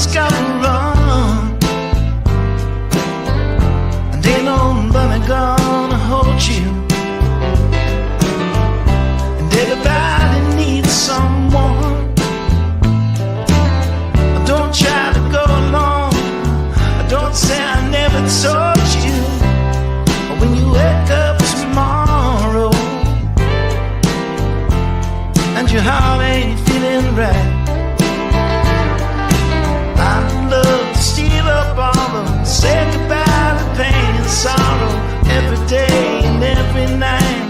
just gotta run, and ain't nobody gonna hold you. And everybody needs someone. Don't try to go alone. Don't say I never told you. When you wake up tomorrow and your heart ain't feeling right, I'd love to steal up all of them, say goodbye to pain and sorrow every day and every night.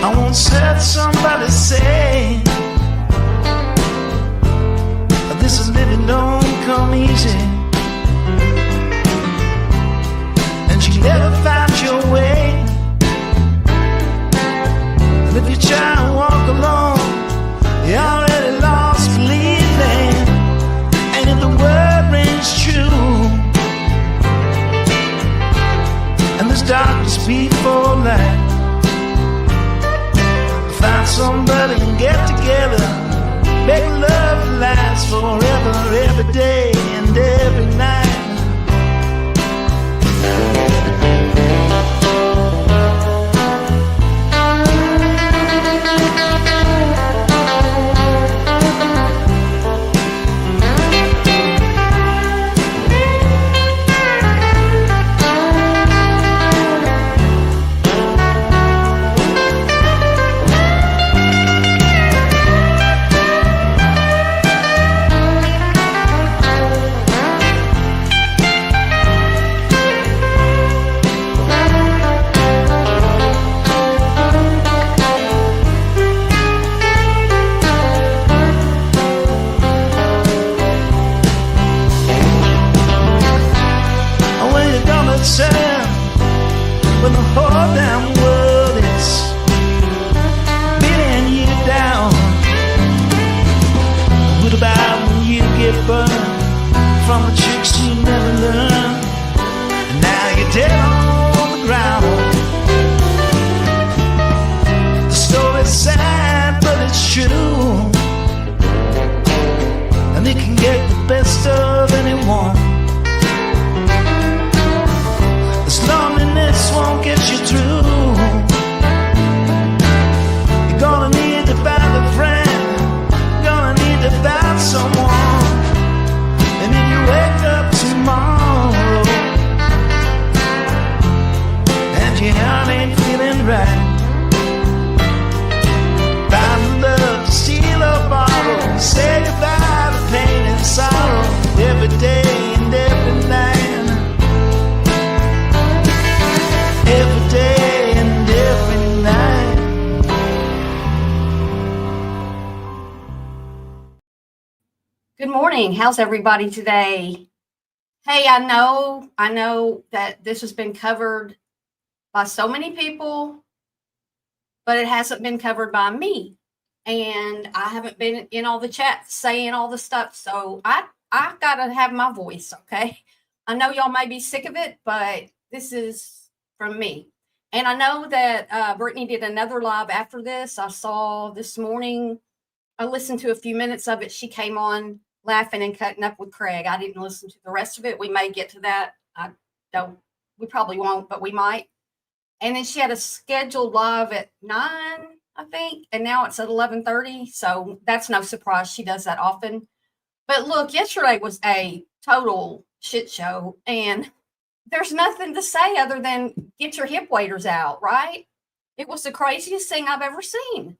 I once heard somebody say, this is living don't come easy, and you never find your way. And if you try to walk alone, you're already lost, believe me. And if the word rings true, and there's darkness before light, find somebody and get together, make love last forever, every day and every night. When the whole damn world is beating you down, what about when you get burned from the tricks you never learned, and now you're dead on the ground? The story's sad, but it's true, and it can get the best of anyone. Loneliness won't get you through. You're gonna need to find a friend, gonna need to find someone. And if you wake up tomorrow and your heart ain't feeling right, find love to steal or borrow, say goodbye to pain and sorrow every day and every night. Every day and every night. Good morning. How's everybody today? Hey, I know that this has been covered by so many people, but it hasn't been covered by me. And I haven't been in all the chats saying all the stuff. So I gotta have my voice, okay? I know y'all may be sick of it, but this is from me. And I know that Brittney did another live after this. I saw this morning, I listened to a few minutes of it. She came on laughing and cutting up with Craig. I didn't listen to the rest of it. We may get to that. We probably won't, but we might. And then she had a scheduled live at 9, I think, and now it's at 11:30. So that's no surprise. She does that often. But look, yesterday was a total shit show, and there's nothing to say other than get your hip waders out, right? It was the craziest thing I've ever seen.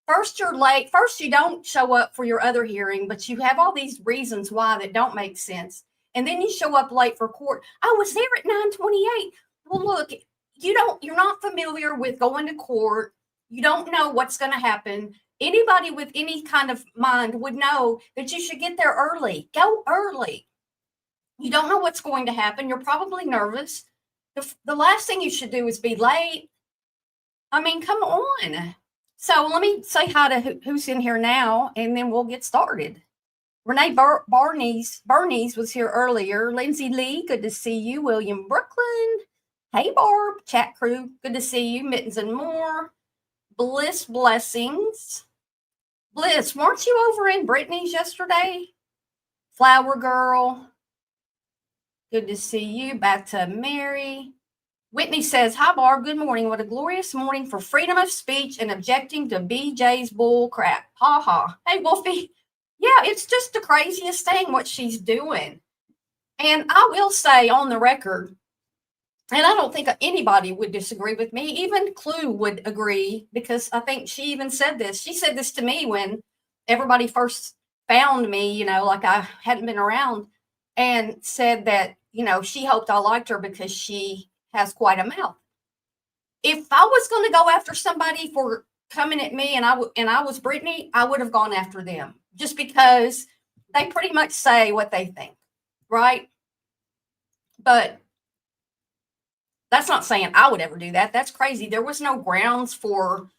First, you're late. First, you don't show up for your other hearing, but you have all these reasons why that don't make sense. And then you show up late for court. I was there at 9:28. Well, look, you're not familiar with going to court. You don't know what's going to happen. Anybody with any kind of mind would know that you should get there early. Go early. You don't know what's going to happen. You're probably nervous. The last thing you should do is be late. I mean, come on. So let me say hi to who's in here now, and then we'll get started. Renee Bernice was here earlier. Lindsay Lee, good to see you. William Brooklyn. Hey, Barb. Chat crew, good to see you. Mittens and more. Bliss Blessings. Bliss, weren't you over in Brittney's yesterday? Flower Girl. Good to see you. Back to Mary. Whitney says, hi, Barb. Good morning. What a glorious morning for freedom of speech and objecting to BJ's bull crap. Ha ha. Hey, Wolfie. Yeah, it's just the craziest thing what she's doing. And I will say on the record, and I don't think anybody would disagree with me. Even Clue would agree, because I think she even said this. She said this to me when everybody first found me, you know, like I hadn't been around, and said that, you know, she hoped I liked her because she has quite a mouth. If I was going to go after somebody for coming at me and I was Brittney, I would have gone after them, just because they pretty much say what they think, right? But that's not saying I would ever do that. That's crazy. There was no grounds for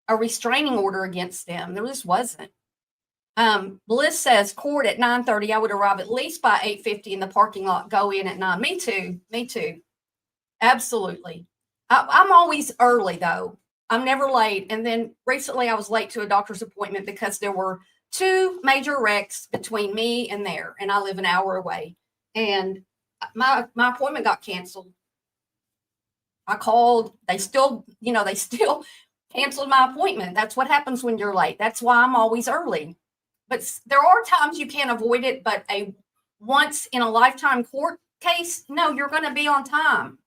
a restraining order against them. There just wasn't. Bliss says, court at 9:30. I would arrive at least by 8:50 in the parking lot, go in at 9. Me too. Me too. Absolutely. I'm always early, though. I'm never late. And then recently I was late to a doctor's appointment because there were 2 major wrecks between me and there, and I live an hour away. And my appointment got canceled. I called. They still canceled my appointment. That's what happens when you're late. That's why I'm always early. But there are times you can't avoid it. But a once in a lifetime court case, no, you're going to be on time.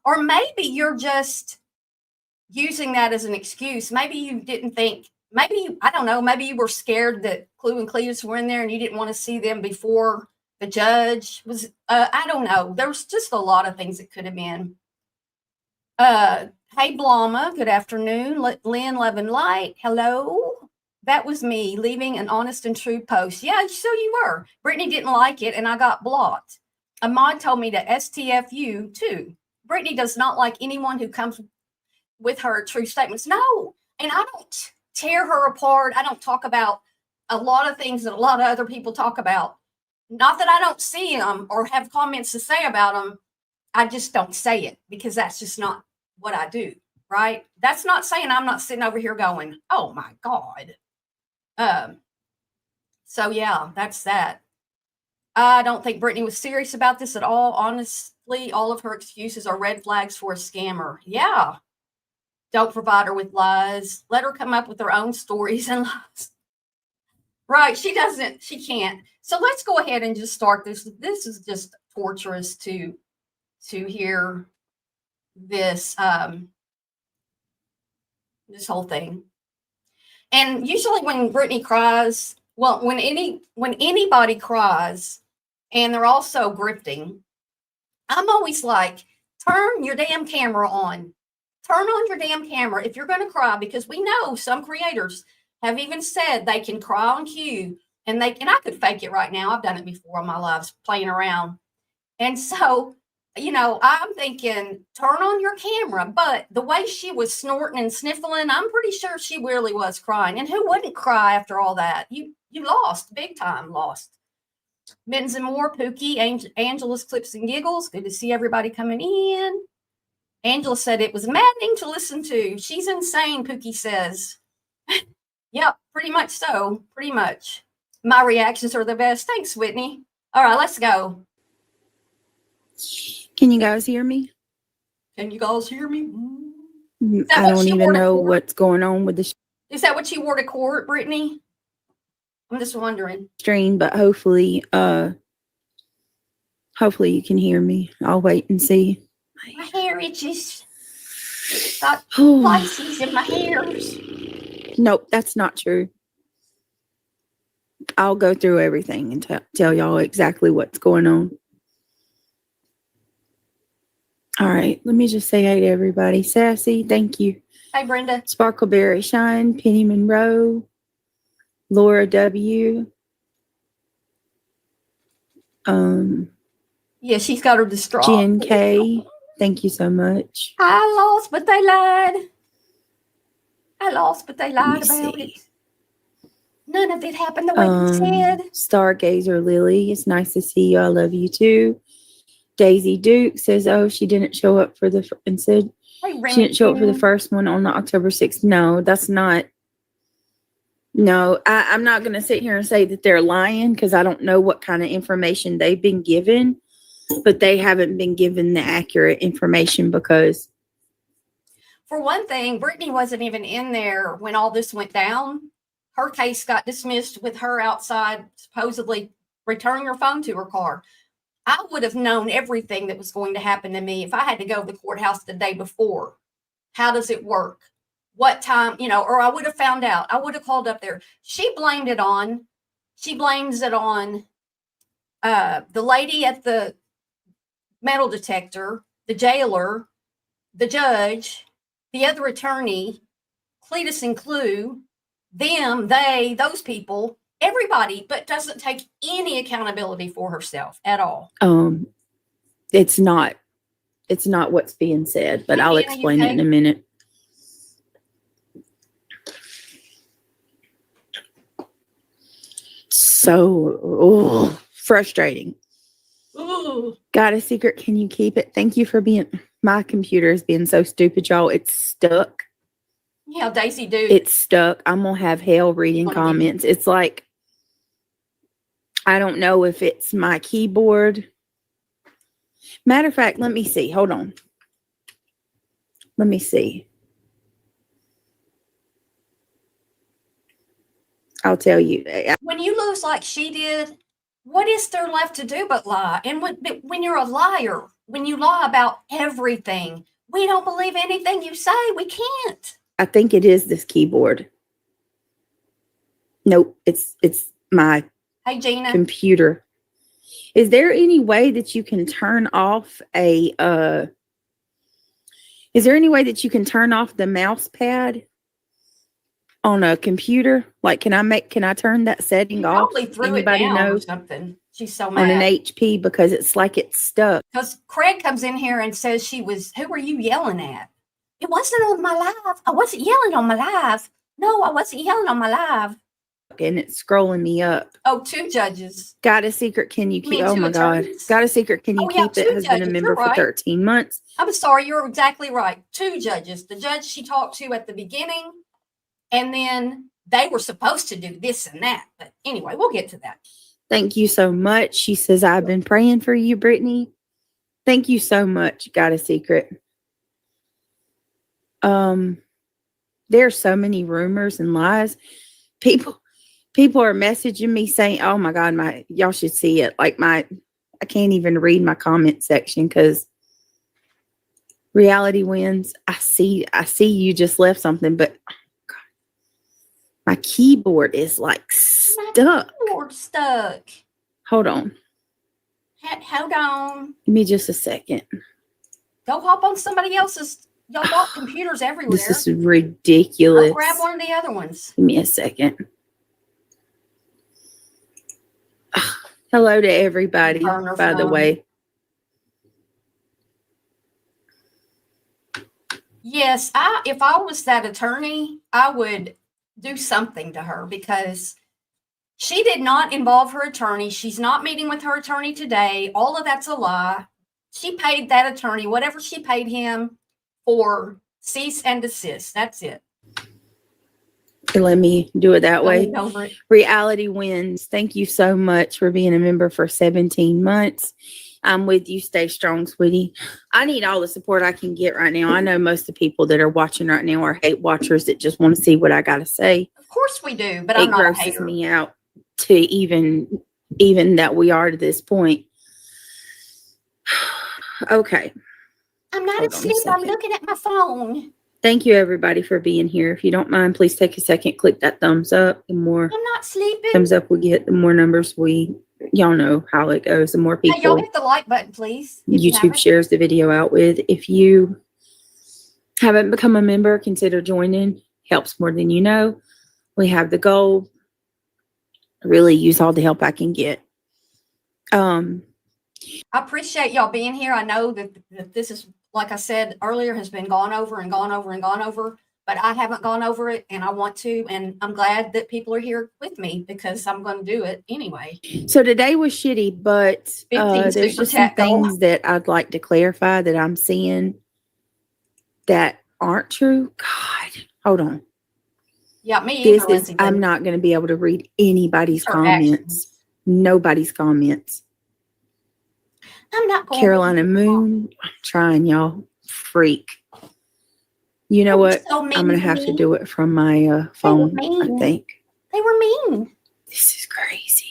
Or maybe you're just using that as an excuse. Maybe you didn't think, I don't know, maybe you were scared that Clue and Cletus were in there and you didn't want to see them before the judge was, I don't know. There was just a lot of things it could have been. Hey, Blama, good afternoon. Lynn Love and Light, hello. That was me leaving an honest and true post. Yeah, so you were. Brittney didn't like it and I got blocked. Ahmad told me to STFU too. Brittney does not like anyone who comes with her true statements. No, and I don't tear her apart. I don't talk about a lot of things that a lot of other people talk about. Not that I don't see them or have comments to say about them. I just don't say it because that's just not what I do, right? That's not saying I'm not sitting over here going, oh my God. So yeah, that's that. I don't think Brittney was serious about this at all. Honestly, all of her excuses are red flags for a scammer. Yeah. Don't provide her with lies. Let her come up with her own stories and lies. Right. She can't. So let's go ahead and just start this. This is just torturous to hear this, this whole thing. And usually when Brittney cries, well, when anybody cries and they're also grifting, I'm always like, turn your damn camera on. Turn on your damn camera if you're going to cry, because we know some creators have even said they can cry on cue, and I could fake it right now. I've done it before in my lives, playing around. And so, you know, I'm thinking, turn on your camera. But the way she was snorting and sniffling, I'm pretty sure she really was crying. And who wouldn't cry after all that? You lost, big time lost. Mittens and more, Pookie, Angela's Clips and Giggles. Good to see everybody coming in. Angela said it was maddening to listen to. She's insane, Pookie says. Yep, pretty much so. Pretty much. My reactions are the best. Thanks, Whitney. All right, let's go. Can you guys hear me? Can you guys hear me? I don't even know what's going on with the Is that what you wore to court, Brittney? I'm just wondering. stream, but hopefully you can hear me. I'll wait and see. My hair itches. Got lices in my hairs. Nope, that's not true. I'll go through everything and tell y'all exactly what's going on. All right, let me just say hey to everybody. Sassy, thank you. Hey, Brenda. Sparkleberry Shine, Penny Monroe, Laura W. Yeah, she's got her distraught. Jen K. Thank you so much. I lost, but they lied. I lost, but they lied about it. None of it happened the way you said. Stargazer Lily, it's nice to see you. I love you too. Daisy Duke says, oh, she didn't show up for the, and said Hey, she didn't show up for the Remington. first one on October 6th. No, that's not. No, I'm not going to sit here and say that they're lying because I don't know what kind of information they've been given, but they haven't been given the accurate information because. For one thing, Brittney wasn't even in there when all this went down. Her case got dismissed with her outside, supposedly returning her phone to her car. I would have known everything that was going to happen to me if I had to go to the courthouse the day before. How does it work? What time, or I would have found out. I would have called up there. She blames it on the lady at the metal detector, the jailer, the judge, the other attorney, Cletus and Clue, them, they, those people, everybody, but doesn't take any accountability for herself at all. It's not what's being said, but I'll explain it in a minute. So frustrating. Ooh. Got a secret? Can you keep it? Thank you for being. My computer is being so stupid, y'all. It's stuck. Yeah, Daisy Duke. It's stuck. I'm gonna have hell reading comments. It's like I don't know if it's my keyboard. Matter of fact, let me see. Hold on. Let me see. I'll tell you. When you lose like she did, what is there left to do but lie? And when you're a liar, when you lie about everything, we don't believe anything you say. We can't. I think it is this keyboard. Nope, it's my Hey, Gina. computer. Is there any way that you can turn off is there any way that you can turn off the mouse pad on a computer? Like, can I turn that setting off? Probably threw Anybody it down know? or something. She's so mad. On an HP because it's like it's stuck. Because Craig comes in here and says who were you yelling at? It wasn't on my live. I wasn't yelling on my live. No, I wasn't yelling on my live. And it's scrolling me up. Oh, 2 judges. Got a secret? Can you keep? Oh my God. Attorneys? Got a secret? Can you keep it? Has been a member for 13 months. I'm sorry. You're exactly right. 2 judges. The judge she talked to at the beginning, and then they were supposed to do this and that. But anyway, we'll get to that. Thank you so much. She says, I've been praying for you, Brittney. Thank you so much. Got a secret. There's so many rumors and lies. People are messaging me saying, oh my God, y'all should see it. Like I can't even read my comment section because reality wins. I see you just left something, but oh God, my keyboard is like stuck. My keyboard's stuck. Hold on. Hold on. Give me just a second. Go hop on somebody else's. Y'all got computers everywhere. This is ridiculous. I'll grab one of the other ones. Give me a second. Hello to everybody, by the way. Yes, if I was that attorney, I would do something to her because she did not involve her attorney. She's not meeting with her attorney today. All of that's a lie. She paid that attorney whatever she paid him for cease and desist. That's it. Let me do it that way. Over it. Reality wins. Thank you so much for being a member for 17 months. I'm with you. Stay strong, sweetie. I need all the support I can get right now. I know most of the people that are watching right now are hate watchers that just want to see what I got to say. Of course we do, but I'm not a hater. It grosses me out to even that we are to this point. Okay. I'm not asleep. I'm looking at my phone. Thank you, everybody, for being here. If you don't mind, please take a second, click that thumbs up. The more I'm not sleeping. thumbs up we get, the more numbers y'all know how it goes. The more people. Hey, y'all hit the like button, please. YouTube shares the video out with. If you haven't become a member, consider joining. Helps more than you know. We have the goal. Really use all the help I can get. I appreciate y'all being here. I know that this is, like I said earlier, has been gone over and gone over and gone over. but I haven't gone over it and I want to. And I'm glad that people are here with me because I'm going to do it anyway. So today was shitty, but 15 there's super just some chat goal. things that I'd like to clarify that I'm seeing that aren't true. God, hold on. Yeah, me either, Lindsay. I'm not going to be able to read anybody's Her comments. actions. Nobody's comments. I'm not going Carolina Moon, I'm trying, y'all. Freak. You know what? So mean I'm going to have to do it from my phone, I think. They were mean. This is crazy.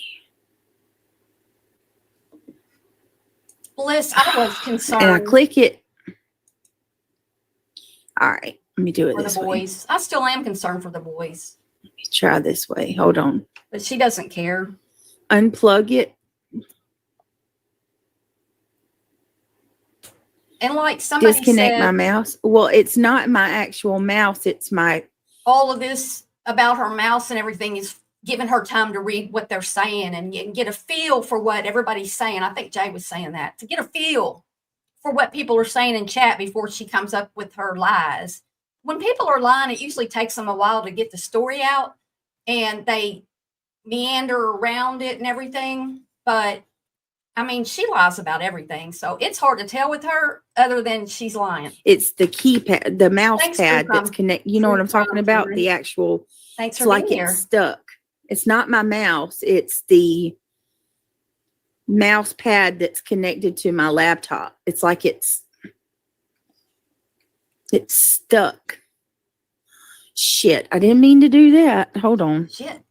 Bliss, I was concerned. And I click it. All right. Let me do it for this the way. boys. I still am concerned for the boys. Let me try this way. Hold on. But she doesn't care. Unplug it. And like somebody Disconnect said, my mouse. Well, it's not my actual mouse. It's my... all of this about her mouse and everything is giving her time to read what they're saying and get a feel for what everybody's saying. I think Jay was saying that. To get a feel for what people are saying in chat before she comes up with her lies. When people are lying, it usually takes them a while to get the story out and they meander around it and everything. But I mean, she lies about everything. So it's hard to tell with her other than she's lying. It's the keypad, the mouse pad that's connected. You know what I'm talking about? Cameron. The actual, Thanks it's for like being it's here. stuck. It's not my mouse. It's the mouse pad that's connected to my laptop. It's like it's stuck. Shit. I didn't mean to do that. Hold on. Shit.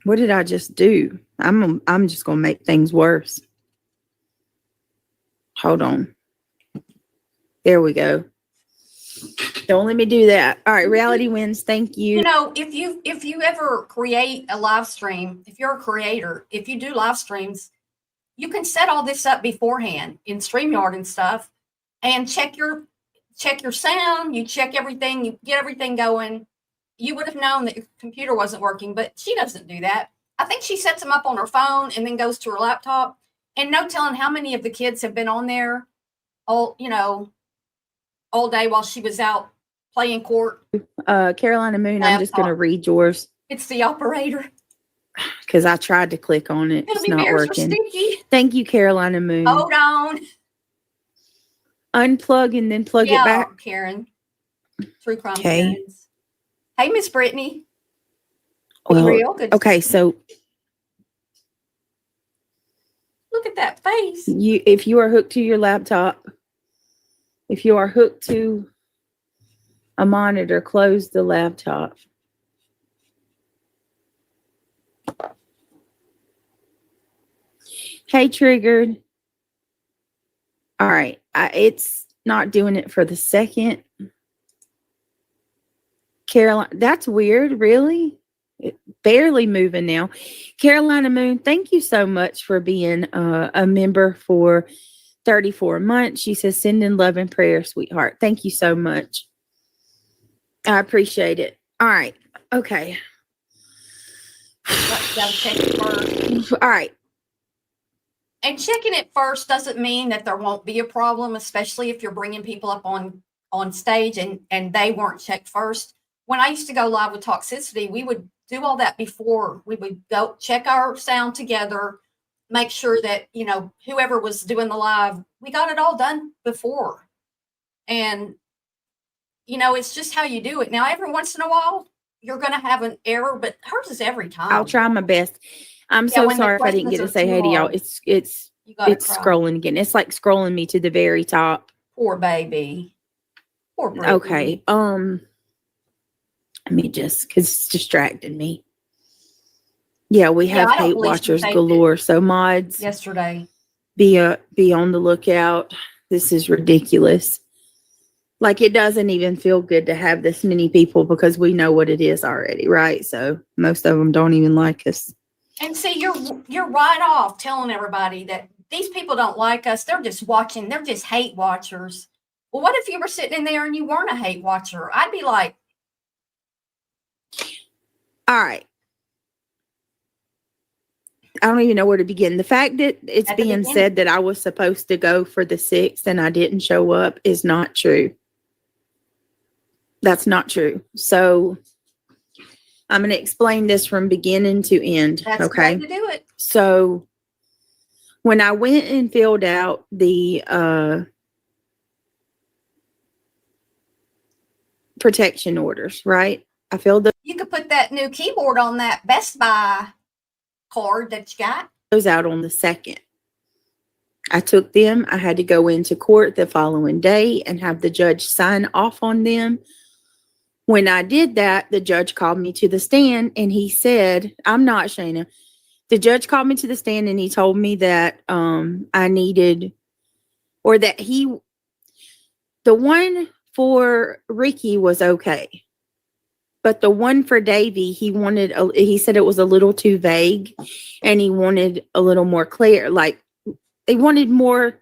What did I just do? I'm just going to make things worse. Hold on. There we go. Don't let me do that. All right, reality wins. Thank you. You know, if you ever create a live stream, if you're a creator, if you do live streams, you can set all this up beforehand in StreamYard and stuff and check your sound, you check everything, you get everything going. You would have known that your computer wasn't working, but she doesn't do that. I think she sets them up on her phone and then goes to her laptop. And no telling how many of the kids have been on there all day while she was out playing court. Carolina Moon, I'm just going to read yours. It's the operator. Because I tried to click on it. It's not working. Thank you, Carolina Moon. Hold on. Unplug and then plug it back. Karen. True crime. Okay. Karens. Hey, Miss Brittney. Well, Real good. Okay, so look at that face. If you are hooked to your laptop, if you are hooked to a monitor, close the laptop. Hey, triggered. All right. It's not doing it for the second. Caroline, that's weird. Really? Barely moving now. Carolina Moon, thank you so much for being a member for 34 months. She says, send in love and prayer, sweetheart. Thank you so much. I appreciate it. All right. Okay. Gotta check it first. All right. And checking it first doesn't mean that there won't be a problem, especially if you're bringing people up on stage and they weren't checked first. When I used to go live with Toxicity, we would do all that before. We would go check our sound together, make sure that, whoever was doing the live, we got it all done before. And, it's just how you do it. Now, every once in a while, you're going to have an error, but hers is every time. I'll try my best. I'm so sorry if I didn't get to say hey to y'all. It's scrolling again. It's like scrolling me to the very top. Poor baby. Poor Brittney. Okay. Let me just, because it's distracted me. Yeah, we have hate watchers galore. So mods, yesterday, be on the lookout. This is ridiculous. Like, it doesn't even feel good to have this many people because we know what it is already, right? So most of them don't even like us. And see, you're right off telling everybody that these people don't like us. They're just watching. They're just hate watchers. Well, what if you were sitting in there and you weren't a hate watcher? I'd be like, all right. I don't even know where to begin. The fact that it's being said that I was supposed to go for the 6th and I didn't show up is not true. That's not true. So I'm going to explain this from beginning to end. That's okay. the way to do it. So when I went and filled out the protection orders, right? I filled You could put that new keyboard on that Best Buy card that you got. those out on the 2nd. I took them. I had to go into court the following day and have the judge sign off on them. When I did that, the judge called me to the stand and he said, I'm not Shayna. The judge called me to the stand and he told me that I needed, or that the one for Ricky was okay. But the one for Davy, he said it was a little too vague and he wanted a little more clear. Like, they wanted more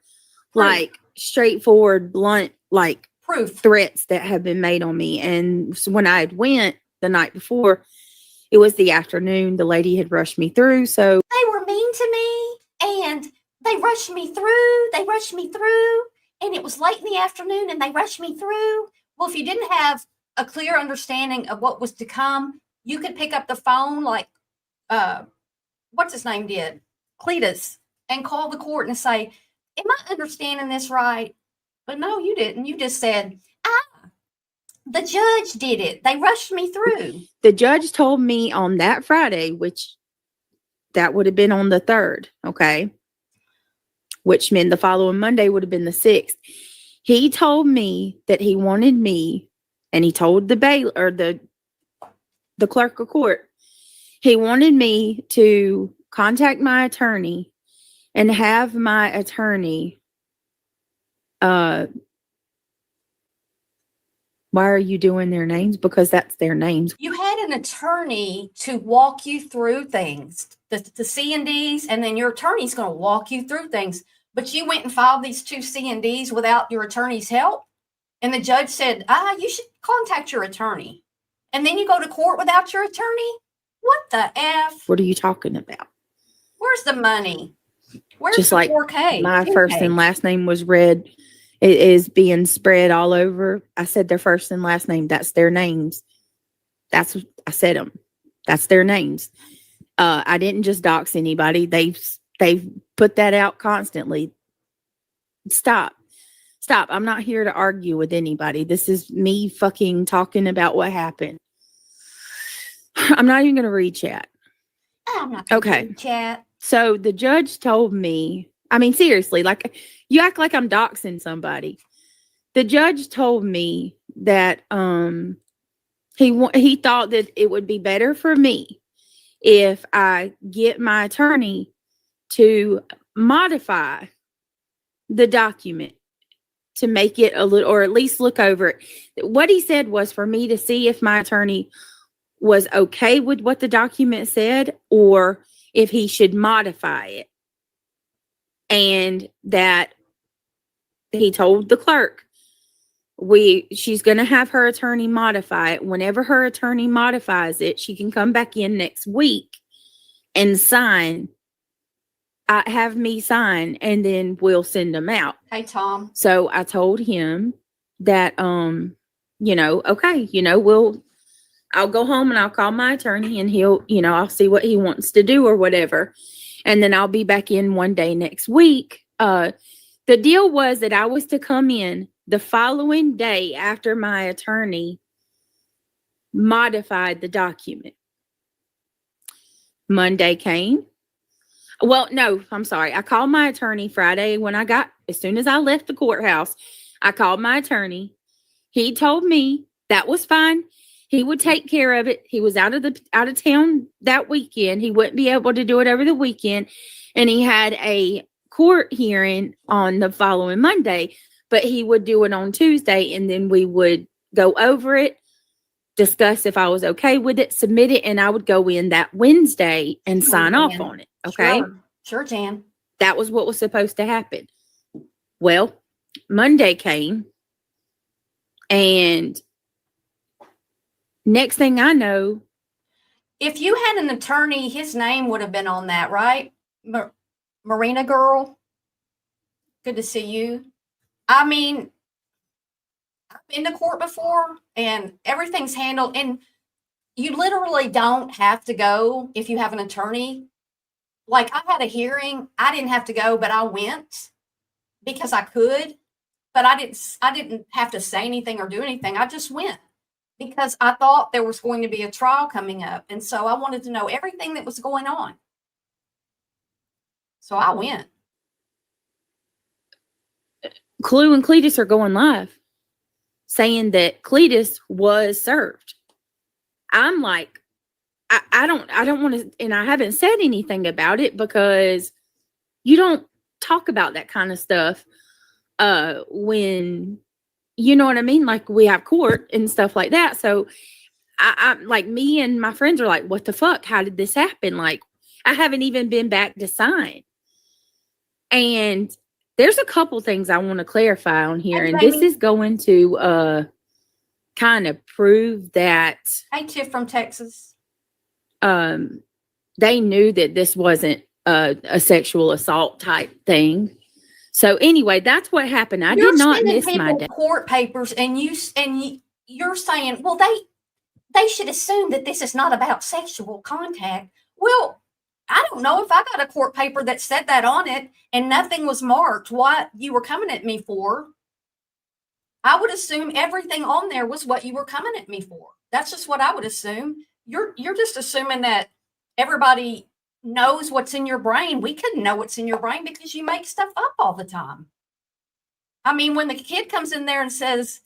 like straightforward, blunt, like Proof. threats that have been made on me. And so when I had went the night before, it was the afternoon. The lady had rushed me through. So They were mean to me and they rushed me through. And it was late in the afternoon and they rushed me through. Well, if you didn't have a clear understanding of what was to come, you could pick up the phone like, what's his name did? Cletus. And call the court and say, am I understanding this right? But no, you didn't. You just said, the judge did it. They rushed me through. the judge told me on that Friday, which that would have been on the 3rd, okay? Which meant the following Monday would have been the 6th. He told me that he wanted me, and he told the bail or the clerk of court, he wanted me to contact my attorney and have my attorney, why are you doing their names? Because that's their names. You had an attorney to walk you through things, the C&Ds, and then your attorney's going to walk you through things. But you went and filed these 2 C&Ds without your attorney's help. And the judge said, you should contact your attorney. And then you go to court without your attorney? What the F? What are you talking about? Where's the money? Where's Just the like 4K? my 10K? first and last name was read. It is being spread all over. I said their first and last name. That's their names. I said them. That's their names. I didn't just dox anybody. They've put that out constantly. Stop. I'm not here to argue with anybody. This is me fucking talking about what happened. I'm not even going to read chat. I'm not gonna Okay. read chat. So the judge told me, I mean, seriously, like, you act like I'm doxing somebody. The judge told me that he thought that it would be better for me if I get my attorney to modify the document to make it a little, or at least look over it. What he said was for me to see if my attorney was okay with what the document said, or if he should modify it. And that he told the clerk, she's going to have her attorney modify it. Whenever her attorney modifies it, she can come back in next week and sign. Have me sign, and then we'll send them out. Hey, Tom. So I told him that, okay, I'll go home and I'll call my attorney and he'll, I'll see what he wants to do or whatever. And then I'll be back in one day next week. The deal was that I was to come in the following day after my attorney modified the document. Monday came. Well, no, I'm sorry. I called my attorney Friday as soon as I left the courthouse, I called my attorney. He told me that was fine. He would take care of it. He was out of town that weekend. He wouldn't be able to do it over the weekend. And he had a court hearing on the following Monday, but he would do it on Tuesday. And then we would go over it, discuss if I was okay with it, submit it, and I would go in that Wednesday and sign off on it. Okay. Sure, Jan. That was what was supposed to happen. Well, Monday came, and next thing I know, If you had an attorney, his name would have been on that, right? Marina girl. Good to see you. I mean, I've been to court before and everything's handled, and you literally don't have to go if you have an attorney. Like, I had a hearing, I didn't have to go, but I went because I could, but I didn't have to say anything or do anything. I just went because I thought there was going to be a trial coming up. And so I wanted to know everything that was going on. So I went. Clue and Cletus are going live saying that Cletus was served. I'm like, I don't want to, and I haven't said anything about it because you don't talk about that kind of stuff when, you know what I mean? Like, we have court and stuff like that. So I like, me and my friends are like, what the fuck? How did this happen? Like, I haven't even been back to sign. And there's a couple things I want to clarify on here. And this is going to kind of prove that Hey, Tiff from Texas. they knew that this wasn't a sexual assault type thing. So anyway, that's what happened. I did not miss my day. Court papers, and you're saying, well, they should assume that this is not about sexual contact. Well, I don't know if I got a court paper that said that on it and nothing was marked what you were coming at me for. I would assume everything on there was what you were coming at me for. That's just what I would assume. You're just assuming that everybody knows what's in your brain. We couldn't know what's in your brain because you make stuff up all the time. I mean, when the kid comes in there and says,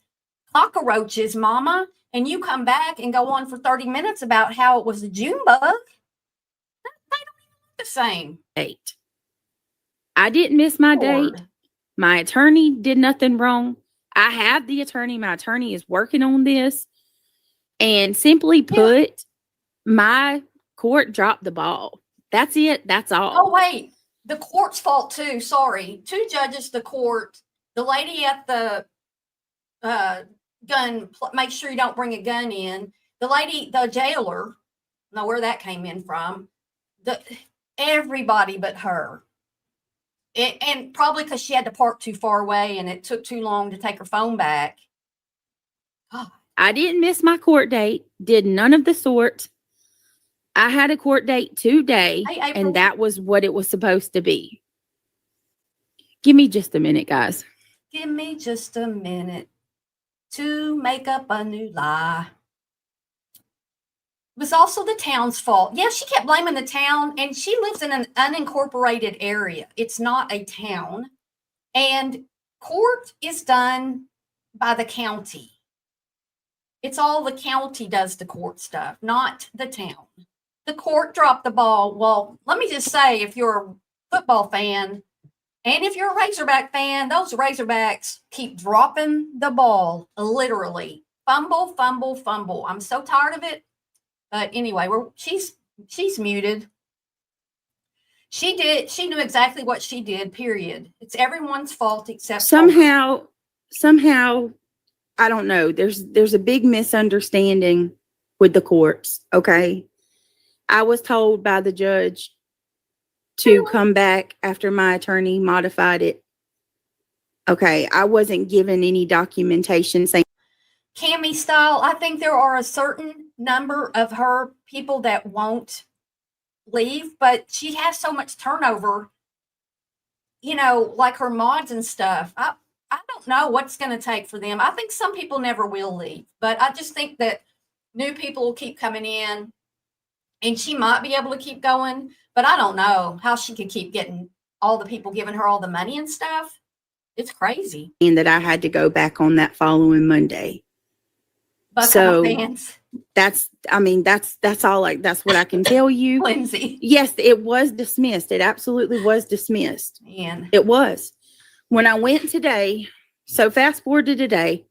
cockroaches, mama, and you come back and go on for 30 minutes about how it was a June bug, they don't even look the same. Date. I didn't miss my date. My attorney did nothing wrong. I have the attorney. My attorney is working on this. And simply put, my court dropped the ball. That's it. That's all. Oh, wait. The court's fault too. Sorry. 2 judges, the court, the lady at the gun, make sure you don't bring a gun in. The lady, the jailer, know where that came in from. Everybody but her. And probably because she had to park too far away and it took too long to take her phone back. Oh. I didn't miss my court date, did none of the sort. I had a court date today, and that was what it was supposed to be. Give me just a minute, guys. Give me just a minute to make up a new lie. It was also the town's fault. Yeah, she kept blaming the town, and she lives in an unincorporated area. It's not a town. And court is done by the county. It's all the county does the court stuff, not the town. The court dropped the ball. Well, let me just say, if you're a football fan and if you're a Razorback fan, those Razorbacks keep dropping the ball, literally. Fumble, fumble, fumble. I'm so tired of it. But anyway, she's muted. She knew exactly what she did, period. It's everyone's fault except somehow, I don't know. There's a big misunderstanding with the courts. Okay. I was told by the judge to come back after my attorney modified it. Okay. I wasn't given any documentation saying Cammie style. I think there are a certain number of her people that won't leave, but she has so much turnover, you know, like her mods and stuff. I don't know what's going to take for them. I think some people never will leave, but I just think that new people will keep coming in and she might be able to keep going, but I don't know how she could keep getting all the people giving her all the money and stuff. It's crazy. And that I had to go back on that following Monday. So fans. That's all. Like, that's what I can tell you. Lindsay. Yes, it was dismissed. It absolutely was dismissed. Man. It was. When I went today, so fast forward to today,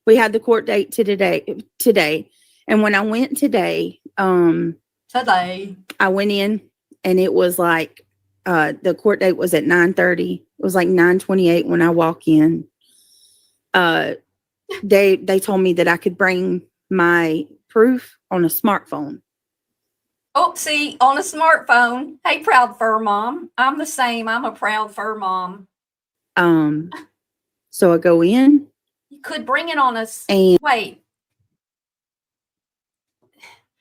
we had the court date today. And when I went today, I went in and it was like, the court date was at 9:30. It was like 9:28 when I walk in. They told me that I could bring my proof on a smartphone. Oh, see, on a smartphone. Hey, proud fur mom. I'm the same. I'm a proud fur mom. So I go in. You could bring it on us. And Wait.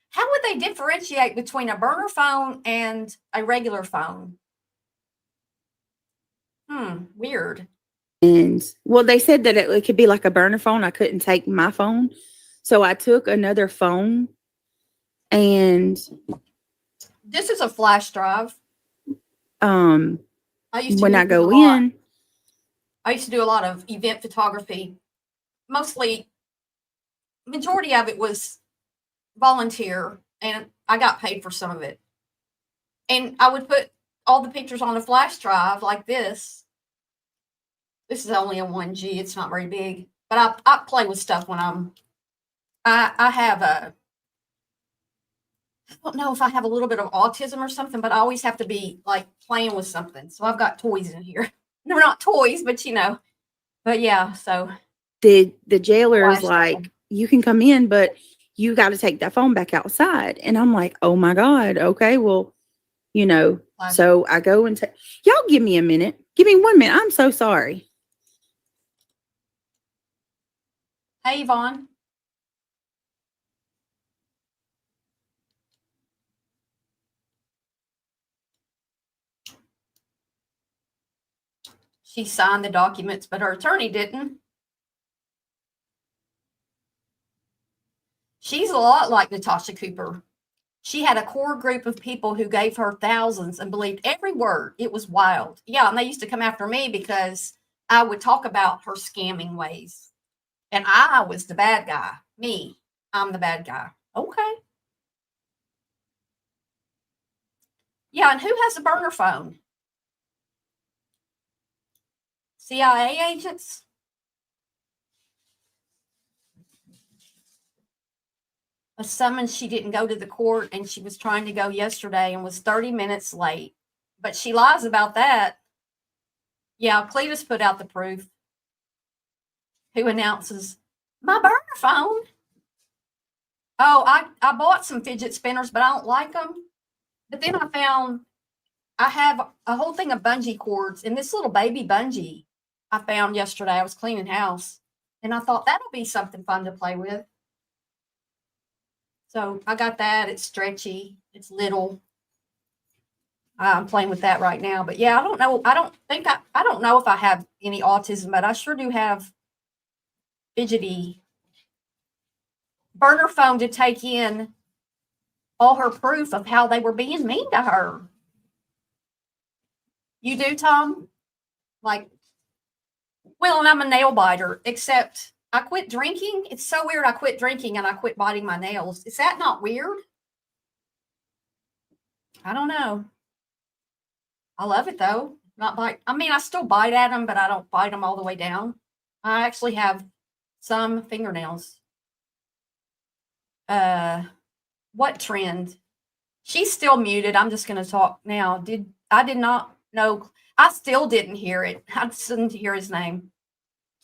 How would they differentiate between a burner phone and a regular phone? Weird. And well, they said that it could be like a burner phone. I couldn't take my phone. So I took another phone, and This is a flash drive. when I used to I go a lot. in, I used to do a lot of event photography. Mostly, majority of it was volunteer, and I got paid for some of it. And I would put all the pictures on a flash drive like this. This is only a 1G. It's not very big, but I play with stuff when I have I don't know if I have a little bit of autism or something, but I always have to be like playing with something. So I've got toys in here. They're not toys, but but yeah, so the jailer's flash like, drive. you can come in, but you got to take that phone back outside. And I'm like, oh my God. Okay, well, Flash. so I go and y'all give me a minute. Give me 1 minute. I'm so sorry. Hey, Yvonne. She signed the documents, but her attorney didn't. She's a lot like Natasha Cooper. She had a core group of people who gave her thousands and believed every word. It was wild. Yeah, and they used to come after me because I would talk about her scamming ways. And I was the bad guy. I'm the bad guy. Okay. Yeah, and who has a burner phone? CIA agents? A summons she didn't go to the court, and she was trying to go yesterday and was 30 minutes late. But she lies about that. Yeah, Cletus put out the proof. Who announces, my burner phone? Oh, I bought some fidget spinners, but I don't like them. But then I found I have a whole thing of bungee cords, and this little baby bungee I found yesterday. I was cleaning house, and I thought that'll be something fun to play with. So I got that. It's stretchy. It's little. I'm playing with that right now. But yeah, I don't know. I don't know if I have any autism, but I sure do have fidgety. Burner phone to take in all her proof of how they were being mean to her. You do, Tom? Like, well, and I'm a nail biter, except I quit drinking. It's so weird. I quit drinking and I quit biting my nails. Is that not weird? I don't know. I love it though. Not bite. I mean, I still bite at them, but I don't bite them all the way down. I actually have some fingernails. What trend? She's still muted. I'm just going to talk now. I did not know. I still didn't hear it. I didn't hear his name.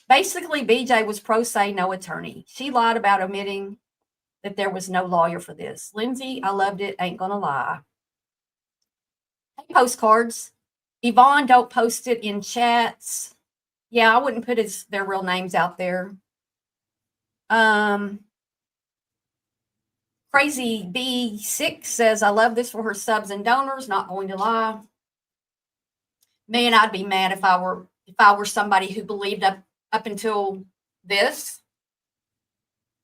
Basically, BJ was pro se, no attorney. She lied about omitting that there was no lawyer for this. Lindsay, I loved it. Ain't gonna lie. Hey, postcards. Yvonne, don't post it in chats. Yeah, I wouldn't put their real names out there. Crazy B6 says, I love this for her subs and donors. Not going to lie. Man, I'd be mad if I were somebody who believed up until this.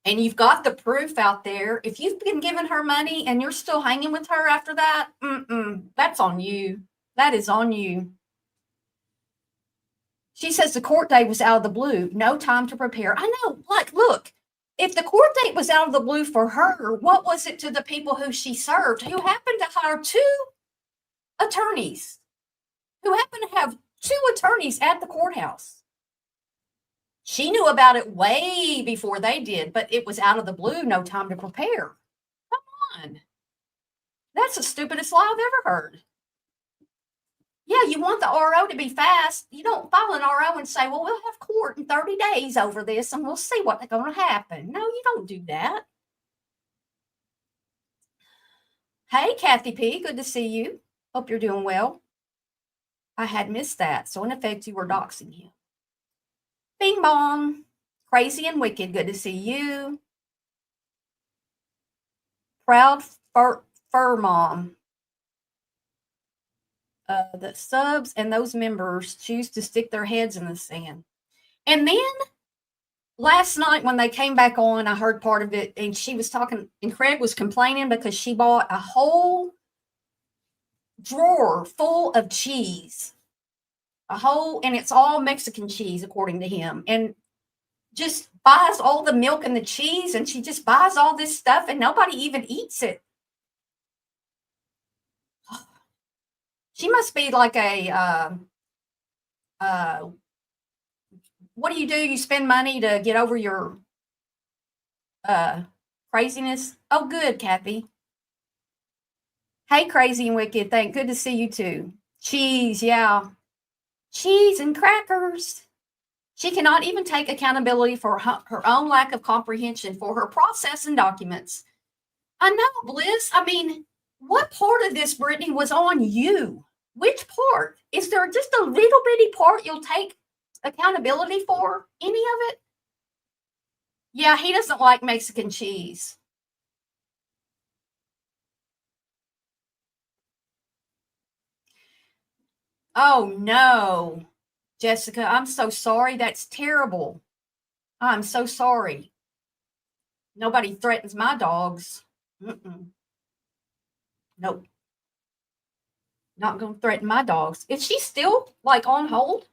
And you've got the proof out there. If you've been giving her money and you're still hanging with her after that, that's on you. That is on you. She says the court date was out of the blue. No time to prepare. I know. Like, look, if the court date was out of the blue for her, what was it to the people who she served, who happened to hire 2 attorneys, who happened to have 2 attorneys at the courthouse? She knew about it way before they did, but it was out of the blue, no time to prepare. Come on. That's the stupidest lie I've ever heard. Yeah, you want the RO to be fast. You don't file an RO and say, well, we'll have court in 30 days over this and we'll see what's going to happen. No, you don't do that. Hey, Kathy P., good to see you. Hope you're doing well. I had missed that. So in effect, you were doxing him. Bing bong. Crazy and Wicked, good to see you. Proud Fur Mom. The subs and those members choose to stick their heads in the sand. And then last night when they came back on, I heard part of it, and she was talking, and Craig was complaining because she bought a whole drawer full of cheese. And it's all Mexican cheese, according to him. And just buys all the milk and the cheese, and she just buys all this stuff, and nobody even eats it. She must be like a, what do? You spend money to get over your craziness? Oh, good, Kathy. Hey, Crazy and Wicked. Good to see you too. Cheese, yeah. Cheese and crackers. She cannot even take accountability for her own lack of comprehension for her process and documents. I know, Bliss. I mean, what part of this, Brittney, was on you? Which part? Is there just a little bitty part you'll take accountability for? Any of it? Yeah, he doesn't like Mexican cheese. Oh, no. Jessica, I'm so sorry. That's terrible. I'm so sorry. Nobody threatens my dogs. Nope. Not going to threaten my dogs. Is she still like on hold?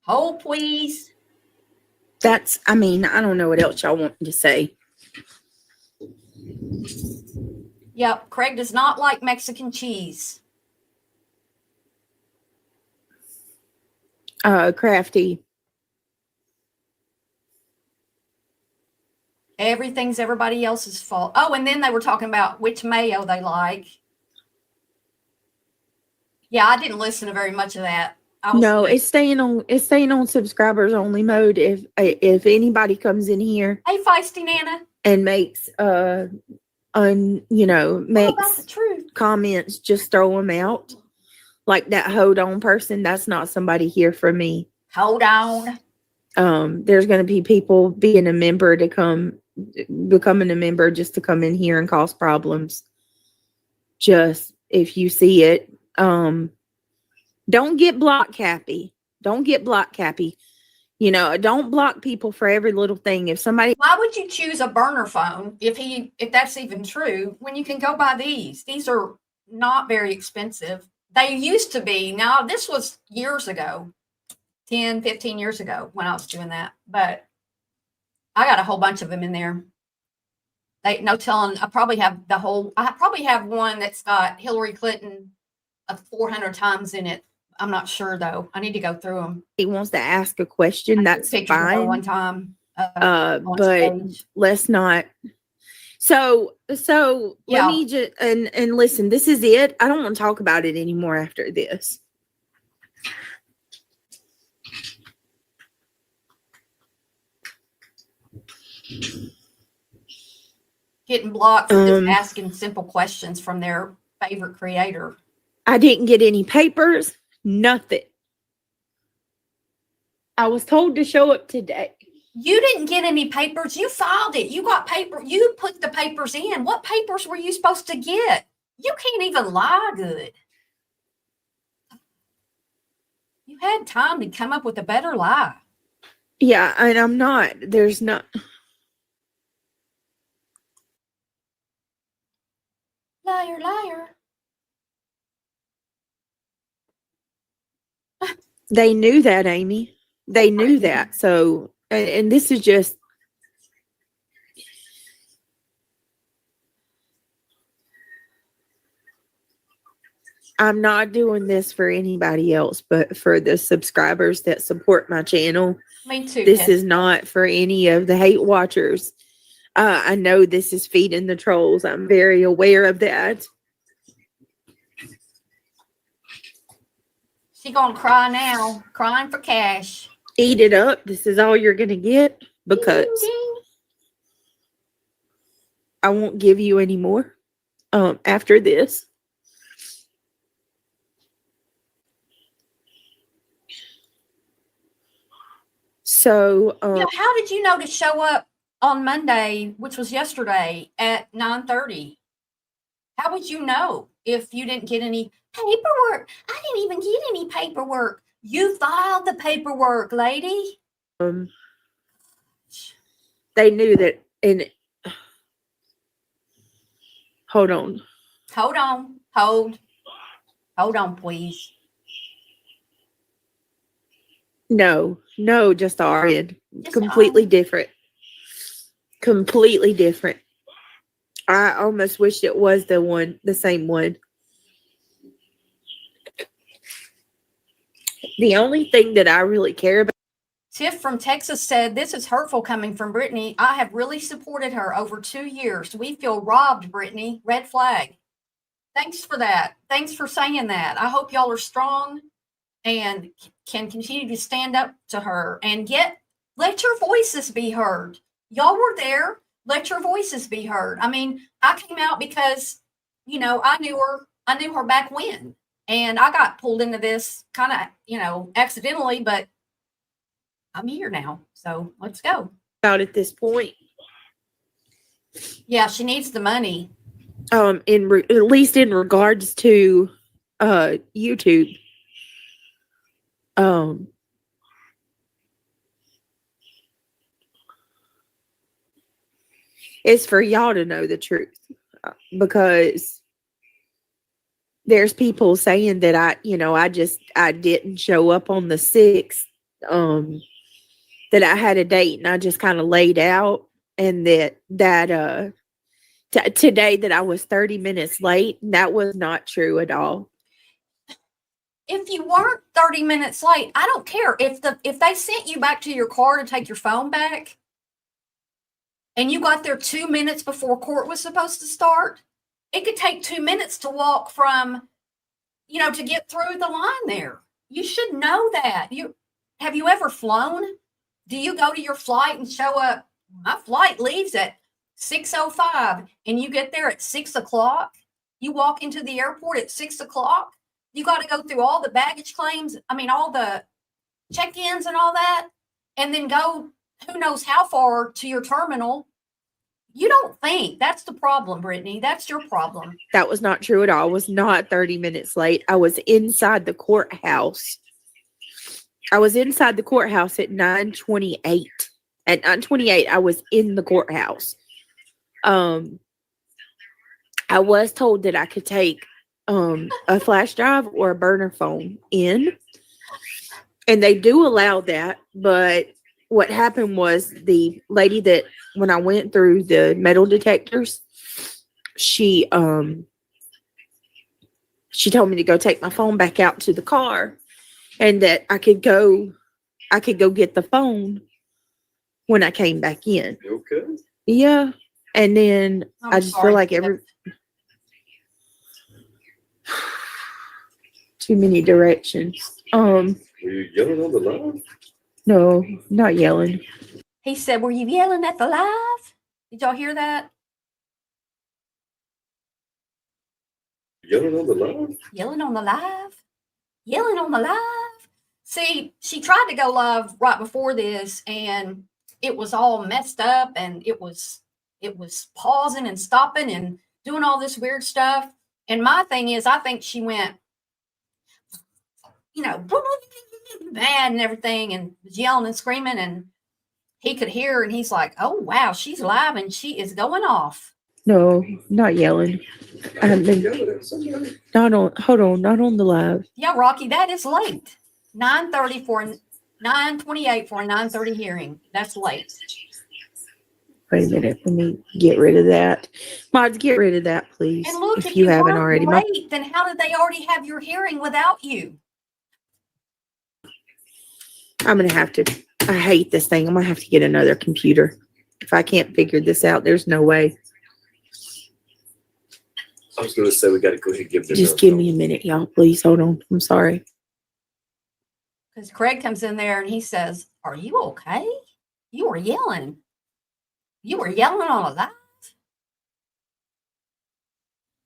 Hold, please. I mean, I don't know what else y'all want me to say. Yep, Craig does not like Mexican cheese. Crafty. Everything's everybody else's fault. Oh, and then they were talking about which mayo they like. Yeah, I didn't listen to very much of that. No, it's staying on subscribers only mode. If anybody comes in here, hey, Feisty Nana, and makes makes comments, just throw them out. Like that hold on person, that's not somebody here for me. Hold on. There's going to be people becoming a member just to come in here and cause problems. Just if you see it, don't get blocked, Cappy. Don't get blocked, Cappy. Don't block people for every little thing. If somebody, why would you choose a burner phone if that's even true, when you can go buy these? These are not very expensive. They used to be. Now, this was years ago, 10, 15 years ago when I was doing that. But I got a whole bunch of them in there. No telling. I probably have one that's got Hillary Clinton 400 times in it. I'm not sure, though. I need to go through them. He wants to ask a question. That's fine. One time. But let's not. So let me just, and listen, this is it. I don't want to talk about it anymore after this. Getting blocked for just asking simple questions from their favorite creator. I didn't get any papers, nothing. I was told to show up today. You didn't get any papers. You filed it. You got paper. You put the papers in. What papers were you supposed to get? You can't even lie good. You had time to come up with a better lie. Yeah, and I'm not. There's not. Liar, liar. They knew that, Amy. They knew that. So, and this is just. I'm not doing this for anybody else, but for the subscribers that support my channel. Me too. This is not for any of the hate watchers. I know this is feeding the trolls. I'm very aware of that. She gonna cry now, crying for cash. Eat it up. This is all you're gonna get, because ding, ding. I won't give you any more after this. So, How did you know to show up on Monday, which was yesterday, at 9:30? How would you know if you didn't get any paperwork? I didn't even get any paperwork. You filed the paperwork, lady. they knew that. And hold on. Hold on, please. No, just RN. Just Completely RN. different. Completely different. I almost wish it was the same one. The only thing that I really care about. Tiff from Texas said, "This is hurtful coming from Brittney. I have really supported her over 2 years. We feel robbed, Brittney. Red flag." Thanks for that. Thanks for saying that. I hope y'all are strong and can continue to stand up to her and let your voices be heard. Y'all were there. Let your voices be heard. I mean, I came out because, I knew her back when, and I got pulled into this kind of, accidentally, but I'm here now. So let's go. About at this point. Yeah, she needs the money. At least in regards to YouTube. It's for y'all to know the truth, because there's people saying that I didn't show up on the 6th, that I had a date and I just kind of laid out, and that today that I was 30 minutes late. That was not true at all. If you weren't 30 minutes late, I don't care. If they sent you back to your car to take your phone back and you got there 2 minutes before court was supposed to start, it could take 2 minutes to walk from, to get through the line there. You should know that. Have you ever flown? Do you go to your flight and show up? My flight leaves at 6:05 and you get there at 6 o'clock. You walk into the airport at 6 o'clock. You got to go through all the baggage claims. All the check-ins and all that, and then go who knows how far to your terminal. You don't think. That's the problem, Brittney. That's your problem. That was not true at all. I was not 30 minutes late. I was inside the courthouse. I was inside the courthouse at 9:28. At 9:28, I was in the courthouse. I was told that I could take a flash drive or a burner phone in, and they do allow that. But what happened was, the lady that, when I went through the metal detectors, she told me to go take my phone back out to the car, and that I could go get the phone when I came back in. Okay. Yeah. And then I just feel like too many directions. Were you yelling on the line? No, not yelling. He said, "Were you yelling at the live?" Did y'all hear that? Yelling on the line? Yelling on the live? Yelling on the live? See, she tried to go live right before this, and it was all messed up, and it was pausing and stopping and doing all this weird stuff. And my thing is, I think she went, mad and everything, and was yelling and screaming, and he could hear, and he's like, "Oh wow, she's live and she is going off." No, not yelling. I haven't been. Yelling at somebody? Not on the live. Yeah, Rocky, that is late. 9:30 for 9:28 for a 9:30 hearing. That's late. Wait a minute. Let me get rid of that. Mods, get rid of that, please. And look, if you haven't weren't already. late, then how did they already have your hearing without you? I'm going to have to. I hate this thing. I'm going to have to get another computer. If I can't figure this out, there's no way. I was going to say we got to go ahead and give this. Just give me a minute, y'all. Please hold on. I'm sorry. Because Craig comes in there and he says, "Are you okay? You were yelling. You were yelling on a live."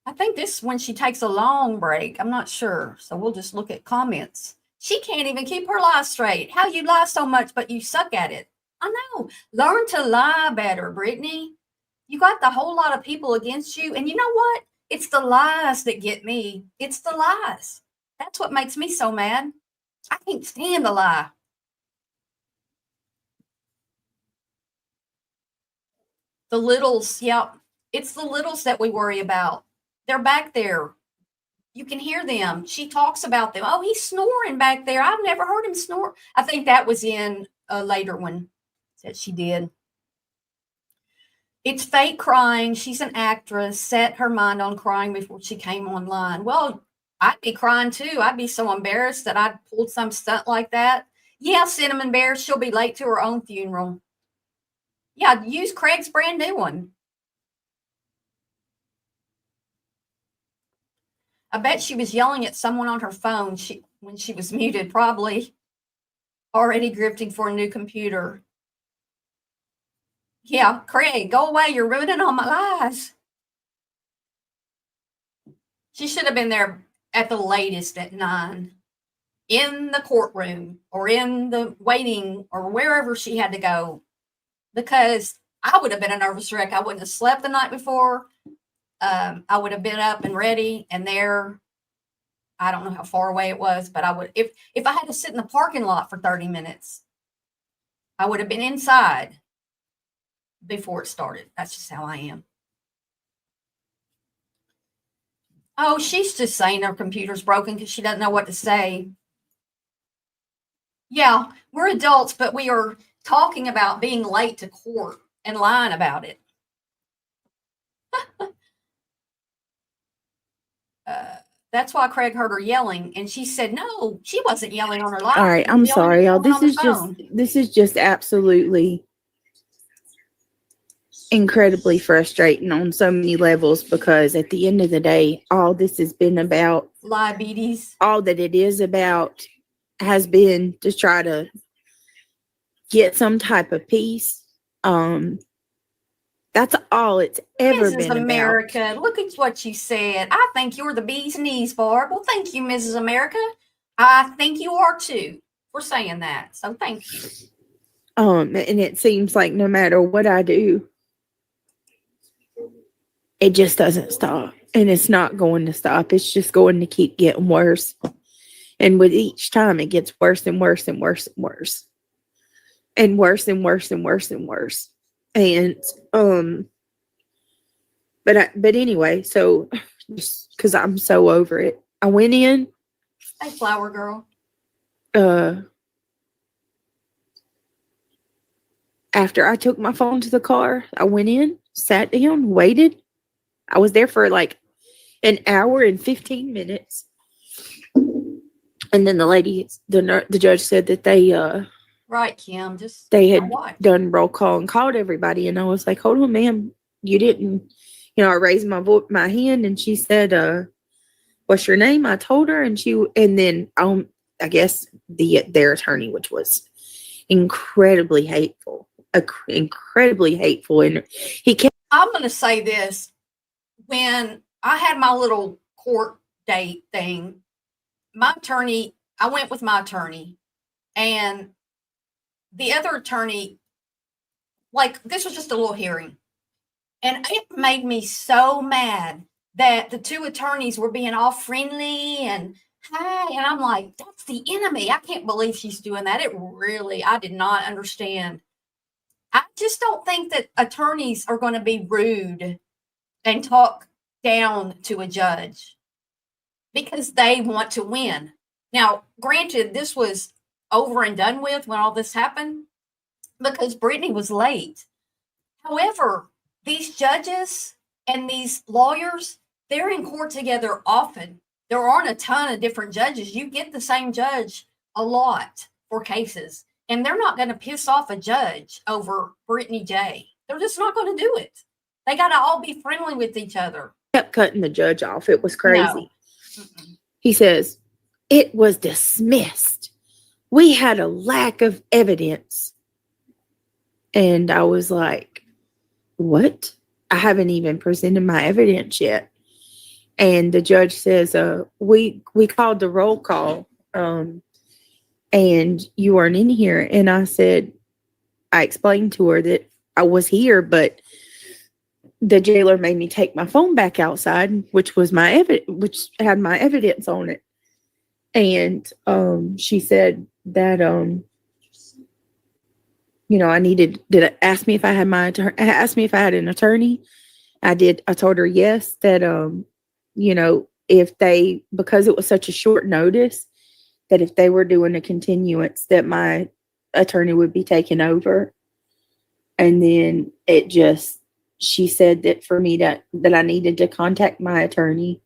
I think this is when she takes a long break. I'm not sure. So we'll just look at comments. She can't even keep her lies straight. How you lie so much, but you suck at it? I know. Learn to lie better, Brittney. You got the whole lot of people against you. And you know what? It's the lies that get me. It's the lies. That's what makes me so mad. I can't stand the lie. The littles, yeah. It's the littles that we worry about. They're back there. You can hear them. She talks about them. Oh, he's snoring back there. I've never heard him snore. I think that was in a later one that she did. It's fake crying. She's an actress. Set her mind on crying before she came online. Well, I'd be crying too. I'd be so embarrassed that I'd pulled some stunt like that. Yeah, Cinnamon Bear, she'll be late to her own funeral. Yeah, use Craig's brand new one. I bet she was yelling at someone on her phone when she was muted, probably already grifting for a new computer. Yeah, Craig, go away. You're ruining all my lies. She should have been there at the latest at 9 in the courtroom or in the waiting or wherever she had to go, because I would have been a nervous wreck. I wouldn't have slept the night before. I would have been up and ready and there. I don't know how far away it was, but I would, if I had to sit in the parking lot for 30 minutes, I would have been inside before it started. That's just how I am. Oh, she's just saying her computer's broken because she doesn't know what to say. Yeah, we're adults, but we are talking about being late to court and lying about it. That's why Craig heard her yelling, and she said, no, she wasn't yelling on her live. All right, I'm sorry, y'all. This is just absolutely incredibly frustrating on so many levels, because at the end of the day, all this has been about diabetes. All that it is about has been to try to get some type of peace. That's all it's ever Mrs. been America, about. look at what you said. I think you're the bee's knees, Barb. Well, thank you, Mrs. America. I think you are too for saying that. So thank you. And it seems like no matter what I do, it just doesn't stop. And it's not going to stop. It's just going to keep getting worse. And with each time, it gets worse and worse and worse and worse. And worse and worse and worse and worse. And but anyway, so just because I'm so over it, I went in. Hey, flower girl. After I took my phone to the car, I went in, sat down, waited. I was there for like an hour and 15 minutes. And then the judge said that they Right, Kim. They had done roll call and called everybody, and I was like, "Hold on, ma'am, you didn't." I raised my hand, and she said, "What's your name?" I told her, and then I guess their attorney, which was incredibly hateful, and he kept. I'm going to say this: when I had my little court date thing, I went with my attorney, and the other attorney, like, this was just a little hearing. And it made me so mad that the two attorneys were being all friendly and hi. And I'm like, that's the enemy. I can't believe she's doing that. I did not understand. I just don't think that attorneys are going to be rude and talk down to a judge because they want to win. Now, granted, this was over and done with when all this happened because Brittney was late. However, these judges and these lawyers, they're in court together often. There aren't a ton of different judges. You get the same judge a lot for cases, and they're not going to piss off a judge over Brittney J. They're just not going to do it. They got to all be friendly with each other. Kept cutting the judge off. It was crazy. No. He says, it was dismissed. We had a lack of evidence. And I was like, what? I haven't even presented my evidence yet. And the judge says, we called the roll call. and you weren't in here. And I said, I explained to her that I was here, but the jailer made me take my phone back outside, which was which had my evidence on it. And she said that asked me if I had asked me if I had an attorney. I did. I told her yes, that because it was such a short notice, that if they were doing a continuance, that my attorney would be taking over. And then she said that for me that I needed to contact my attorney,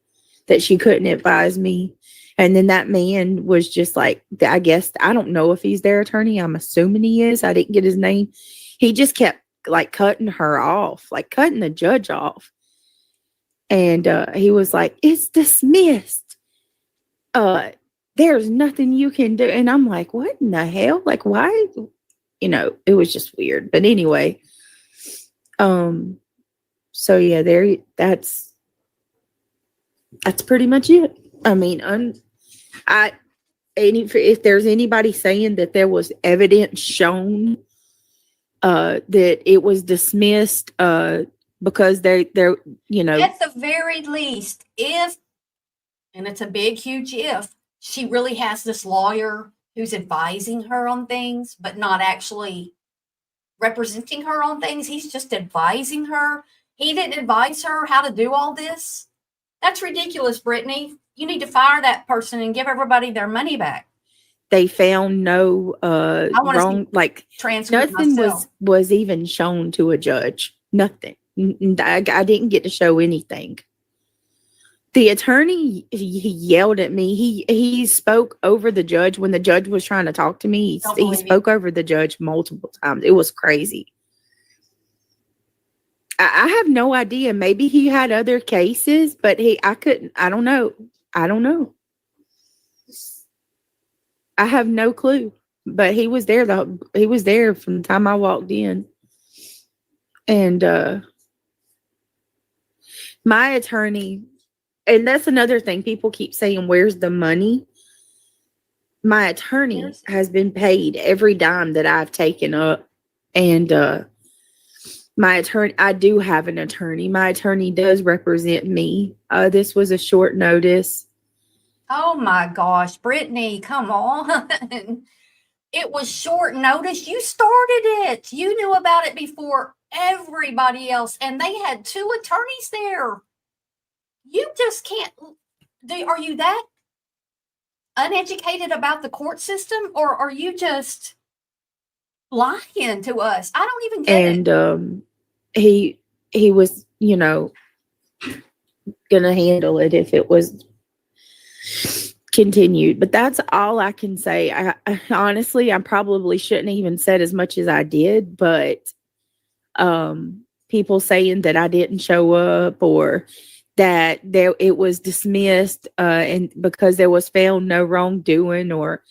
that she couldn't advise me. And then that man was just like, I guess, I don't know if he's their attorney. I'm assuming he is. I didn't get his name. He just kept like cutting her off, like cutting the judge off. And he was like, it's dismissed. There's nothing you can do. And I'm like, what in the hell? Like, why? It was just weird. But anyway, so yeah, that's pretty much it. I mean, if there's anybody saying that there was evidence shown that it was dismissed because they're at the very least, and it's a big huge if, she really has this lawyer who's advising her on things but not actually representing her on things. He's just advising her. He didn't advise her how to do all this. That's ridiculous, Brittney. You need to fire that person and give everybody their money back. They found no wrong, like nothing was even shown to a judge. Nothing. I didn't get to show anything. The attorney, he yelled at me. He spoke over the judge when the judge was trying to talk to me. He spoke over the judge multiple times. It was crazy. I have no idea. Maybe he had other cases, but I don't know. I have no clue. But he was there from the time I walked in. And my attorney, and that's another thing. People keep saying, where's the money? My attorney has been paid every dime that I've taken up. And I do have an attorney. My attorney does represent me. This was a short notice. Oh my gosh, Brittney, come on. It was short notice. You started it. You knew about it before everybody else, and they had 2 attorneys there. You just can't. Are you that uneducated about the court system, or are you just lying to us? I don't even get it. And he was, gonna handle it if it was continued. But that's all I can say. I honestly, I probably shouldn't even said as much as I did, but people saying that I didn't show up, or that it was dismissed and because there was found no wrongdoing, or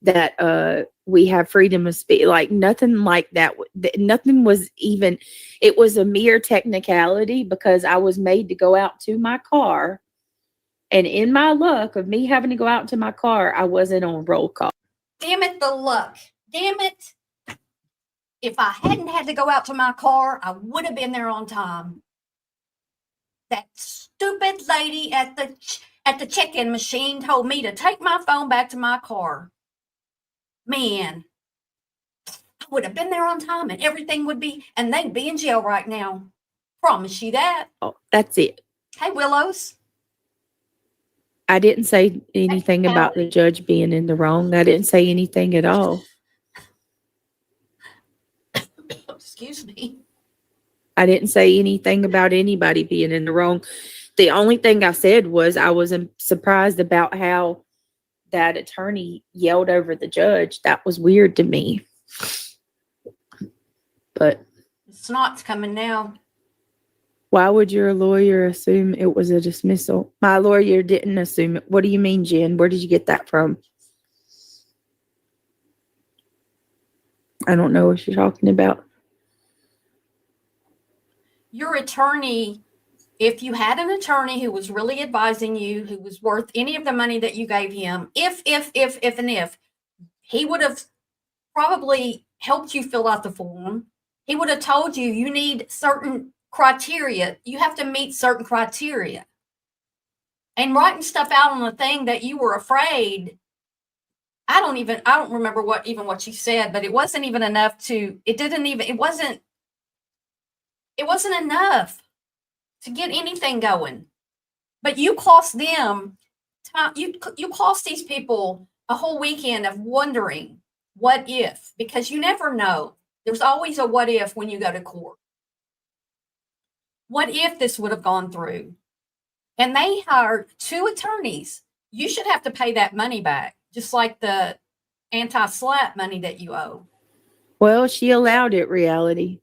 that we have freedom of speech, like nothing like that. Nothing was even, it was a mere technicality because I was made to go out to my car. And in my luck of me having to go out to my car, I wasn't on roll call. Damn it, the luck. Damn it. If I hadn't had to go out to my car, I would have been there on time. That stupid lady at the check-in machine told me to take my phone back to my car. Man, I would have been there on time and everything would be, and they'd be in jail right now. Promise you that. Oh, that's it. Hey, Willows. I didn't say anything about the judge being in the wrong. I didn't say anything at all. Excuse me. I didn't say anything about anybody being in the wrong. The only thing I said was I was surprised about how that attorney yelled over the judge. That was weird to me. But Snot's coming now. Why would your lawyer assume it was a dismissal? My lawyer didn't assume it. What do you mean, Jen? Where did you get that from? I don't know what you're talking about. Your attorney, if you had an attorney who was really advising you, who was worth any of the money that you gave him, if, he would have probably helped you fill out the form. He would have told you you need certain criteria. You have to meet certain criteria. And writing stuff out on a thing that you were afraid, I don't remember what she said, but it wasn't even enough it wasn't enough to get anything going. But you cost them time, you cost these people a whole weekend of wondering what if, because you never know. There's always a what if when you go to court. What if this would have gone through? And they hired 2 attorneys. You should have to pay that money back, just like the anti-SLAPP money that you owe. Well, she allowed it, reality.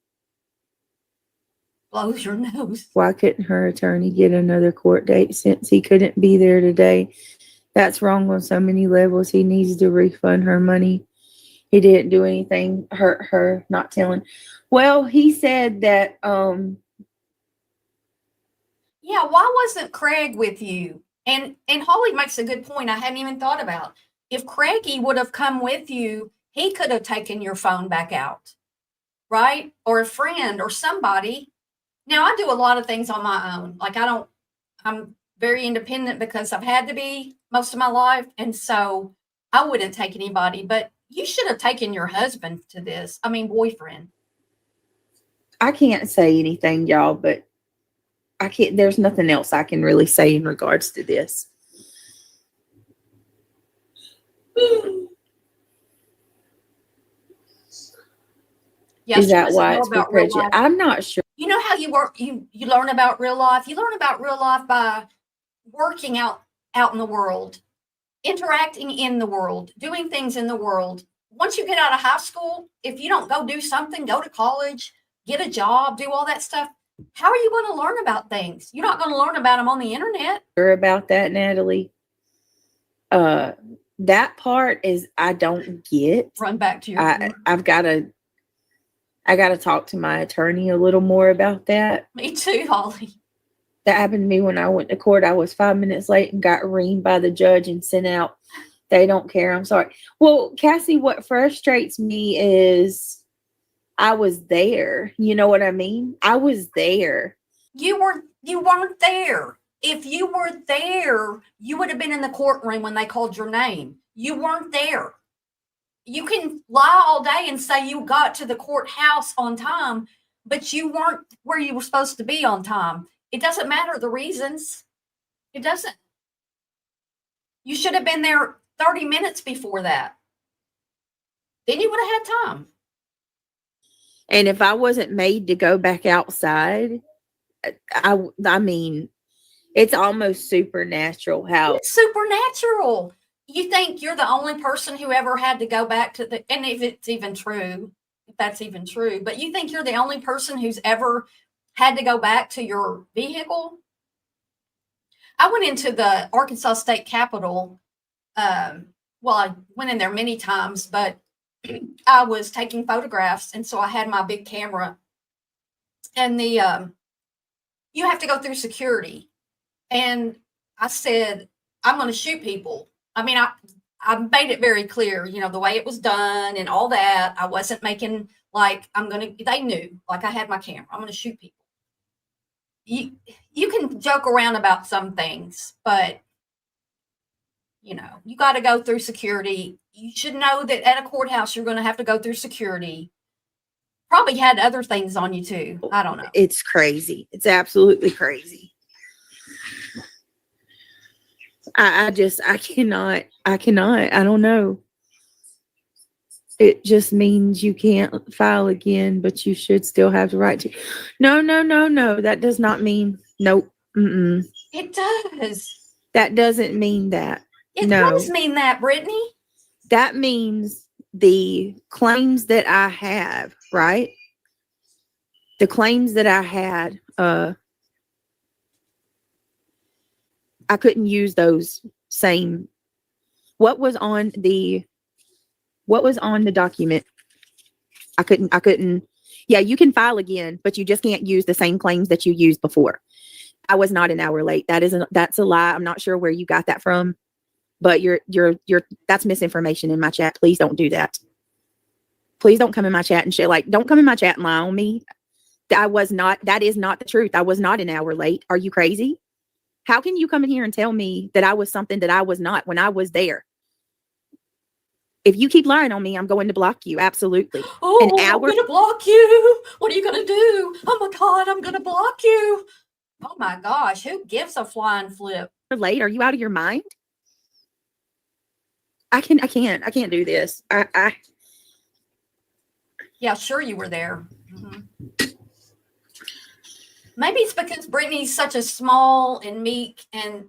Blows your nose. Why couldn't her attorney get another court date since he couldn't be there today? That's wrong on so many levels. He needs to refund her money. He didn't do anything, hurt her, not telling. Well, he said that, Yeah, why wasn't Craig with you? And Holly makes a good point I hadn't even thought about. If Craigie would have come with you, he could have taken your phone back out, right? Or a friend or somebody. Now, I do a lot of things on my own. Like, I'm very independent because I've had to be most of my life. And so I wouldn't take anybody, but you should have taken your husband to this. I mean, boyfriend. I can't say anything, y'all, but there's nothing else I can really say in regards to this. Yeah, Is that why it's prejudice? I'm not sure. You know how you work, you learn about real life? You learn about real life by working out in the world, interacting in the world, doing things in the world. Once you get out of high school, if you don't go do something, go to college, get a job, do all that stuff, how are you going to learn about things? You're not going to learn about them on the internet. Sure about that, Natalie. That part is I don't get. Run back to your I gotta talk to my attorney a little more about that. Me too, Holly. That happened to me when I went to court. I was 5 minutes late and got reamed by the judge and sent out. They don't care. I'm sorry. Well, Cassie, what frustrates me is I was there. You know what I mean? I was there. You weren't there. If you were there, you would have been in the courtroom when they called your name. You weren't there. You can lie all day and say you got to the courthouse on time, but you weren't where you were supposed to be on time. It doesn't matter the reasons. It doesn't. You should have been there 30 minutes before that. Then you would have had time. And if I wasn't made to go back outside, I mean, it's almost supernatural how it's supernatural. You think you're the only person who ever had to go back to and if that's even true, but you think you're the only person who's ever had to go back to your vehicle? I went into the Arkansas State Capitol. Well, I went in there many times, but I was taking photographs. And so I had my big camera and you have to go through security. And I said, I'm going to shoot people. I mean, I made it very clear, you know, the way it was done and all that. I wasn't making like they knew, like I had my camera. I'm going to shoot people. You can joke around about some things, but, you know, you got to go through security. You should know that at a courthouse, you're going to have to go through security. Probably had other things on you too. I don't know. It's crazy. It's absolutely crazy. I cannot, I don't know. It just means you can't file again, but you should still have the right to. No. That does not mean, nope. It does. That doesn't mean that. It does mean that, Brittney. That means the claims that I have, right? The claims that I had, I couldn't use those same. What was on the document? I couldn't. Yeah, you can file again, but you just can't use the same claims that you used before. I was not an hour late. That's a lie. I'm not sure where you got that from. but that's misinformation in my chat. Please don't do that. Please don't come in my chat and shit. Like, don't come in my chat and lie on me. That is not the truth. I was not an hour late. Are you crazy? How can you come in here and tell me that I was something that I was not when I was there? If you keep lying on me, I'm going to block you. Absolutely. Oh, An I'm hour going to block you. What are you going to do? Oh my God, I'm going to block you. Oh my gosh, who gives a flying flip? late. Are you out of your mind? I can't do this. Yeah, sure you were there. Maybe it's because Brittney's such a small and meek and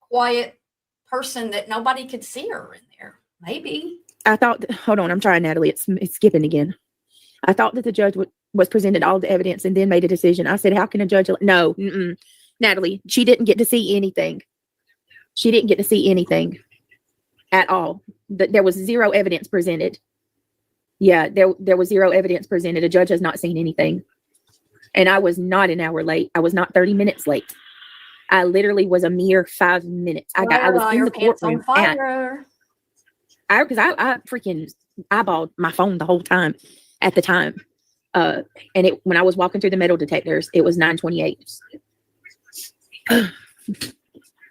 quiet person that nobody could see her in there. Maybe. I thought, hold on, I'm trying, Natalie. It's skipping again. I thought that the judge was presented all the evidence and then made a decision. I said, how can a judge? No, Natalie, she didn't get to see anything. She didn't get to see anything at all. There was zero evidence presented. Yeah, there was zero evidence presented. A judge has not seen anything. And I was not an hour late. I was not 30 minutes late. I literally was a mere 5 minutes. I was in the courtroom because I freaking eyeballed my phone the whole time at the time. And when I was walking through the metal detectors, it was 9:28.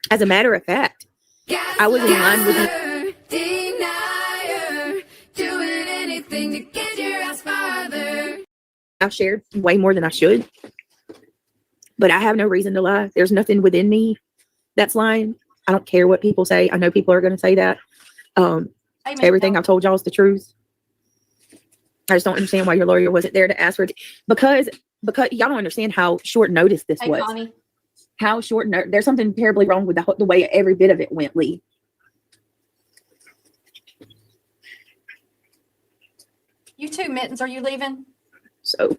As a matter of fact, I was in line with you. Denier, doing anything to get your ass farther. I shared way more than I should, but I have no reason to lie. There's nothing within me that's lying. I don't care what people say. I know people are going to say that. Everything I've told y'all is the truth. I just don't understand why your lawyer wasn't there to ask for it because y'all don't understand how short notice this was. Connie. How short notice. There's something terribly wrong with the way every bit of it went, Lee. You too, Mittens. Are you leaving? So,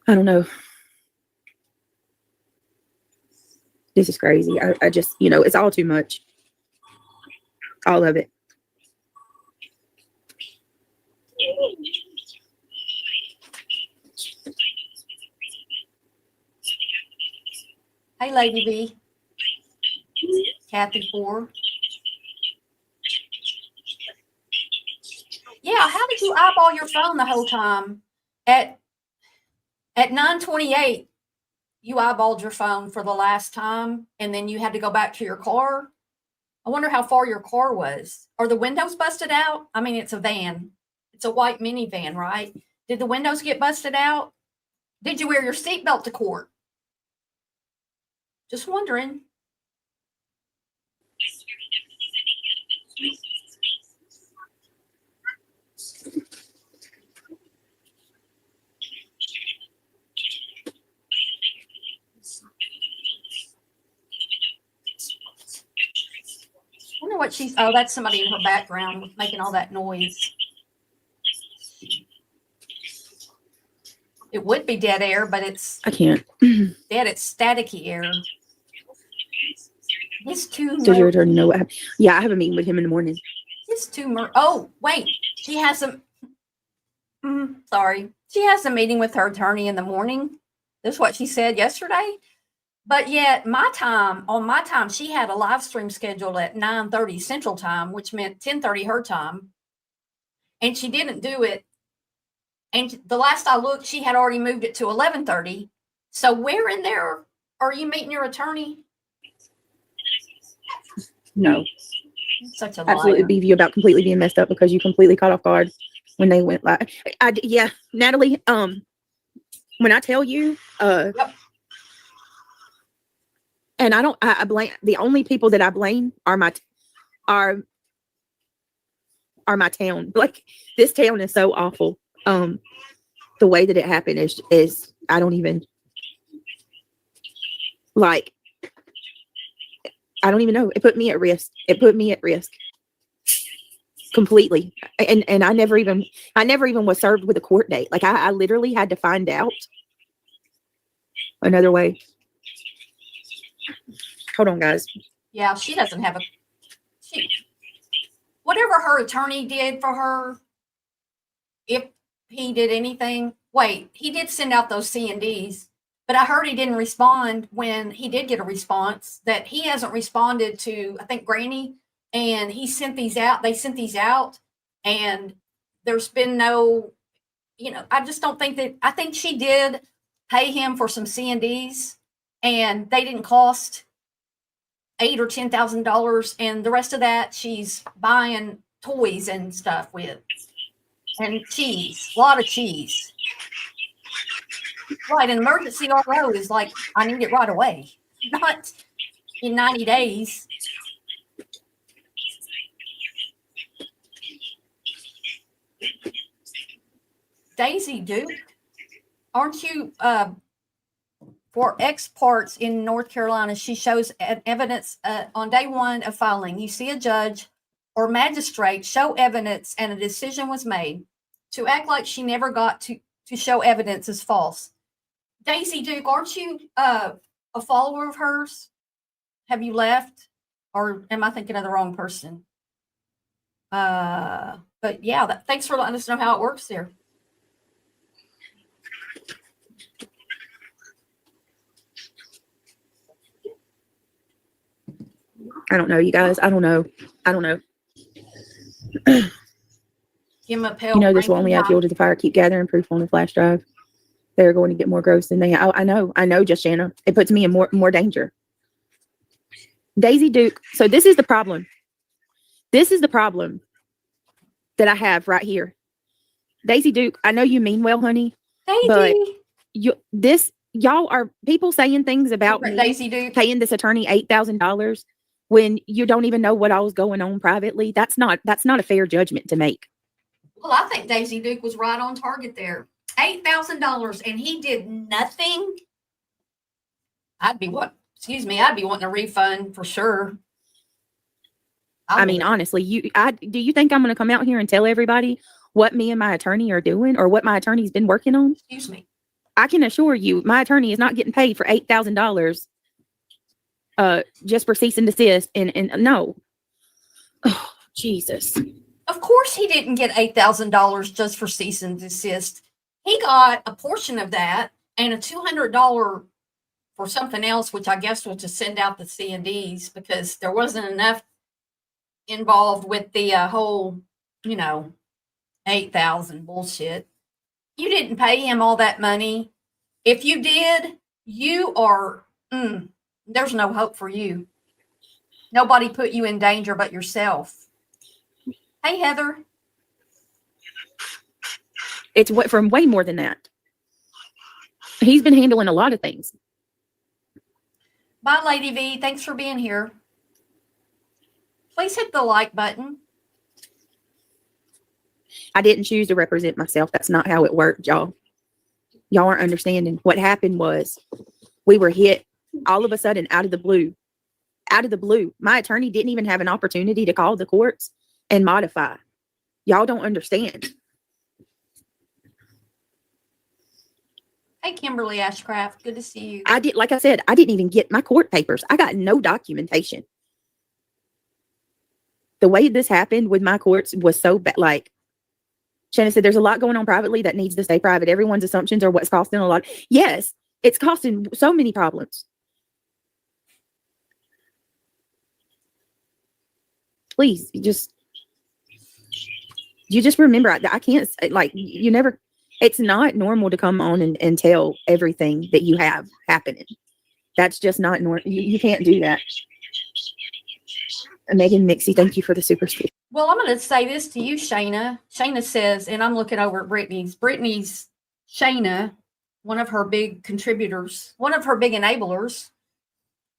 I don't know. This is crazy. I just, it's all too much. All of it. Hey, Lady B. Kathy 4. Yeah, how did you eyeball your phone the whole time? At 9:28, you eyeballed your phone for the last time, and then you had to go back to your car. I wonder how far your car was. Are the windows busted out? I mean, it's a van. It's a white minivan, right? Did the windows get busted out? Did you wear your seatbelt to court? Just wondering. I wonder what she's. Oh, that's somebody in her background making all that noise. It would be dead air, but it's. I can't. Dead. It's staticky air. His two. Does your attorney know what happened? Yeah, I have a meeting with him in the morning. His two. Oh, wait. She has some. Sorry. She has a meeting with her attorney in the morning. That's what she said yesterday. But yet, on my time, she had a live stream scheduled at 9:30 Central Time, which meant 10:30 her time. And she didn't do it. And the last I looked, she had already moved it to 11:30. So where in there are you meeting your attorney? No. Such a liar. Absolutely beef you about completely being messed up because you completely caught off guard when they went live. Yeah, Natalie, when I tell you, Yep. and I blame, the only people that I blame are my town. Like, this town is so awful. The way that it happened is I don't even, like, I don't even know. It put me at risk. Completely. And I never even was served with a court date. Like, I literally had to find out another way. Hold on, guys. Yeah, she doesn't have whatever her attorney did for her, if he did anything. Wait, he did send out those C&Ds. But I heard he didn't respond when he did get a response, that he hasn't responded to, I think, Granny, and he sent these out. They sent these out, and there's been no, I just don't think that, I think she did pay him for some C&Ds, and they didn't cost $8,000 or $10,000, and the rest of that she's buying toys and stuff with, and cheese, a lot of cheese. Right, an emergency RO is like, I need it right away, not in 90 days. Daisy Duke, aren't you, for X parts in North Carolina, she shows evidence on day one of filing. You see a judge or magistrate show evidence and a decision was made. To act like she never got to show evidence is false. Daisy Duke, aren't you a follower of hers? Have you left? Or am I thinking of the wrong person? But yeah, thanks for letting us know how it works there. I don't know, you guys. I don't know. Give him a pill. This will only add fuel to the fire. Keep gathering proof on the flash drive. They're going to get more gross than they have. I know, just Shanna. It puts me in more danger. Daisy Duke. So this is the problem. This is the problem that I have right here. Daisy Duke, I know you mean well, honey. Daisy. But y'all are people saying things about me Daisy Duke paying this attorney $8,000 when you don't even know what all was going on privately. That's not a fair judgment to make. Well, I think Daisy Duke was right on target there. $8,000 and he did nothing. I'd be wanting a refund for sure. I mean, honestly, do you think I'm going to come out here and tell everybody what me and my attorney are doing or what my attorney's been working on? Excuse me. I can assure you my attorney is not getting paid for $8,000 just for cease and desist. And no. Oh, Jesus. Of course he didn't get $8,000 just for cease and desist. He got a portion of that and a $200 for something else, which I guess was to send out the C&Ds because there wasn't enough involved with the whole, 8,000 bullshit. You didn't pay him all that money. If you did, you are, there's no hope for you. Nobody put you in danger but yourself. Hey, Heather. It's from way more than that. He's been handling a lot of things. Bye, Lady V. Thanks for being here. Please hit the like button. I didn't choose to represent myself. That's not how it worked, y'all. Y'all aren't understanding. What happened was we were hit all of a sudden out of the blue. Out of the blue. My attorney didn't even have an opportunity to call the courts and modify. Y'all don't understand. Hey, Kimberly Ashcraft. Good to see you. Like I said, I didn't even get my court papers. I got no documentation. The way this happened with my courts was so bad. Like Shannon said, there's a lot going on privately that needs to stay private. Everyone's assumptions are what's costing a lot. Yes, it's costing so many problems. Please, you just remember, I can't, like, you never, it's not normal to come on and tell everything that you have happening. That's just not normal. You can't do that. Megan Mixie, thank you for the super speed. Well, I'm going to say this to you, Shayna. Shayna says, and I'm looking over at Brittney's Shayna, one of her big contributors, one of her big enablers.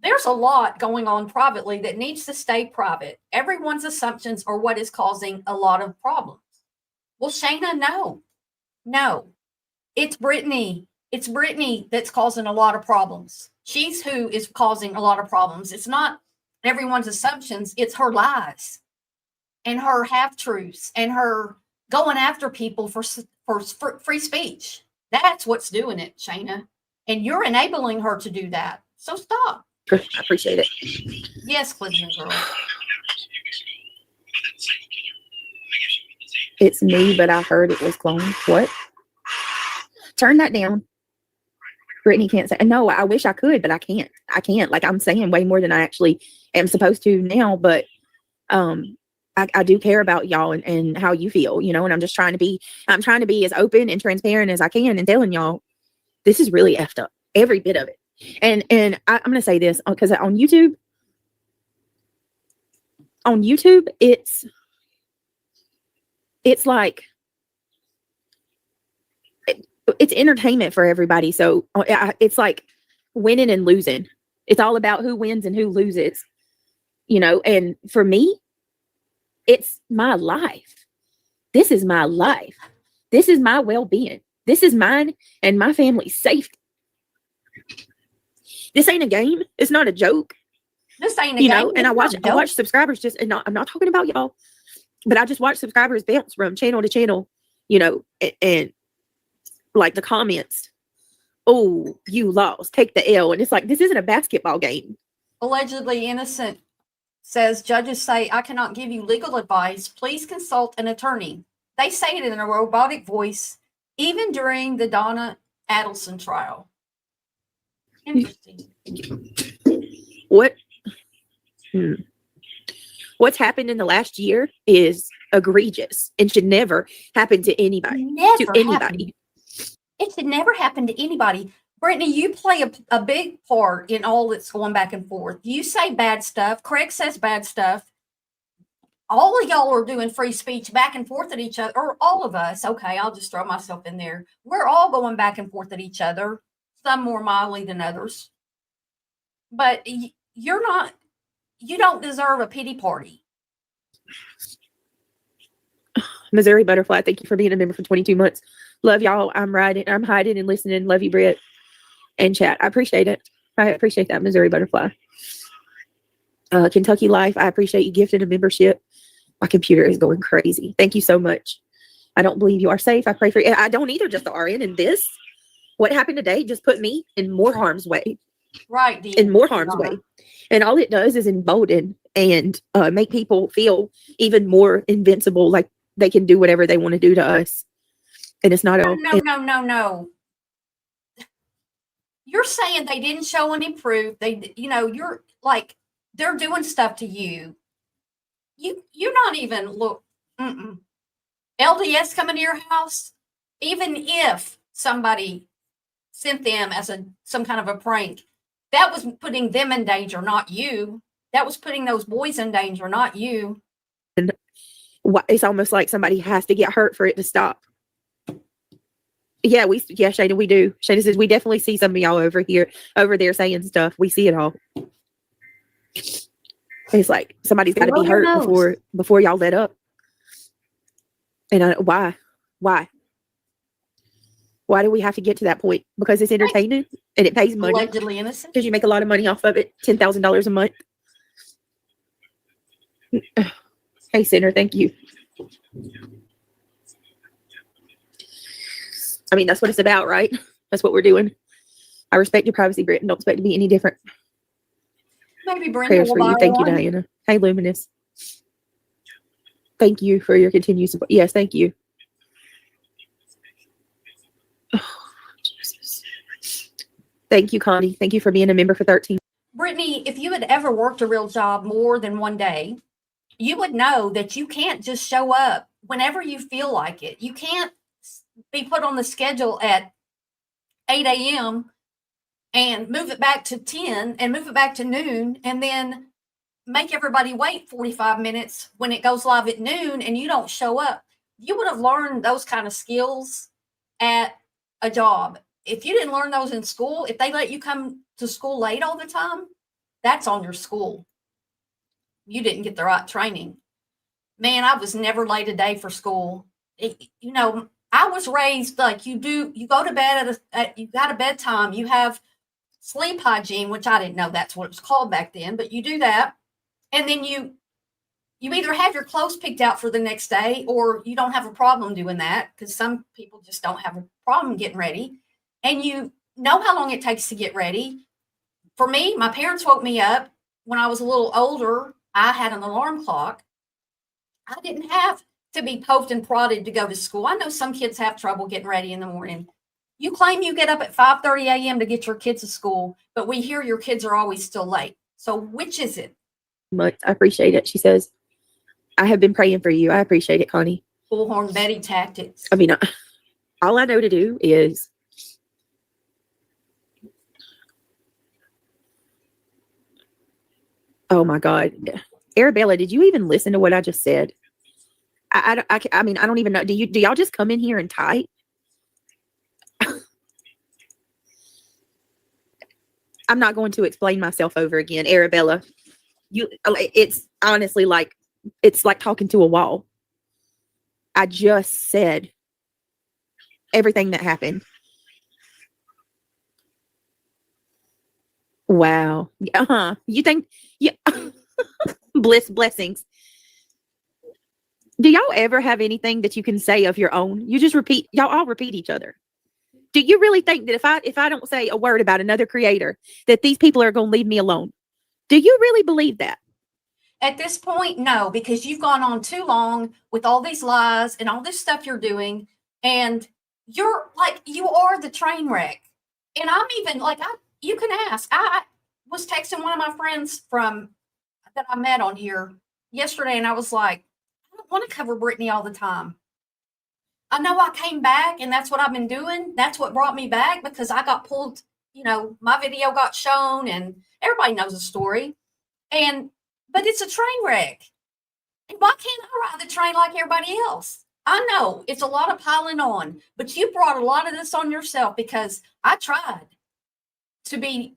There's a lot going on privately that needs to stay private. Everyone's assumptions are what is causing a lot of problems. Well, Shayna, no, it's Brittney. It's Brittney that's causing a lot of problems. She's who is causing a lot of problems. It's not everyone's assumptions. It's her lies and her half-truths and her going after people for free speech. That's what's doing it, Shayna. And you're enabling her to do that. So stop. I appreciate it. Yes, Cleveland girl. It's me, but I heard it was cloned. What? Turn that down. Brittney can't say, no, I wish I could, but I can't. I can't. Like, I'm saying way more than I actually am supposed to now, but I do care about y'all and how you feel, you know, and I'm trying to be as open and transparent as I can and telling y'all this is really effed up, every bit of it. And I'm going to say this because on YouTube, it's like, it's entertainment for everybody. So it's like winning and losing. It's all about who wins and who loses, you know, and for me, it's my life. This is my life. This is my well-being. This is mine and my family's safety. This ain't a game. It's not a joke. This ain't a You game. know, and I watch subscribers just, and I'm not talking about y'all, but I just watch subscribers bounce from channel to channel, you know, and like the comments, oh, you lost, take the L. And it's like, this isn't a basketball game. Allegedly innocent says judges say, I cannot give you legal advice. Please consult an attorney. They say it in a robotic voice, even during the Donna Adelson trial. Interesting. What's happened in the last year is egregious and should never happen to anybody. It should never happen to anybody. Brittney, you play a big part in all that's going back and forth. You say bad stuff. Craig says bad stuff. All of y'all are doing free speech back and forth at each other, or all of us. Okay, I'll just throw myself in there. We're all going back and forth at each other, some more mildly than others. But you don't deserve a pity party. Missouri Butterfly, thank you for being a member for 22 months. Love y'all. I'm hiding and listening. Love you, Britt. And chat. I appreciate it. I appreciate that, Missouri Butterfly. Kentucky Life, I appreciate you gifting a membership. My computer is going crazy. Thank you so much. I don't believe you are safe. I pray for you. I don't either, just the RN. And this, what happened today, just put me in more harm's way. Right, Dee. In more harm's way. And all it does is embolden and make people feel even more invincible, like they can do whatever they want to do to us. And it's not No. You're saying they didn't show any proof. You're like, they're doing stuff to you. You're not even LDS coming to your house, even if somebody sent them as some kind of a prank, that was putting them in danger, not you. That was putting those boys in danger, not you. And it's almost like somebody has to get hurt for it to stop. Yeah, Shada, we do. Shada says we definitely see some of y'all over there saying stuff. We see it all. It's like somebody's got to be hurt before y'all let up. And why? Why do we have to get to that point? Because it's entertainment and it pays money. Allegedly innocent. Because you make a lot of money off of it. $10,000 a month. Hey, Sinner, thank you. I mean, that's what it's about, right? That's what we're doing. I respect your privacy, Britt, and don't expect to be any different. Maybe Brenda Prayers will for you. buy Thank you, one. Diana. Hey, Luminous. Thank you for your continued support. Yes, thank you. Oh, Jesus. Thank you, Connie. Thank you for being a member for 13. Brittney, if you had ever worked a real job more than one day, you would know that you can't just show up whenever you feel like it. You can't be put on the schedule at 8 a.m. and move it back to 10 and move it back to noon and then make everybody wait 45 minutes when it goes live at noon and you don't show up. You would have learned those kind of skills at a job. If you didn't learn those in school, if they let you come to school late all the time, that's on your school. You didn't get the right training. Man, I was never late a day for school. I was raised like you go to bed you got a bedtime, you have sleep hygiene, which I didn't know that's what it was called back then, but you do that. And then you either have your clothes picked out for the next day or you don't have a problem doing that because some people just don't have a problem getting ready. And you know how long it takes to get ready. For me, my parents woke me up when I was a little older. I had an alarm clock. I didn't have to be poked and prodded to go to school. I know some kids have trouble getting ready in the morning. You claim you get up at 5:30 a.m. to get your kids to school, but we hear your kids are always still late. So which is it? Much. I appreciate it. She says, I have been praying for you. I appreciate it, Connie. Bullhorn Betty tactics. I mean, all I know to do is oh my God. Arabella, did you even listen to what I just said? I mean, I don't even know. Do y'all just come in here and type? I'm not going to explain myself over again. Arabella, it's honestly like, it's like talking to a wall. I just said everything that happened. Wow. You think, yeah. Blessings. Do y'all ever have anything that you can say of your own? You just repeat, y'all all repeat each other. Do you really think that if I don't say a word about another creator, that these people are going to leave me alone? Do you really believe that? At this point, no, because you've gone on too long with all these lies and all this stuff you're doing. And you're like, you are the train wreck. And I'm even like, you can ask. I was texting one of my friends that I met on here yesterday, and I was like, I don't want to cover Brittney all the time. I know I came back, and that's what I've been doing. That's what brought me back, because I got pulled, my video got shown, and everybody knows the story. But it's a train wreck. And why can't I ride the train like everybody else? I know it's a lot of piling on, but you brought a lot of this on yourself, because I tried to be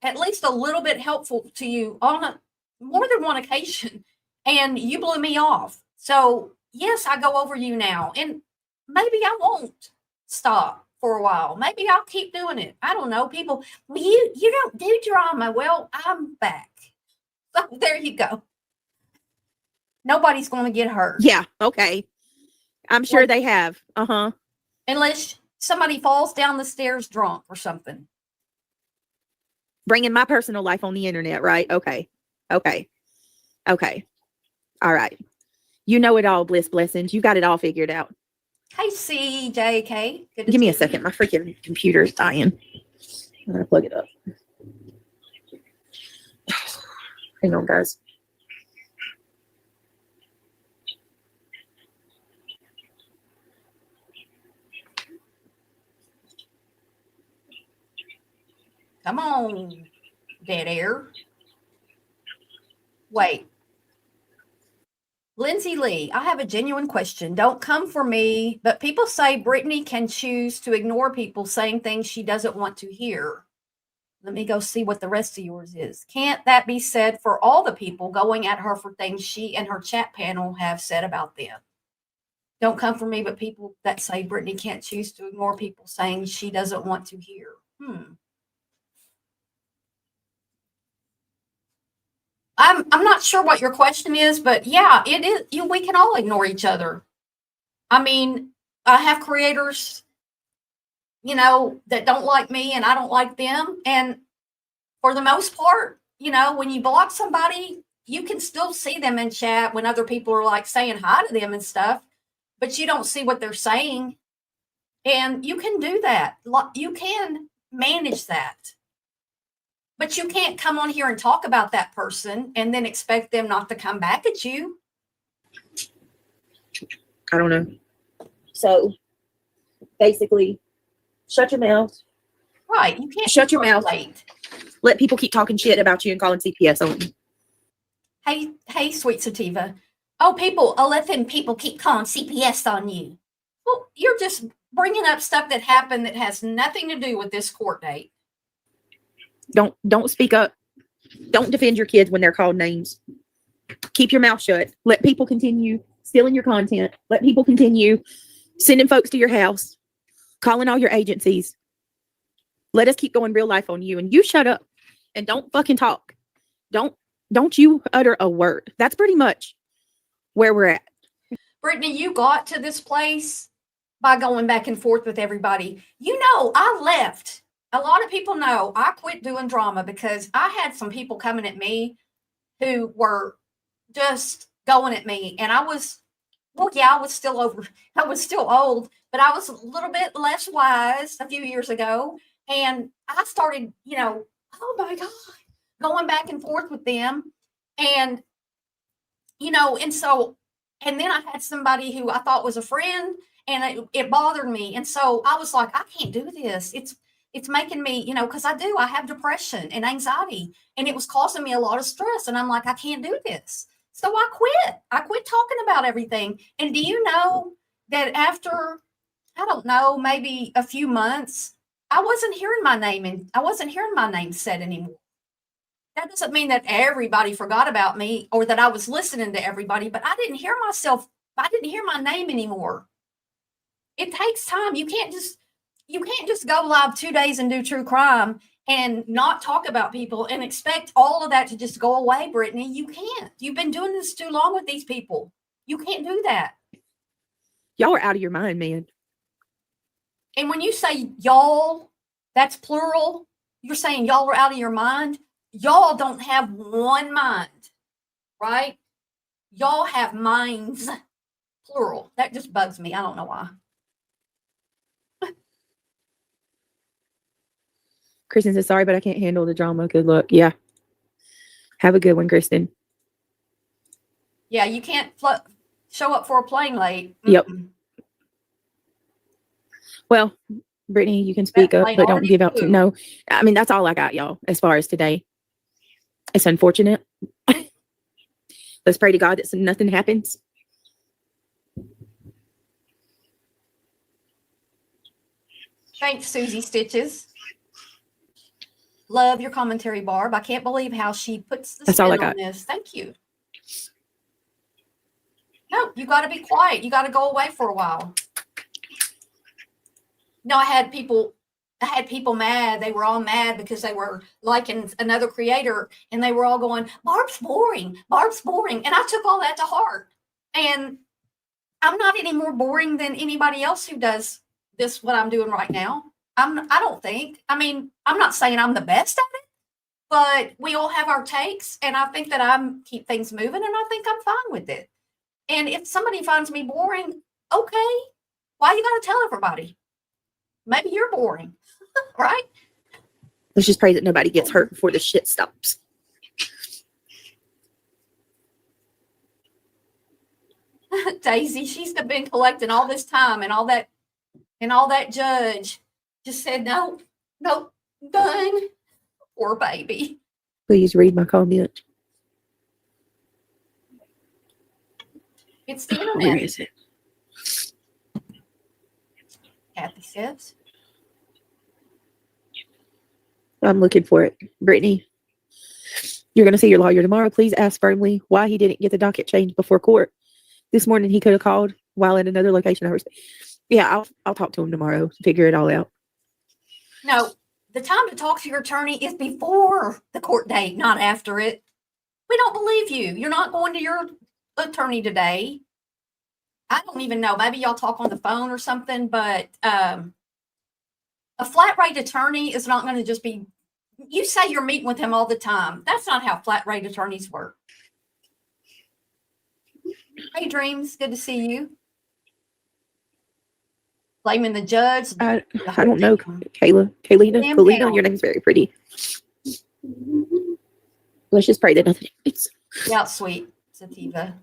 at least a little bit helpful to you on more than one occasion, and you blew me off. So yes, I go over you now, and maybe I won't stop for a while. Maybe I'll keep doing it. I don't know. People, well, you don't do drama. Well, I'm back. So there you go. Nobody's going to get hurt. Yeah. Okay. I'm sure they have. Unless somebody falls down the stairs drunk or something. Bringing my personal life on the internet, right? Okay. All right. You know it all, blessings. You got it all figured out. Hey, CJK. Give me a second. My freaking computer is dying. I'm going to plug it up. Hang on, guys. Come on, dead air. Wait. Lindsay Lee, I have a genuine question. Don't come for me, but people say Brittney can choose to ignore people saying things she doesn't want to hear. Let me go see what the rest of yours is. Can't that be said for all the people going at her for things she and her chat panel have said about them? Don't come for me, but people that say Brittney can't choose to ignore people saying she doesn't want to hear. I'm not sure what your question is, but yeah, it is. We can all ignore each other. I mean, I have creators, that don't like me and I don't like them. And for the most part, when you block somebody, you can still see them in chat when other people are like saying hi to them and stuff, but you don't see what they're saying. And you can do that. You can manage that. But you can't come on here and talk about that person and then expect them not to come back at you. I don't know. So basically, shut your mouth. Right. You can't shut your mouth. Late. Let people keep talking shit about you and calling CPS on you. Hey, sweet sativa. Oh, I'll let them people keep calling CPS on you. Well, you're just bringing up stuff that happened that has nothing to do with this court date. Don't speak up. Don't defend your kids when they're called names. Keep your mouth shut. Let people continue stealing your content. Let people continue sending folks to your house, calling all your agencies. Let us keep going real life on you, and you shut up and don't fucking talk. Don't you utter a word. That's pretty much where we're at. Brittney, you got to this place by going back and forth with everybody. I left. A lot of people know I quit doing drama because I had some people coming at me who were just going at me. And I was Well, yeah, I was still old, but I was a little bit less wise a few years ago. And I started, oh my God, going back and forth with them. And, and then I had somebody who I thought was a friend, and it bothered me. And so I was like, I can't do this. It's making me, because I have depression and anxiety, and it was causing me a lot of stress. And I'm like, I can't do this. So I quit. I quit talking about everything. And do you know that after, I don't know, maybe a few months, I wasn't hearing my name, and I wasn't hearing my name said anymore. That doesn't mean that everybody forgot about me or that I was listening to everybody, but I didn't hear myself. I didn't hear my name anymore. It takes time. You can't just go live 2 days and do true crime and not talk about people and expect all of that to just go away, Brittney. You can't. You've been doing this too long with these people. You can't do that. Y'all are out of your mind, man. And when you say y'all, that's plural. You're saying y'all are out of your mind. Y'all don't have one mind, right? Y'all have minds, plural. That just bugs me. I don't know why. Kristen says, sorry, but I can't handle the drama. Good luck. Yeah. Have a good one, Kristen. Yeah, you can't show up for a plane late. Yep. Well, Brittney, you can speak up, but don't give out no. I mean, that's all I got, y'all, as far as today. It's unfortunate. Let's pray to God that nothing happens. Thanks, Susie Stitches. Love your commentary, Barb. I can't believe how she puts the That's all I spin on got. this. Thank you. No, you got to be quiet. You got to go away for a while. No, I had people mad. They were all mad because they were liking another creator, and they were all going, Barb's boring. Barb's boring. And I took all that to heart. And I'm not any more boring than anybody else who does this, what I'm doing right now. I don't think. I mean, I'm not saying I'm the best at it, but we all have our takes, and I think that I keep things moving, and I think I'm fine with it. And if somebody finds me boring, okay, why you got to tell everybody? Maybe you're boring, right? Let's just pray that nobody gets hurt before the shit stops. Daisy, she's been collecting all this time, and all that judge just said, no, done. Poor baby. Please read my comment. It's the internet. Where is it? Kathy says. I'm looking for it. Brittney, you're going to see your lawyer tomorrow. Please ask firmly why he didn't get the docket changed before court. This morning he could have called while in another location. Yeah, I'll talk to him tomorrow to figure it all out. No, the time to talk to your attorney is before the court date, not after it. We don't believe you. You're not going to your attorney today. I don't even know. Maybe y'all talk on the phone or something, but a flat rate attorney is not going to just be, you say you're meeting with him all the time. That's not how flat rate attorneys work. Hey, Dreams, good to see you. Blaming the judge. I don't know, Kalina, your name's very pretty. Let's just pray that nothing happens. Yeah, sweet, Sativa.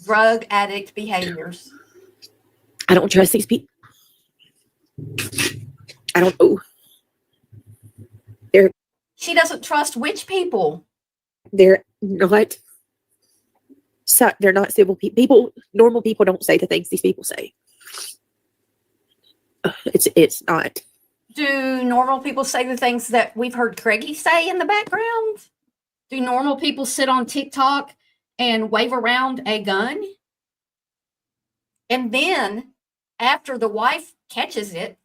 Drug addict behaviors. I don't trust these people. I don't know. She doesn't trust which people? They're not. So they're not civil people. Normal people don't say the things these people say. It's not. Do normal people say the things that we've heard Craigie say in the background? Do normal people sit on TikTok and wave around a gun? And then, after the wife catches it,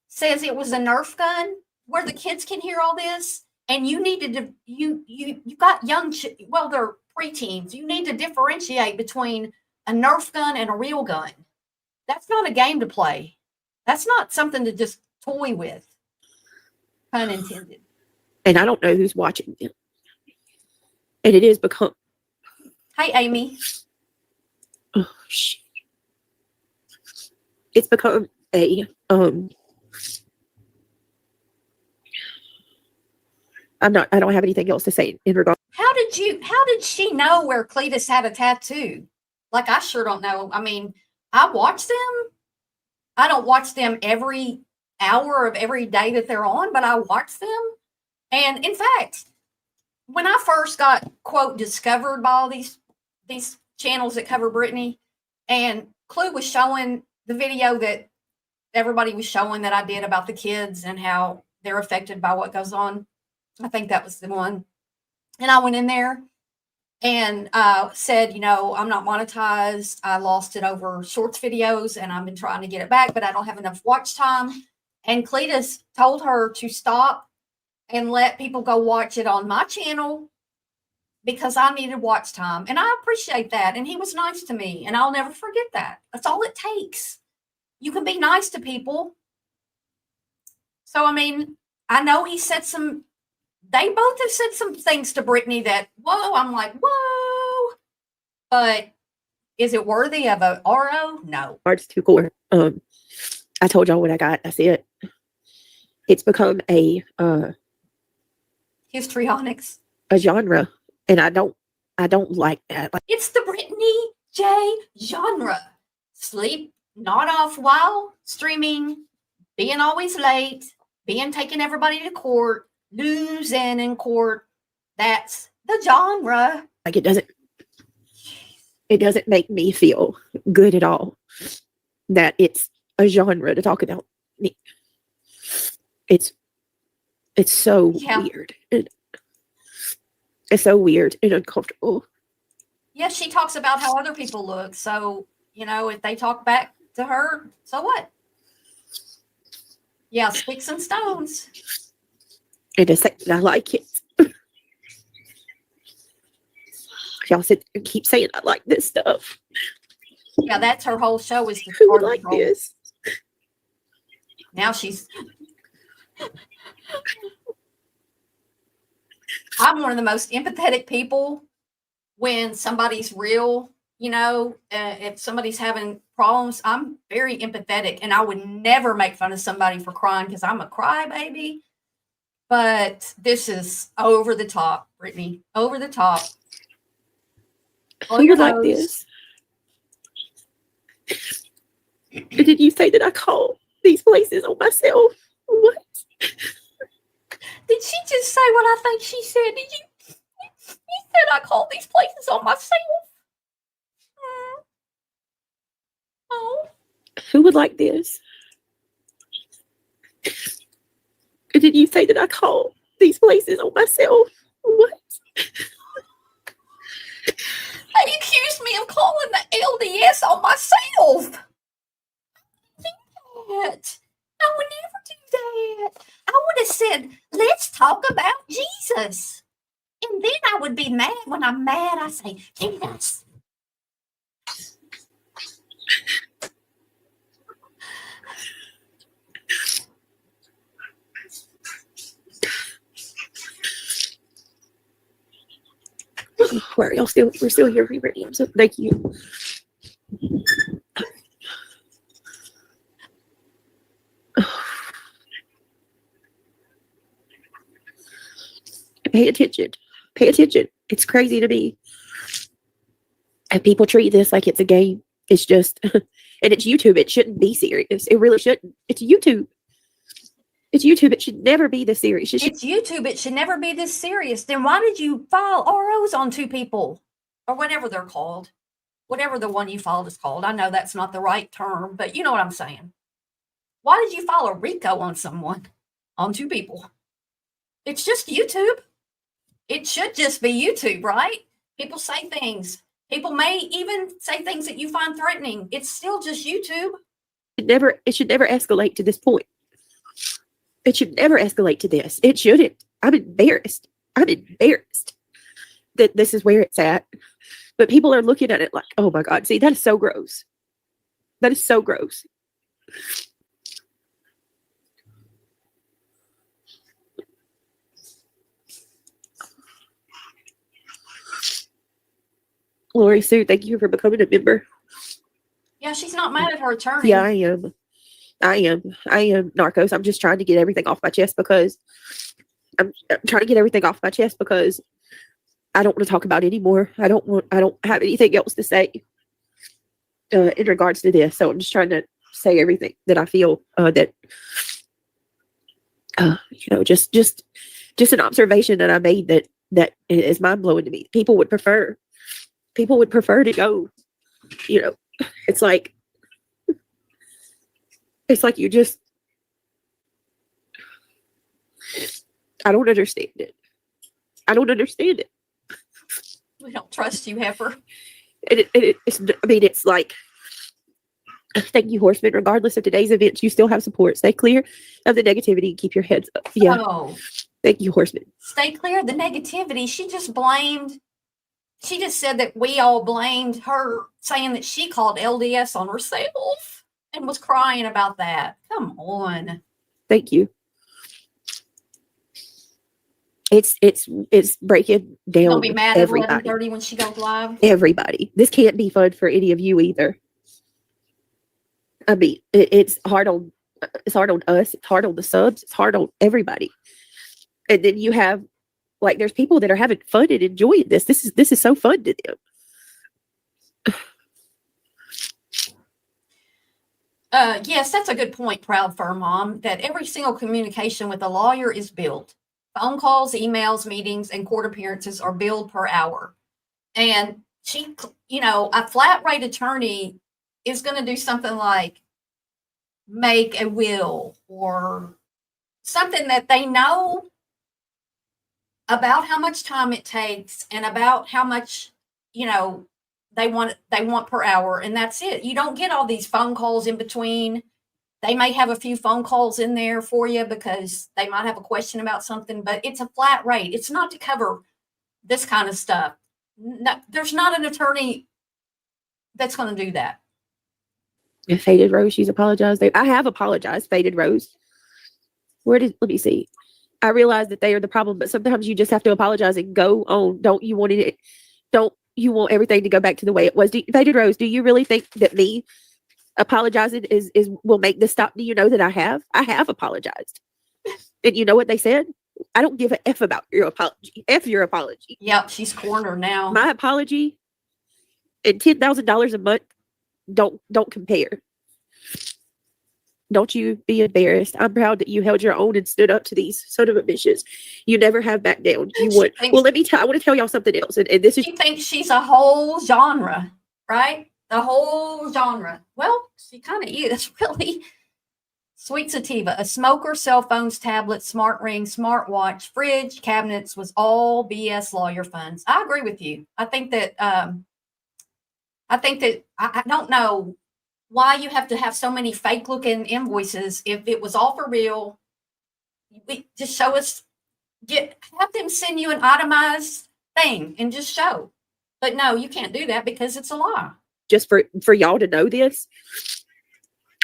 says it was a Nerf gun, where the kids can hear all this, and you need to, you got young, well, they're preteens. You need to differentiate between a Nerf gun and a real gun. That's not a game to play. That's not something to just toy with. Pun intended. And I don't know who's watching them. And it is become. Hey, Amy. Oh, shit. it's become a I don't have anything else to say in regard. How did she know where Cletus had a tattoo? Like, I sure don't know. I mean, I watch them. I don't watch them every hour of every day that they're on, but I watch them. And in fact, when I first got, quote, discovered by all these channels that cover Brittney, and Clue was showing the video that everybody was showing that I did about the kids and how they're affected by what goes on. I think that was the one. And I went in there and said, you know, I'm not monetized. I lost it over shorts videos and I've been trying to get it back, but I don't have enough watch time. And Cletus told her to stop and let people go watch it on my channel because I needed watch time. And I appreciate that. And he was nice to me. And I'll never forget that. That's all it takes. You can be nice to people. So, I mean, I know he said they both have said some things to Brittney that, whoa, I'm like, whoa. But is it worthy of a RO? No. Art's too cool. I told y'all what I got. I said it's become a Histrionics. a genre, and I don't like that. Like, It's the Brittney J genre. Sleep not off while streaming, being always late, taking everybody to court, losing in court. That's the genre. like it doesn't make me feel good at all that it's a genre to talk about. It's so weird. It's so weird and uncomfortable. Yes, she talks about how other people look. So, you know, if they talk back to her, so what? Yeah, sticks and stones. And it's like, I like it. Y'all sit and keep saying I like this stuff. Yeah, that's her whole show is the Who would like this? Now I'm one of the most empathetic people when somebody's real, you know, if somebody's having problems, I'm very empathetic and I would never make fun of somebody for crying because I'm a crybaby. But this is over the top, Brittney, over the top. Who would like this? Did you say that I called these places on myself? What? Did she just say what I think she said? Did you? You said I called these places on myself. Oh. Who would like this? Did you say that I called these places on myself? What? They accused me of calling the LDS on myself. I would never do that. I would have said, let's talk about Jesus. And then I would be mad. When I'm mad, I say, Jesus. Where y'all still? We're still here for you, Brittney. So thank you. Pay attention. Pay attention. It's crazy to me. And people treat this like it's a game. It's just, and it's YouTube. It shouldn't be serious. It really shouldn't. It's YouTube. It's YouTube. It should never be this serious. It's YouTube. It should never be this serious. Then why did you file ROs on two people? Or whatever they're called. Whatever the one you filed is called. I know that's not the right term, but you know what I'm saying. Why did you file a RICO on someone? On two people? It's just YouTube. It should just be YouTube, right? People say things. People may even say things that you find threatening. It's still just YouTube. It should never escalate to this point. It should never escalate to this. It shouldn't. I'm embarrassed. I'm embarrassed that this is where it's at. But people are looking at it like, oh my God, see, that is so gross. That is so gross. Lori Sue, thank you for becoming a member. Yeah, she's not mad at her attorney. Yeah, I am. I am Narcos. I'm just trying to get everything off my chest because I'm trying to get everything off my chest because I don't want to talk about it anymore. I don't have anything else to say in regards to this. So I'm just trying to say everything that I feel that just an observation that I made that is mind blowing to me. People would prefer to go, it's like you just, I don't understand it. I don't understand it. We don't trust you, Heifer. It's like, thank you, Horseman. Regardless of today's events, you still have support. Stay clear of the negativity and keep your heads up. Yeah. Oh, Thank you, Horseman. stay clear of the negativity. She just said that we all blamed her, saying that she called LDS on herself and was crying about that. Come on. Thank you. It's breaking down. Don't be mad at everybody. 11:30 when she goes live. Everybody. This can't be fun for any of you either. I mean, it's hard on us. It's hard on the subs. It's hard on everybody. And then you have, like, there's people that are having fun and enjoying this. This is so fun to them. Yes, that's a good point, Proud Fur Mom, that every single communication with a lawyer is billed. Phone calls, emails, meetings, and court appearances are billed per hour. And she, a flat rate attorney is going to do something like make a will or something that they know about how much time it takes and about how much, they want per hour, and that's it. You don't get all these phone calls in between. They may have a few phone calls in there for you because they might have a question about something, but it's a flat rate. It's not to cover this kind of stuff. No, there's not an attorney that's going to do that. Faded Rose, she's apologized. I have apologized, Faded Rose. Let me see. I realize that they are the problem, but sometimes you just have to apologize and go on. Don't you want everything to go back to the way it was? Faded Rose, do you really think that me apologizing is will make this stop? Do you know that I have apologized? And you know what they said? I don't give a F about your apology. F your apology. Yep, she's cornered now. My apology and $10,000 a month don't compare. Don't you be embarrassed. I'm proud that you held your own and stood up to these son of a bitches. You never have backed down. You would. Well, I want to tell y'all something else. And this is. She thinks she's a whole genre, right? The whole genre. Well, she kind of is, really. Sweet Sativa, a smoker, cell phones, tablets, smart ring, smartwatch, fridge, cabinets was all BS lawyer funds. I agree with you. I think that I don't know why you have to have so many fake looking invoices. If it was all for real, just show us, have them send you an itemized thing and just show. But no, you can't do that because it's a lie. Just for y'all to know this,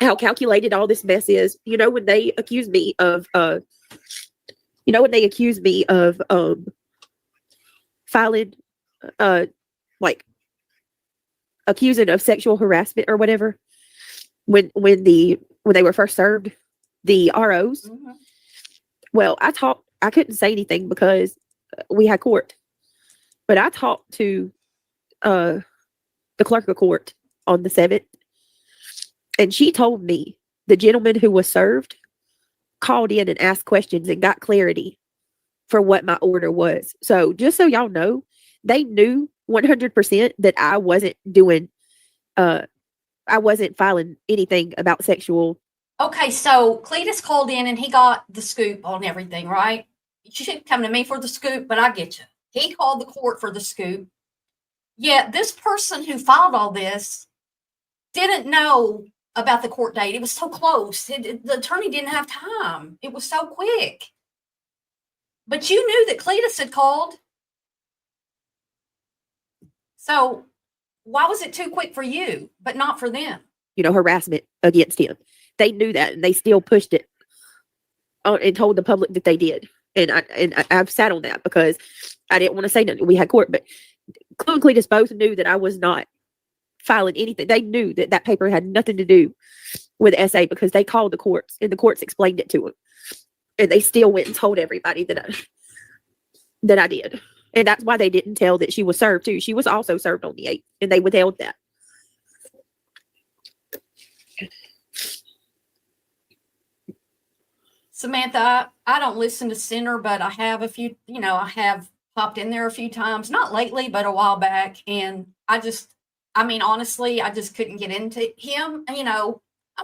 how calculated all this mess is. When they accuse me of filing like accusing of sexual harassment or whatever, when they were first served, the ROs. Mm-hmm. Well, I couldn't say anything because we had court, but I talked to the clerk of court on the 7th, and she told me the gentleman who was served called in and asked questions and got clarity for what my order was. So just so y'all know, they knew 100% that I wasn't doing, I wasn't filing anything about sexual. Okay, so Cletus called in and he got the scoop on everything, right? You should come to me for the scoop, but I get you. He called the court for the scoop. Yet this person who filed all this didn't know about the court date. It was so close. The attorney didn't have time. It was so quick. But you knew that Cletus had called. So why was it too quick for you, but not for them? Harassment against him. They knew that, and they still pushed it and told the public that they did. And I've sat on that because I didn't want to say nothing. We had court, but Clue and Cletus both knew that I was not filing anything. They knew that that paper had nothing to do with SA because they called the courts and the courts explained it to them. And they still went and told everybody that I did. And that's why they didn't tell that she was served too. She was also served on the 8th and they withheld that. Samantha, I don't listen to Center, but I have a few, I have popped in there a few times, not lately, but a while back. And honestly, I just couldn't get into him. I'm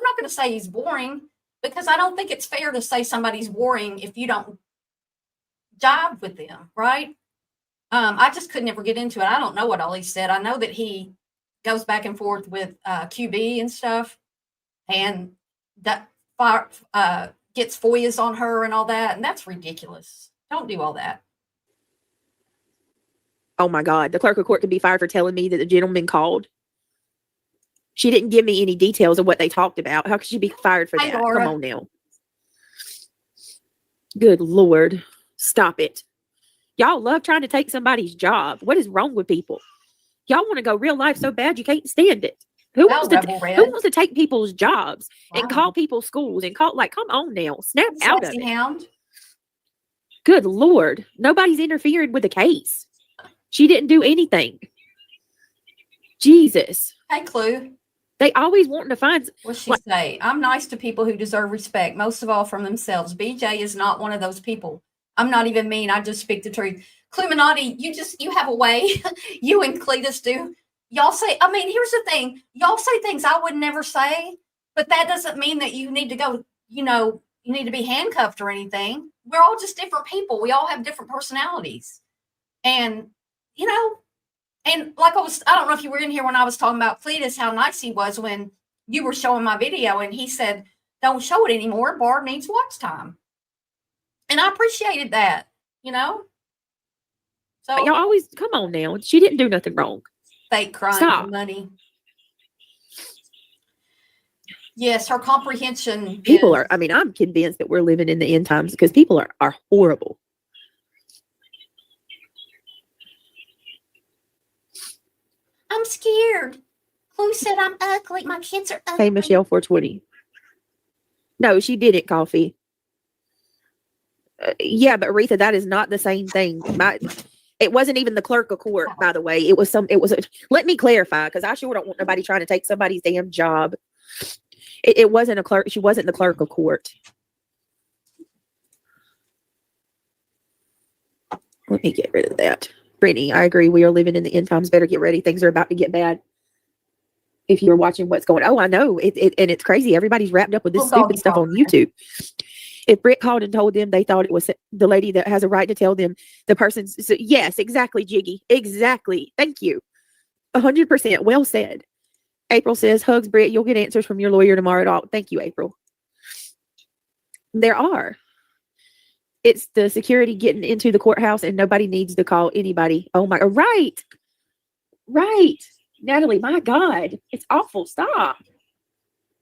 not going to say he's boring because I don't think it's fair to say somebody's boring if you don't jive with them, right? I just could never get into it. I don't know what all he said. I know that he goes back and forth with QB and stuff, and that gets FOIAs on her and all that, and that's ridiculous. Don't do all that. Oh my God, the clerk of court could be fired for telling me that the gentleman called. She didn't give me any details of what they talked about. How could she be fired for Hey, that? Laura. Come on now. Good Lord. Stop it. Y'all love trying to take somebody's job. What is wrong with people? Y'all want to go real life so bad you can't stand it. Who wants to take people's jobs and call people schools and come on now, snap out of it. Hound. Good Lord. Nobody's interfering with the case. She didn't do anything. Jesus. Hey, Clue. They always wanting to find. What's she say? I'm nice to people who deserve respect, most of all from themselves. BJ is not one of those people. I'm not even mean. I just speak the truth. Clueminati, you have a way. You and Cletus do. Y'all say, here's the thing. Y'all say things I would never say, but that doesn't mean that you need to go, you need to be handcuffed or anything. We're all just different people. We all have different personalities. And, and like I don't know if you were in here when I was talking about Cletus, how nice he was when you were showing my video and he said, don't show it anymore. Barb needs watch time. And I appreciated that, So y'all always, come on now. She didn't do nothing wrong. Fake crime for money. Yes, her comprehension. People are, I'm convinced that we're living in the end times because people are horrible. I'm scared. Who said I'm ugly? My kids are ugly. Hey, Michelle 420. No, she didn't, Coffee. Yeah, but Aretha, that is not the same thing. It wasn't even the clerk of court, by the way. Let me clarify, because I sure don't want nobody trying to take somebody's damn job. It wasn't a clerk. She wasn't the clerk of court. Let me get rid of that. Brittney, I agree. We are living in the end times. Better get ready. Things are about to get bad. If you're watching what's going on. Oh, I know. And it's crazy. Everybody's wrapped up with this stupid stuff on YouTube. If Britt called and told them they thought it was the lady that has a right to tell them the person's. So yes, exactly, Jiggy. Exactly. Thank you. 100%. Well said. April says, hugs, Britt. You'll get answers from your lawyer tomorrow at all. Thank you, April. There are. It's the security getting into the courthouse and nobody needs to call anybody. Oh my, right. Right. Natalie, my God, it's awful. Stop.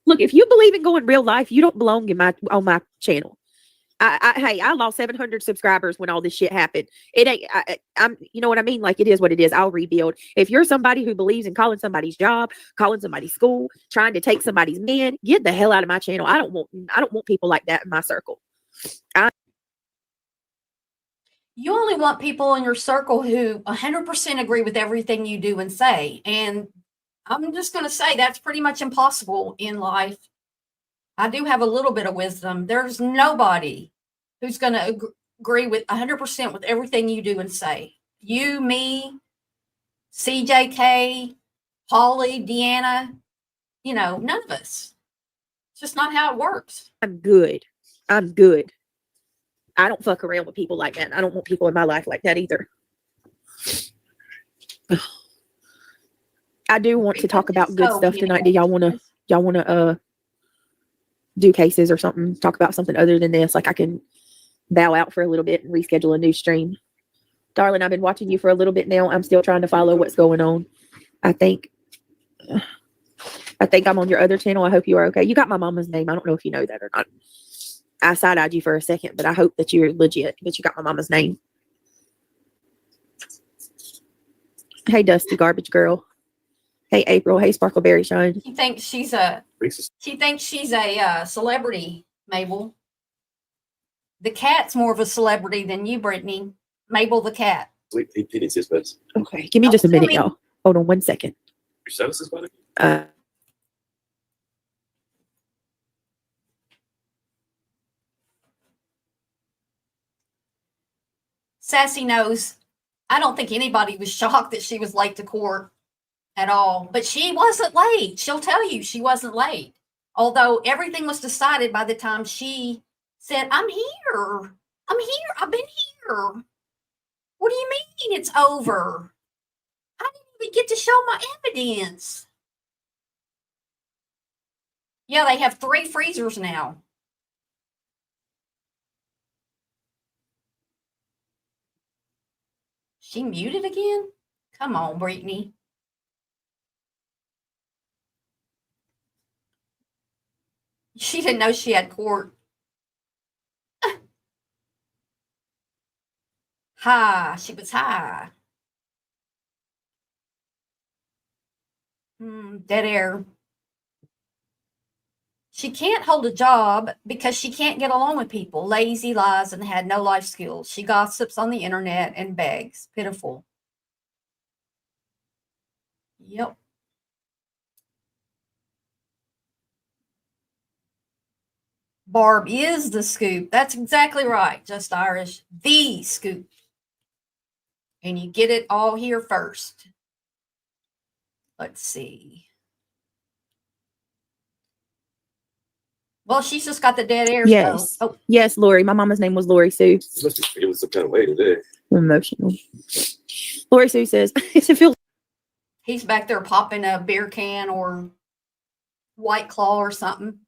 Look, if you believe in going real life, you don't belong on my channel. I lost 700 subscribers when all this shit happened. It ain't, I'm, you know what I mean? Like, it is what it is. I'll rebuild. If you're somebody who believes in calling somebody's job, calling somebody's school, trying to take somebody's man, get the hell out of my channel. I don't want people like that in my circle. You only want people in your circle who 100% agree with everything you do and say. And I'm just going to say that's pretty much impossible in life. I do have a little bit of wisdom. There's nobody who's going to agree with 100% with everything you do and say. You, me, CJK, Holly, Deanna, none of us. It's just not how it works. I'm good. I don't fuck around with people like that. I don't want people in my life like that either. I do want to talk about good stuff tonight. Do y'all want to do cases or something? Talk about something other than this? Like I can bow out for a little bit and reschedule a new stream. Darling, I've been watching you for a little bit now. I'm still trying to follow what's going on. I think I'm on your other channel. I hope you are okay. You got my mama's name. I don't know if you know that or not. I side-eyed you for a second, but I hope that you're legit, that you got my mama's name. Hey, Dusty Garbage Girl. Hey, April. Hey, Sparkleberry Shine. She thinks she's a Reese's. celebrity, Mabel. The cat's more of a celebrity than you, Brittany. Mabel the cat. Sleep. He needs his best. Okay, give me just a minute, y'all. Hold on 1 second. Your services, buddy? Sassy knows. I don't think anybody was shocked that she was late to court at all, but she wasn't late. She'll tell you she wasn't late. Although everything was decided by the time she said, I'm here. I've been here. What do you mean it's over? I didn't even get to show my evidence. Yeah, they have 3 freezers now. She muted again? Come on, Brittney. She didn't know she had court. High. She was high. Dead air. She can't hold a job because she can't get along with people. Lazy, lies, and had no life skills. She gossips on the internet and begs. Pitiful. Yep. Barb is the scoop. That's exactly right. Just Irish. The scoop. And you get it all here first. Let's see. Well, she's just got the dead air. Yes. So. Oh. Yes, Lori. My mama's name was Lori Sue. You must be feeling some kind of way today. I'm emotional. Lori Sue says, it feels. He's back there popping a beer can or White Claw or something.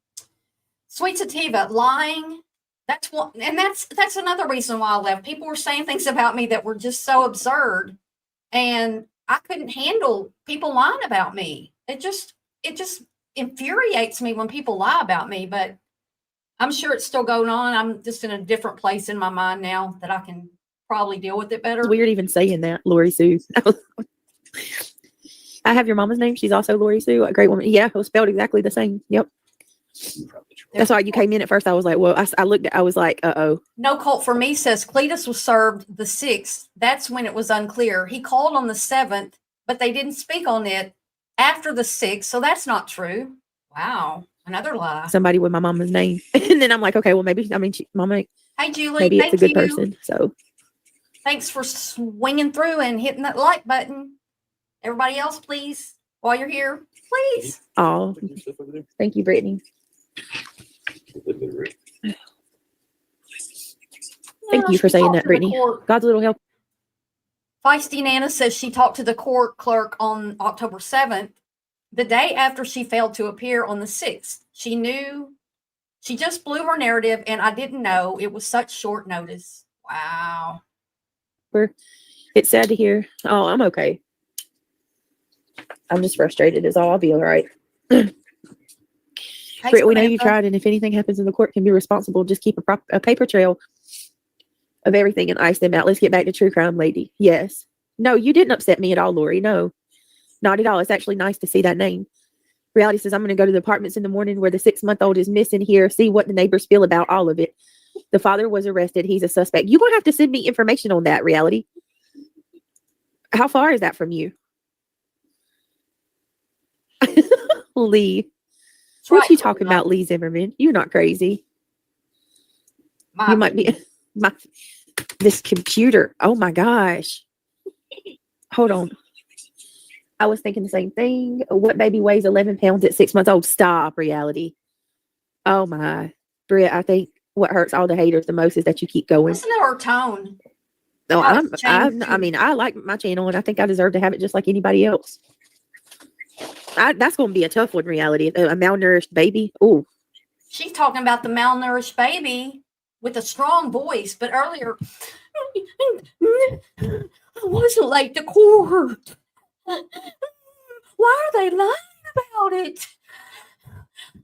Sweet Sativa, lying. That's one, and that's another reason why I left. People were saying things about me that were just so absurd, and I couldn't handle people lying about me. It just infuriates me when people lie about me, but I'm sure it's still going on. I'm just in a different place in my mind now that I can probably deal with it better. It's weird even saying that, Lori Sue. I have your mama's name. She's also Lori Sue, a great woman. Yeah, it was spelled exactly the same. Yep. That's why you came in at first. I was like, well, I looked at, I was like, uh-oh. No Cult for Me says Cletus was served the 6th. That's when it was unclear. He called on the 7th, but they didn't speak on it after the 6th. So that's not true. Wow. Another lie. Somebody with my mama's name. And then I'm like, okay, well, maybe, mama, hey, Julie, maybe it's a good you. person. So Thanks for swinging through and hitting that like button. Everybody else, please, while you're here, please. Oh, thank you, Brittney. Thank you for saying that, Brittney. God's little help. Feisty Nana says she talked to the court clerk on October 7th, the day after she failed to appear on the 6th. She knew, she just blew her narrative, and I didn't know it was such short notice. Wow. It's sad to hear. Oh, I'm okay. I'm just frustrated is all. I'll be all right. Britt, we know you tried, and if anything happens in the court can be responsible, just keep a paper trail of everything and ice them out. Let's get back to true crime, lady. Yes. No, you didn't upset me at all, Lori. No, not at all. It's actually nice to see that name. Reality says, I'm going to go to the apartments in the morning where the 6-month-old is missing here, see what the neighbors feel about all of it. The father was arrested. He's a suspect. You're going to have to send me information on that, Reality. How far is that from you? Lee. What you talking about, Lee Zimmerman? You're not crazy. You might be. This computer. Oh my gosh. Hold on. I was thinking the same thing. What baby weighs 11 pounds at 6 months old? Stop, Reality. Oh my. Britt, I think what hurts all the haters the most is that you keep going. Listen to her tone. No, I mean, I like my channel and I think I deserve to have it just like anybody else. That's going to be a tough one, Reality. A malnourished baby. Ooh. She's talking about the malnourished baby with a strong voice, but earlier, I wasn't late to court. Why are they lying about it?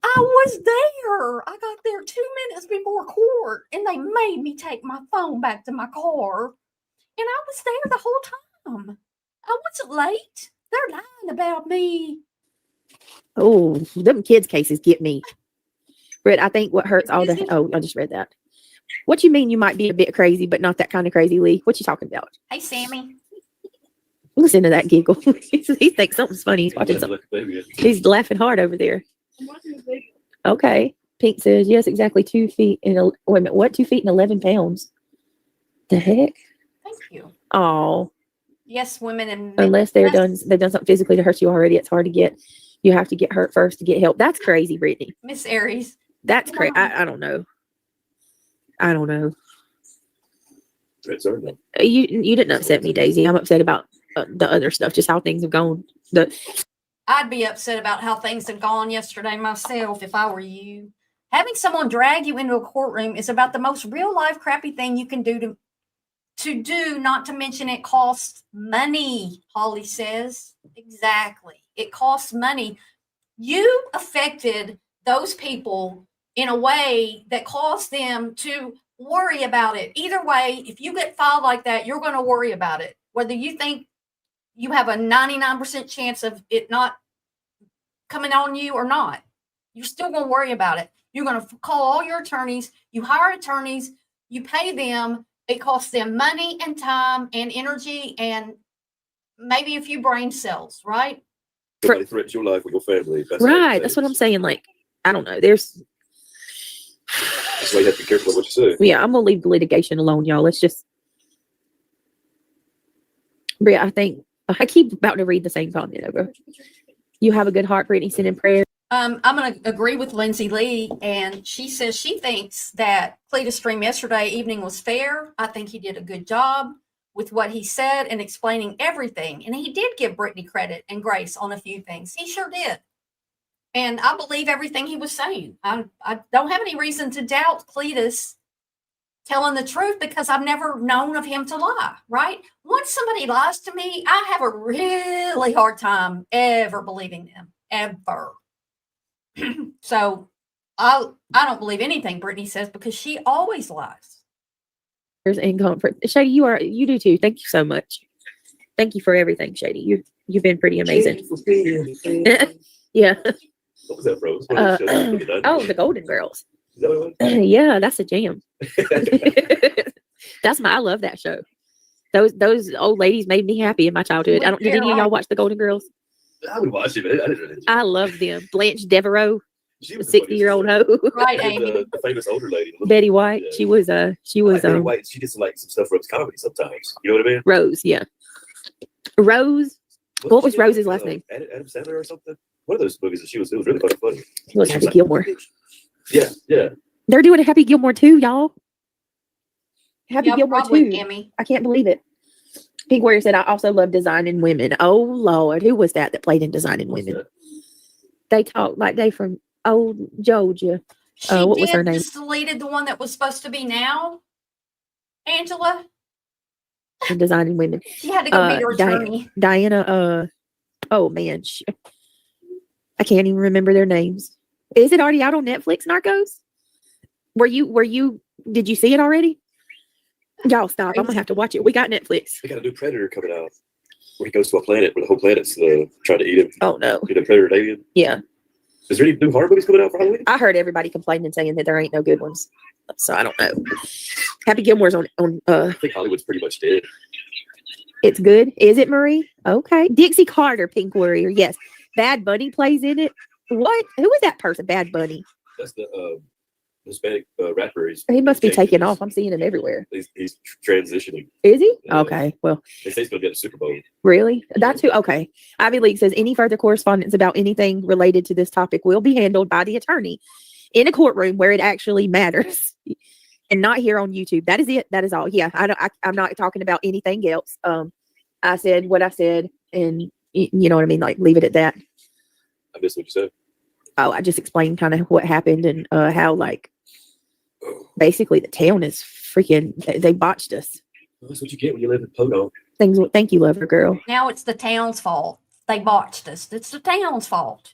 I was there. I got there 2 minutes before court, and they made me take my phone back to my car, and I was there the whole time. I wasn't late. They're lying about me. Oh, them kids' cases get me. Britt, I think what hurts all Is the. it? Oh, I just read that. What you mean you might be a bit crazy, but not that kind of crazy, Lee? What you talking about? Hey, Sammy. Listen to that giggle. He thinks something's funny. He's watching something. He's laughing hard over there. Okay. Pink says, yes, exactly 2 feet and wait a minute, what? 2 feet and 11 pounds. The heck? Thank you. Oh, Yes, women and men. unless they've done something physically to hurt you already, it's hard to get. You have to get hurt first to get help. That's crazy, Brittney. Miss Aries. That's crazy. I don't know. I don't know. You didn't upset me, Daisy. I'm upset about the other stuff, just how things have gone. I'd be upset about how things have gone yesterday myself if I were you. Having someone drag you into a courtroom is about the most real life crappy thing you can do to do, not to mention it costs money, Holly says. Exactly. It costs money. You affected those people in a way that caused them to worry about it. Either way, if you get filed like that, you're going to worry about it. Whether you think you have a 99% chance of it not coming on you or not, you're still going to worry about it. You're going to call all your attorneys. You hire attorneys. You pay them. It costs them money and time and energy and maybe a few brain cells, right? Somebody threatens your life with your family. Right. That's what I'm saying. Like, I don't know. That's why you have to be careful of what you say. Yeah, I'm going to leave the litigation alone, y'all. Let's just. Bria, I think I keep about to read the same comment over. You have a good heart, Brittney. Send in prayer. I'm going to agree with Lindsay Lee, and she says she thinks that Cletus' stream yesterday evening was fair. I think he did a good job with what he said and explaining everything. And he did give Brittney credit and grace on a few things. He sure did. And I believe everything he was saying. I don't have any reason to doubt Cletus telling the truth because I've never known of him to lie, right? Once somebody lies to me, I have a really hard time ever believing them, ever. So I don't believe anything Brittney says because she always lies. And comfort. Shady, you do too. Thank you so much. Thank you for everything, Shady. You've been pretty amazing. Yeah. What was that, Rose? Oh, the Golden Girls. Is that what it was? Yeah, that's a jam. I love that show. Those old ladies made me happy in my childhood. Did any of y'all watch the Golden Girls? I would watch it, but I didn't. I love them. Blanche Devereaux, She was 60-year-old hoe. Right, and Amy. the famous older lady. Betty White. Yeah. She was Betty White. She did some stuff for comedy sometimes. You know what I mean? Rose, yeah. Rose. What was Rose's last name? Adam Sandler or something. One of those movies that it was really funny. It was Happy Gilmore. Yeah. They're doing a Happy Gilmore too, y'all. Happy Gilmore probably, too. Emmy. I can't believe it. Pink Warrior said, I also love Designing Women. Oh, Lord. Who was that played in Designing Women? They talk like they from old Georgia. What was her name? Just deleted the one that was supposed to be now. Angela. In Designing Women. She had to go meet her attorney. Diana, oh man. I can't even remember their names. Is it already out on Netflix, Narcos? Did you see it already? Y'all stop. I'm gonna have to watch it. We got Netflix. We got a new Predator coming out where he goes to a planet where the whole planet's trying to eat him. Oh no. Eat a Predator alien. Yeah. Is there any new horror movies coming out for Halloween? I heard everybody complaining saying that there ain't no good ones. So I don't know. Happy Gilmore's on I think Hollywood's pretty much dead. It's good. Is it, Marie? Okay. Dixie Carter, Pink Warrior. Yes. Bad Bunny plays in it. What? Who is that person? Bad Bunny. That's the Hispanic rapper. He must be taking off. I'm seeing him everywhere. He's transitioning. Is he? Okay. Well, they say he's going to get a Super Bowl. Really? That's who. Okay. Ivy League says any further correspondence about anything related to this topic will be handled by the attorney in a courtroom where it actually matters and not here on YouTube. That is it. That is all. Yeah. I'm not talking about anything else. I said what I said and you know what I mean? Like leave it at that. I missed what you said. Oh, I just explained kind of what happened and how like basically the town is freaking, they botched us. Well, that's what you get when you live in Podunk. Thank you, lover girl. Now it's the town's fault. They botched us. It's the town's fault.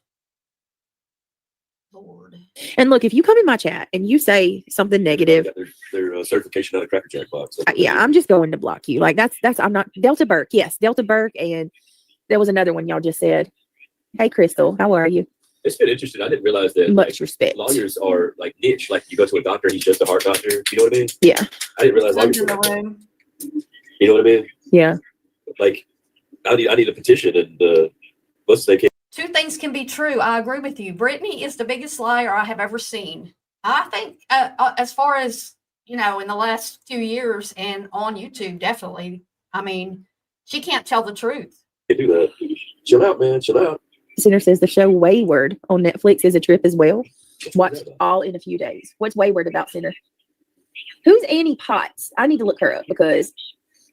Lord. And look, if you come in my chat and you say something negative, their certification out of Cracker Jack box. Yeah, I'm just going to block you. Like that's I'm not Delta Burke. Yes, Delta Burke and There was another one y'all just said. Hey, Crystal, how are you? It's been interesting. I didn't realize that Much like, respect. lawyers are like niche. Like you go to a doctor, he's just a heart doctor. You know what I mean? Yeah. I didn't realize lawyers in were the like that. room. You know what I mean? Yeah. Like I need a petition, and let's say Two things can be true. I agree with you. Brittney is the biggest liar I have ever seen. I think, as far as, in the last few years and on YouTube, definitely. I mean, she can't tell the truth. do that. Chill out, man. Chill out. Center says the show Wayward on Netflix is a trip as well. What's Watched that? all in a few days. What's Wayward about, Center? Who's Annie Potts? I need to look her up because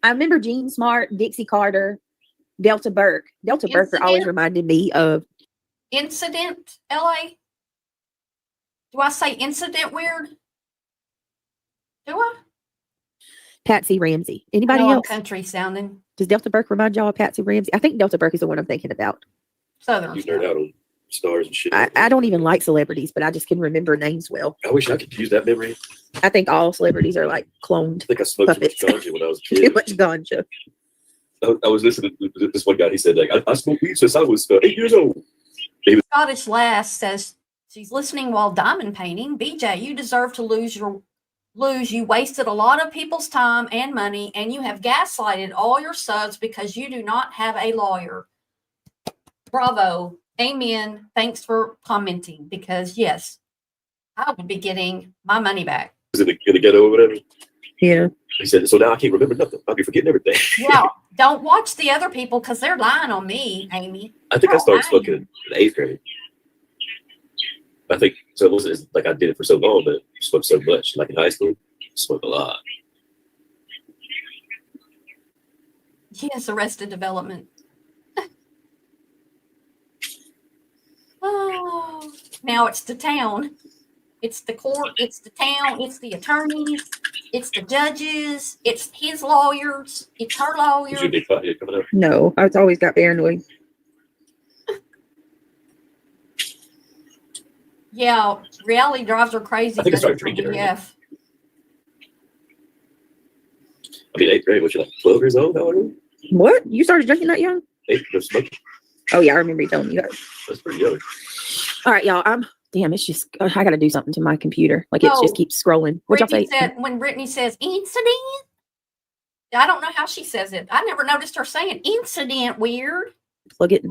I remember Jean Smart, Dixie Carter, Delta Burke. Delta Burke always Incident? reminded me of Incident, LA? Do I say incident weird? Do I? Patsy Ramsey. I Anybody know I'm else? country sounding. Does Delta Burke remind y'all of Patsy Ramsey? I think Delta Burke is the one I'm thinking about. Southern. You nerd out on stars and shit. I don't even like celebrities, but I just can remember names well. I wish I could use that memory. I think all celebrities are like cloned. I think I smoked Puppets. too much ganja when I was a Too kid. much ganja. I was listening to this one guy. He said, like, I smoked weed since I was 8 years old. Scottish Lass says she's listening while diamond painting. BJ, you deserve to lose. You wasted a lot of people's time and money, and you have gaslighted all your subs because you do not have a lawyer. Bravo. Amen. Thanks for commenting, because yes, I would be getting my money back. Was in the ghetto or whatever. Yeah. He said, so now I can't remember nothing. I'll be forgetting everything. Yeah, don't watch the other people because they're lying on me, Amy. I think I They're started lying. smoking in the 8th grade. I think so. It wasn't like I did it for so long, but I smoked so much. Like in high school, I smoked a lot. Yes, Arrested Development. Oh, now it's the town. It's the court. It's the town. It's the attorneys. It's the judges. It's his lawyers. It's her Was lawyer. you a big pothead coming up? No, I've always got paranoid. Yeah, reality drives her crazy. I think I started because of drinking early. BF. I mean, 8th grade, was you like 12 years old? How old are you? What? You started drinking that young? 8th, no smoking. Oh yeah, I remember you telling me that. That's pretty young. All right, y'all. Damn, it's just I gotta do something to my computer. Like it Oh, just keeps scrolling. What y'all say? When Brittney says incident, I don't know how she says it. I never noticed her saying incident weird. Plug it in.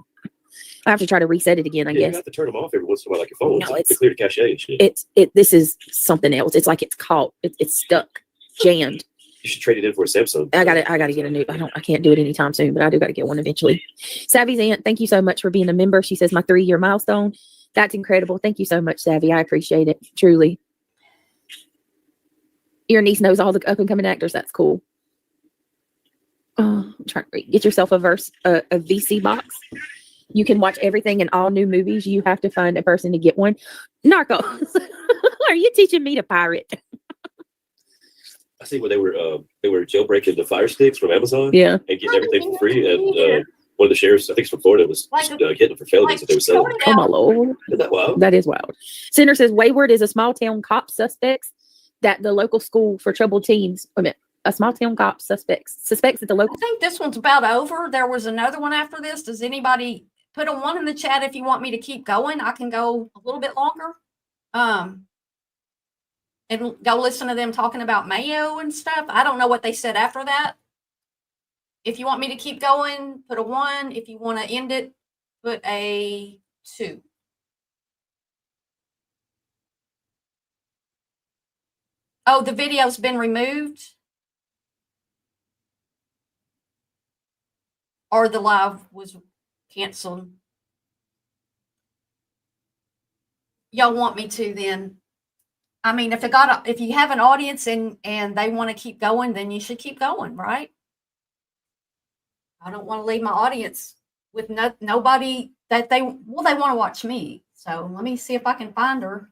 I have to try to reset it again, I Yeah, you guess. have to turn them off every once in a while, like your phone. No, to it's- clear the cache and shit. This is something else. It's like it's caught. It's stuck, jammed. You should trade it in for a Samsung. I gotta get a new. I can't do it anytime soon, but I do gotta get one eventually. Savvy's aunt, thank you so much for being a member. She says my 3-year milestone. That's incredible. Thank you so much, Savvy. I appreciate it. Truly. Your niece knows all the up and coming actors. That's cool. I'm trying to read. Get yourself a VC box. You can watch everything in all new movies. You have to find a person to get one. Narcos. Are you teaching me to pirate? I see where they were jailbreaking the Fire Sticks from Amazon Yeah. and getting everything for free. And one of the sheriffs, I think it's from Florida, was getting them for felonies that they were selling. Oh my Lord. Isn't that wild? That is wild. Center says Wayward is a small town cop suspects that the local school for troubled teens. A small town cop suspects that the local. I think this one's about over. There was another one after this. Does anybody put a 1 in the chat if you want me to keep going? I can go a little bit longer. And go listen to them talking about Mayo and stuff. I don't know what they said after that. If you want me to keep going, put a 1. If you want to end it, put a 2. Oh, the video's been removed? Or the live was canceled? Y'all want me to then? I mean, if you have an audience and they want to keep going, then you should keep going, right? I don't want to leave my audience with nobody that they want to watch me. So let me see if I can find her.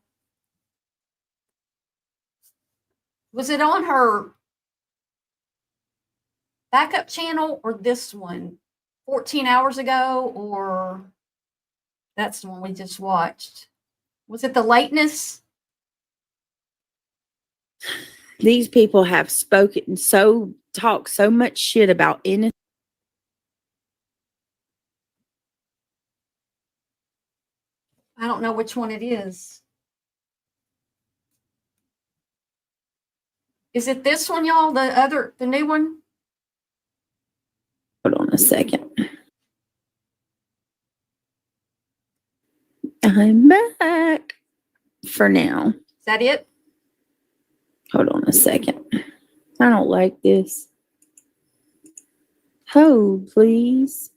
Was it on her backup channel or this one 14 hours ago, or that's the one we just watched? Was it the lateness? These people have talked so much shit about innocent. I don't know which one it is. Is it this one, y'all? The new one? Hold on a second. I'm back for now. Is that it? Hold on a second. I don't like this. Hold, please.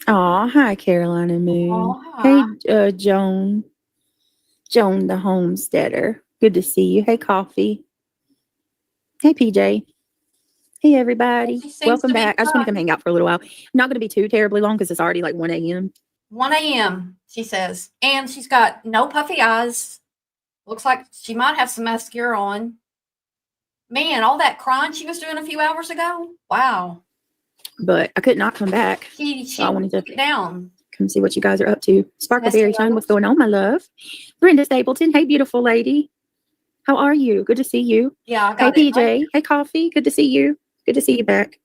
Oh, hi, Carolina Moon. Aw, hi. Hey, Joan the homesteader. Good to see you. Hey, Coffee. Hey, PJ. Hey, everybody. She seems Welcome to be back. I just want to fine. come hang out for a little while. Not going to be too terribly long because it's already like 1 a.m. 1 a.m., she says. And she's got no puffy eyes. Looks like she might have some mascara on. Man, all that crying she was doing a few hours ago. Wow. But I could not come back. She So I wanted to get down. come see what you guys are up to. Sparkle Yes, Berry Shine, hello. what's going on, my love? Brenda Stapleton, hey, beautiful lady. How are you? Good to see you. Yeah, I Hey, got it. PJ. Hey, Coffee. Good to see you. Good to see you back.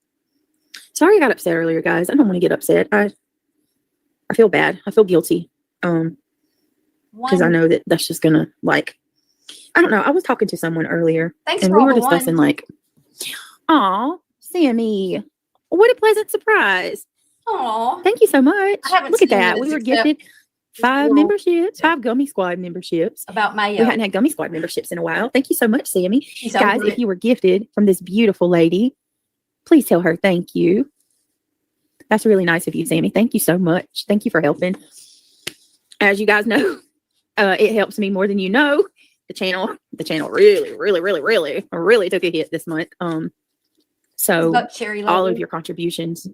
Sorry I got upset earlier, guys. I don't want to get upset. I feel bad. I feel guilty. Because I know that that's just gonna like, I don't know. I was talking to someone earlier, Thanks and for we all were the discussing ones. like, "Aw, Sammy, what a pleasant surprise! Aw. Thank you so much. I haven't Look at seen that. this We were except gifted just a 5 little memberships, 5 Gummy Squad memberships. about We Mayo. hadn't had Gummy Squad memberships in a while. Thank you so much, Sammy. She's Guys, over if it. you were gifted from this beautiful lady, please tell her thank you. That's really nice of you, Sammy. Thank you so much. Thank you for helping. As you guys know, it helps me more than you know. The channel really took a hit this month. So Buck cherry all level. of your contributions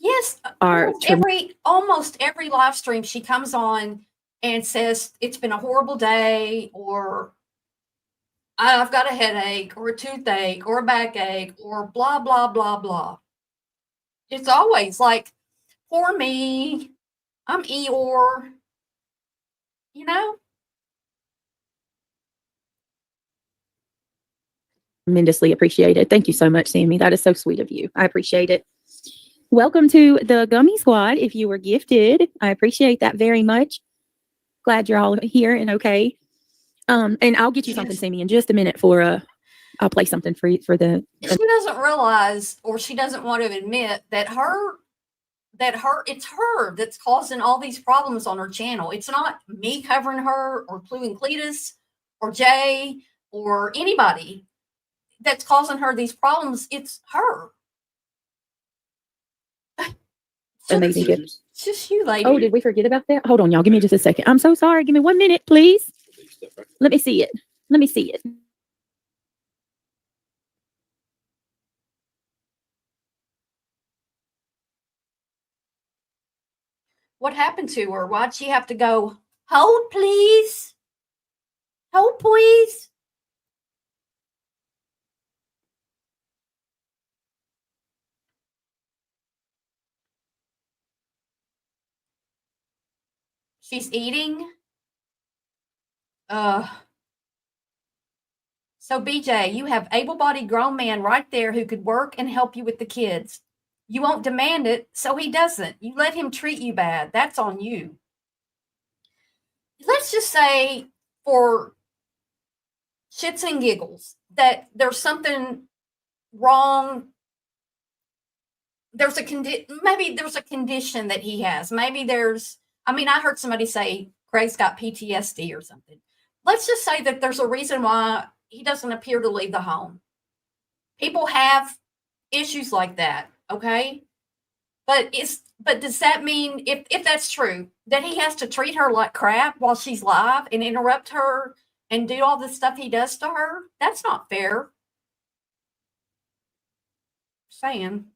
Yes, are almost every live stream she comes on and says it's been a horrible day, or I've got a headache, or a toothache, or a backache, or blah blah blah blah. It's always like, poor me, I'm Eeyore, you know. tremendously appreciated. Thank you so much, Sammy. That is so sweet of you. I appreciate it. Welcome to the Gummy Squad. If you were gifted, I appreciate that very much. Glad you're all here and okay. And I'll get you something, Sammy, in just a minute for I'll play something for you for the. She doesn't realize, or she doesn't want to admit that it's her that's causing all these problems on her channel. It's not me covering her, or Clue and Cletus, or Jay, or anybody that's causing her these problems. It's her. Amazing gift. It's just you, lady. Oh, did we forget about that? Hold on, y'all. Give me just a second. I'm so sorry. Give me 1 minute, please. Let me see it. Let me see it. What happened to her? Why'd she have to go, hold, please? Hold, please? She's eating. So BJ, you have able-bodied grown man right there who could work and help you with the kids. You won't demand it, so he doesn't. You let him treat you bad. That's on you. Let's just say, for shits and giggles, that there's something wrong. Maybe there's a condition that he has. Maybe I heard somebody say Craig's got PTSD or something. Let's just say that there's a reason why he doesn't appear to leave the home. People have issues like that, okay? But does that mean, if that's true, that he has to treat her like crap while she's live and interrupt her and do all the stuff he does to her? That's not fair. Saying.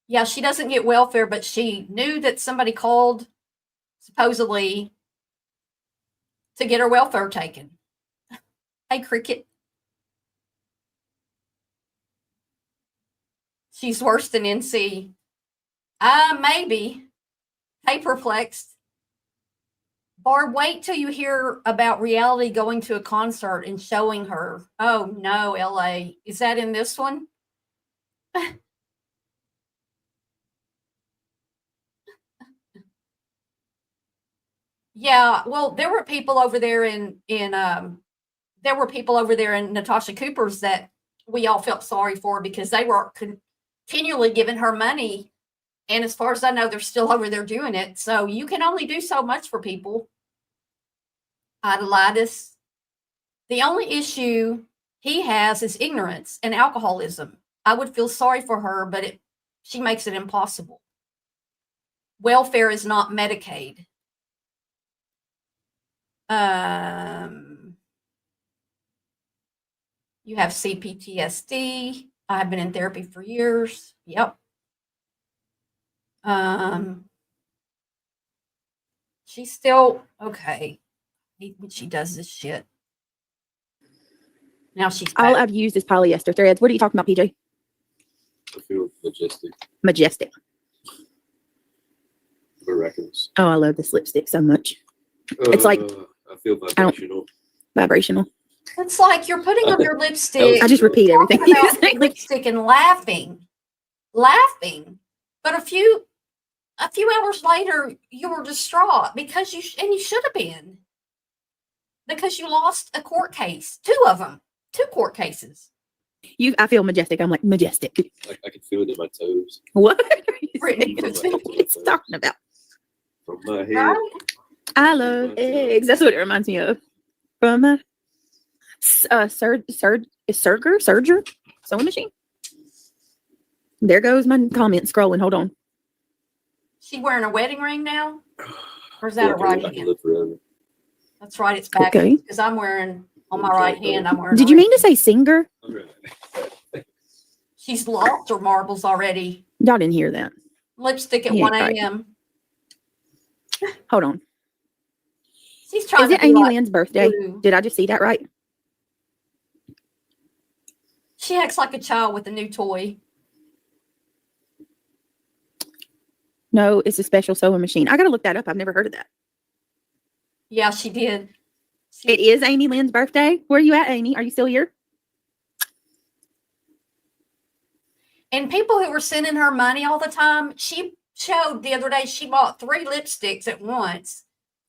Yeah, she doesn't get welfare, but she knew that somebody called supposedly to get her welfare taken. Hey, Cricket. She's worse than NC. Maybe. Hey, perplexed. Barb, wait till you hear about reality going to a concert and showing her. Oh no, LA. Is that in this one? Yeah, well, there were people over there in Natasha Cooper's that we all felt sorry for because they were continually giving her money. And as far as I know, they're still over there doing it. So you can only do so much for people. Idolitis. The only issue he has is ignorance and alcoholism. I would feel sorry for her, but she makes it impossible. Welfare is not Medicaid. You have CPTSD. I have been in therapy for years. Yep. She's still okay. I hate when she does this shit. Now she's All back. I've used is polyester threads. What are you talking about, PJ? I feel majestic. Majestic. Miraculous. Oh, I love this lipstick so much. It's like I feel vibrational. vibrational. It's like you're putting on your lipstick. I just repeat everything. talking about your lipstick and laughing. But a few hours later, you were distraught because you should have been, because you lost a court case, 2 of them, 2 court cases. I feel majestic. I'm like majestic. I can feel it in my toes. What are you Brittney, saying? What are you talking about? From my head. Right? I love eggs. That's what it reminds me of. From a Serger sewing machine. There goes my comment scrolling. Hold on. She wearing a wedding ring now? Or is that a right I can hand? live forever. That's right, it's back. Okay. Because I'm wearing, on my right hand, I'm wearing. Did you mean to say singer? I'm right. She's lost her marbles already. Y'all didn't hear that. Lipstick at Yeah, 1 right. a.m. Hold on. She's trying Is to it be Amy like Lynn's birthday? Blue. Did I just see that right? She acts like a child with a new toy. No, it's a special sewing machine. I gotta look that up. I've never heard of that. Yeah, she did. It is Amy Lynn's birthday. Where are you at, Amy? Are you still here? And people who were sending her money all the time, she showed the other day she bought 3 lipsticks at once.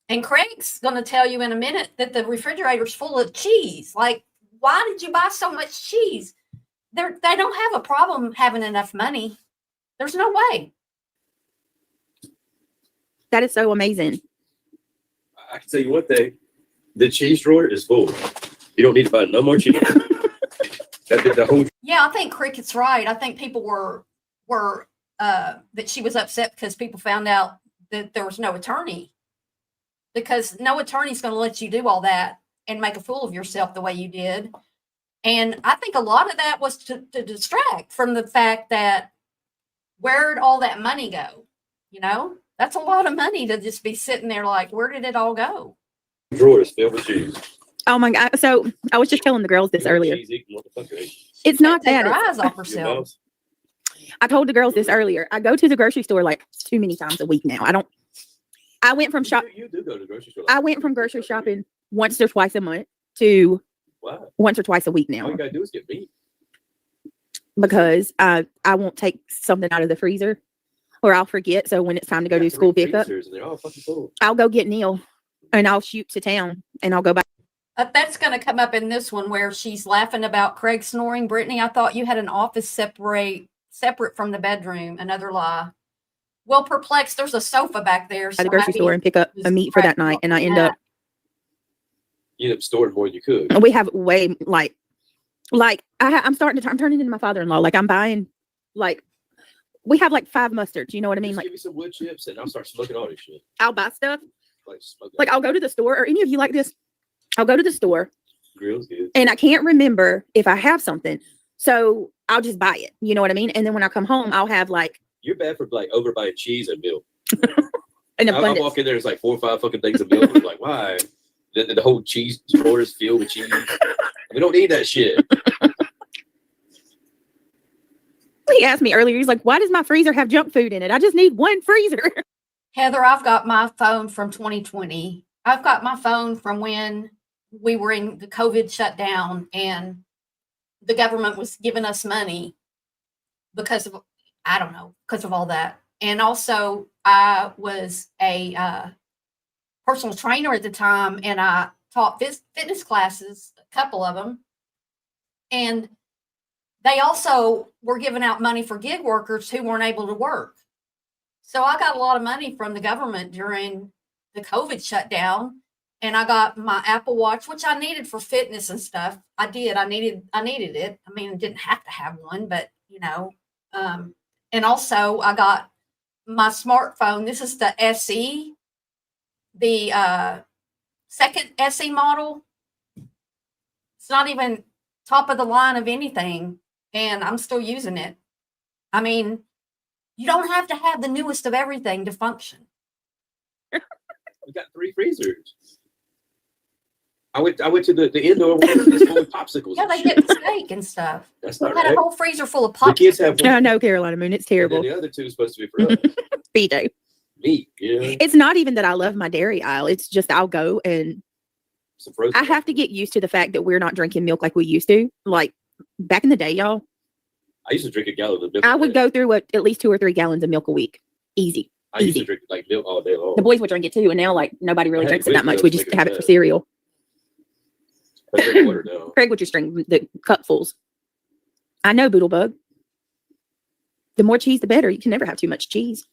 And Craig's going to tell you in a minute that the refrigerator's full of cheese. Like, why did you buy so much cheese? They don't have a problem having enough money. There's no way. That is so amazing. I can tell you one thing. The cheese drawer is full. You don't need to buy no more cheese. The whole. Yeah, I think Cricket's right. I think people were that she was upset because people found out that there was no attorney. Because no attorney's going to let you do all that and make a fool of yourself the way you did. And I think a lot of that was to distract from the fact that where'd all that money go? You know, that's a lot of money to just be sitting there like, where did it all go? Drawer is filled with cheese. Oh my God. So I was just telling the girls this earlier. Cheese eating motherfucker. It's not Take that. her It's- eyes off Your herself. mouth. I told the girls this earlier. I go to the grocery store like too many times a week now. I went from shop. You do go to the grocery store. I went from grocery shopping once or twice a month to Wow. once or twice a week All now you gotta do is get meat. because I won't take something out of the freezer or I'll forget. So when it's time to go do school pickup, And they're all fucking full. I'll go get Neil and I'll shoot to town and I'll go back. That's going to come up in this one where she's laughing about Craig snoring. Brittany, I thought you had an office separate from the bedroom. Another lie. Well, perplexed. There's a sofa back there. At the grocery store and pick up a meat for that night. And I end up, You end up storing more than you could. we have way I'm turning into my father-in-law. Like I'm buying, like we have like 5 mustards. You know what I mean? Just Like give me some wood chips and I'll start smoking all this shit. I'll buy stuff. Smoking. Like I'll go to the store or any of you like this. I'll go to the store Grill's good. and I can't remember if I have something. So I'll just buy it. You know what I mean? And then when I come home, I'll have like You're bad for like overbuying cheese and milk. an I abundance. walk in there, there's like 4 or 5 fucking things of milk. I'm like, why? The whole cheese drawer is filled with cheese. We don't need that shit. He asked me earlier, he's like, why does my freezer have junk food in it? I just need one freezer. Heather, I've got my phone from 2020. I've got my phone from when we were in the COVID shutdown and the government was giving us money because of, I don't know, because of all that. And also, I was a personal trainer at the time, and I taught fitness classes, a couple of them. And they also were giving out money for gig workers who weren't able to work. So I got a lot of money from the government during the COVID shutdown, and I got my Apple Watch, which I needed for fitness and stuff. I did. I needed it. I mean, I didn't have to have one, but you know. And also, I got my smartphone. This is the SE, the second SE model. It's not even top of the line of anything, and I'm still using it. I mean, you don't have to have the newest of everything to function. We got 3 freezers. I went to the indoor one. It's full of popsicles. Yeah, and they shit. get steak and stuff. That's We not had right. a whole freezer full of The kids have popcorn. one. I know, Carolina Moon, it's And then terrible. the other 2 is supposed to be for us. BJ. Meat, yeah. It's not even that I love my dairy aisle. It's just I'll go and Some frozen. I have to get used to the fact that we're not drinking milk like we used to. Like back in the day, y'all, I used to drink a gallon of milk. I would go through at least 2 or 3 gallons of milk a week. Easy. I used to easy. drink like milk all day long. The boys would drink it too, and now like nobody really I had drinks to it that quit much. though, We to just make it have it for bad. cereal. I drink water now. Craig would just drink the cupfuls. I know, Boodlebug. The more cheese, the better. You can never have too much cheese.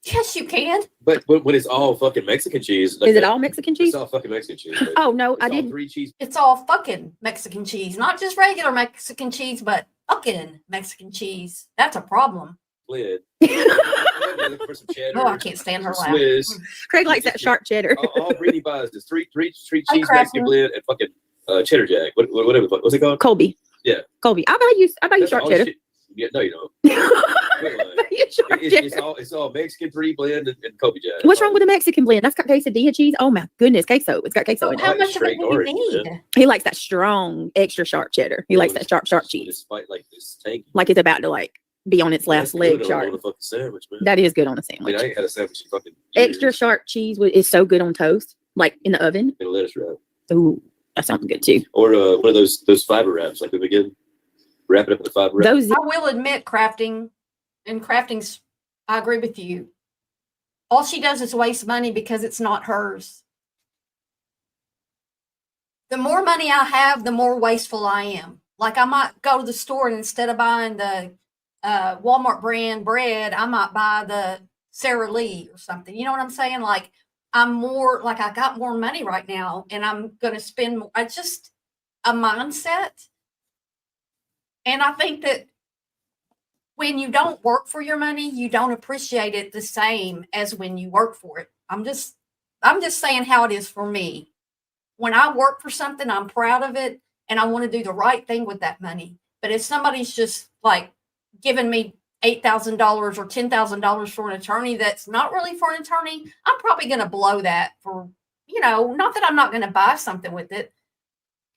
Yes, you can. But when it's all fucking Mexican cheese, like Is it that- all Mexican cheese? It's all fucking Mexican cheese. Like, Oh no, it's I all didn't. 3 cheese It's all fucking Mexican cheese, not just regular Mexican cheese, but fucking Mexican cheese. That's a problem. split. Look for some cheddar. Oh, I can't stand her some laugh. Swiss. Craig likes that sharp cheddar. All Brittney buys is three Hey, cheese Mexican Crafton. blend and fucking cheddar jack. Whatever. What's it called? Colby. Yeah. Colby. I buy you That's sharp all cheddar. shit- Yeah, no, you don't. I Quit lying. buy you sharp cheddar. It's all Mexican 3 blend and Kobe jack. What's wrong with a Mexican blend? That's got quesadilla cheese. Oh my goodness, queso. It's got queso in it. How like much of it straight do you orange, need? man. He likes that strong, extra sharp cheddar. He likes that sharp cheese. Despite like this tank. Like it's about to like be on its last leg On sharp. a fucking sandwich, man. That is good on a I mean, sandwich. I ain't had a sandwich in fucking years. Extra sharp cheese is so good on toast, like in the oven. And a lettuce wrap. Ooh, that sounds good too. Or one of those fiber wraps, like we begin. Wrap it up in the fiber wrap. Those I will admit, crafting's, I agree with you. All she does is waste money because it's not hers. The more money I have, the more wasteful I am. Like I might go to the store and instead of buying the Walmart brand bread, I might buy the Sara Lee or something. You know what I'm saying? Like I'm more like I got more money right now and I'm going to spend more. It's just a mindset. And I think that when you don't work for your money, you don't appreciate it the same as when you work for it. I'm just saying how it is for me. When I work for something, I'm proud of it and I want to do the right thing with that money. But if somebody's just like giving me $8,000 or $10,000 for an attorney that's not really for an attorney, I'm probably going to blow that for, not that I'm not going to buy something with it.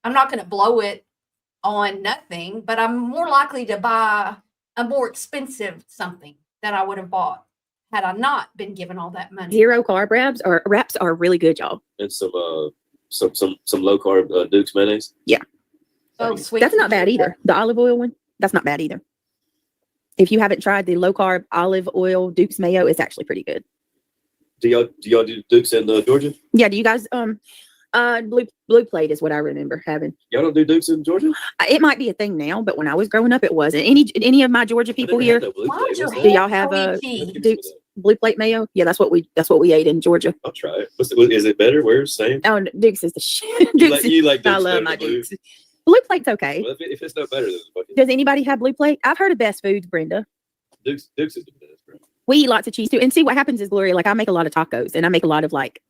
I'm not going to blow it on nothing, but I'm more likely to buy a more expensive something that I would have bought had I not been given all that money. zero carb wraps are really good, y'all. And some low carb Duke's mayonnaise. Oh, sweet. That's not bad either. The olive oil one, that's not bad either. If you haven't tried the low carb olive oil Duke's mayo, it's actually pretty good. Do y'all do Duke's in Georgia? Yeah, do you guys blue plate is what I remember having. Y'all don't do Duke's in Georgia? It might be a thing now, but when I was growing up, it wasn't. Any of my Georgia people I here, didn't have no Blue Why Plate. is your What's do head that? y'all have so a itchy? Duke's blue plate mayo? Yeah, that's what we ate in Georgia. I'll try it. Is it better? Where? Same? Oh, Duke's is the shit. You Duke's like Duke's I love better my than Blue? Dukes. Blue plate's okay. Well, if it's no better than fucking Does anybody have blue plate? I've heard of Best Foods, Brenda. Duke's is the best, bro. We eat lots of cheese too. And see what happens is, Gloria, like I make a lot of tacos and I make a lot of like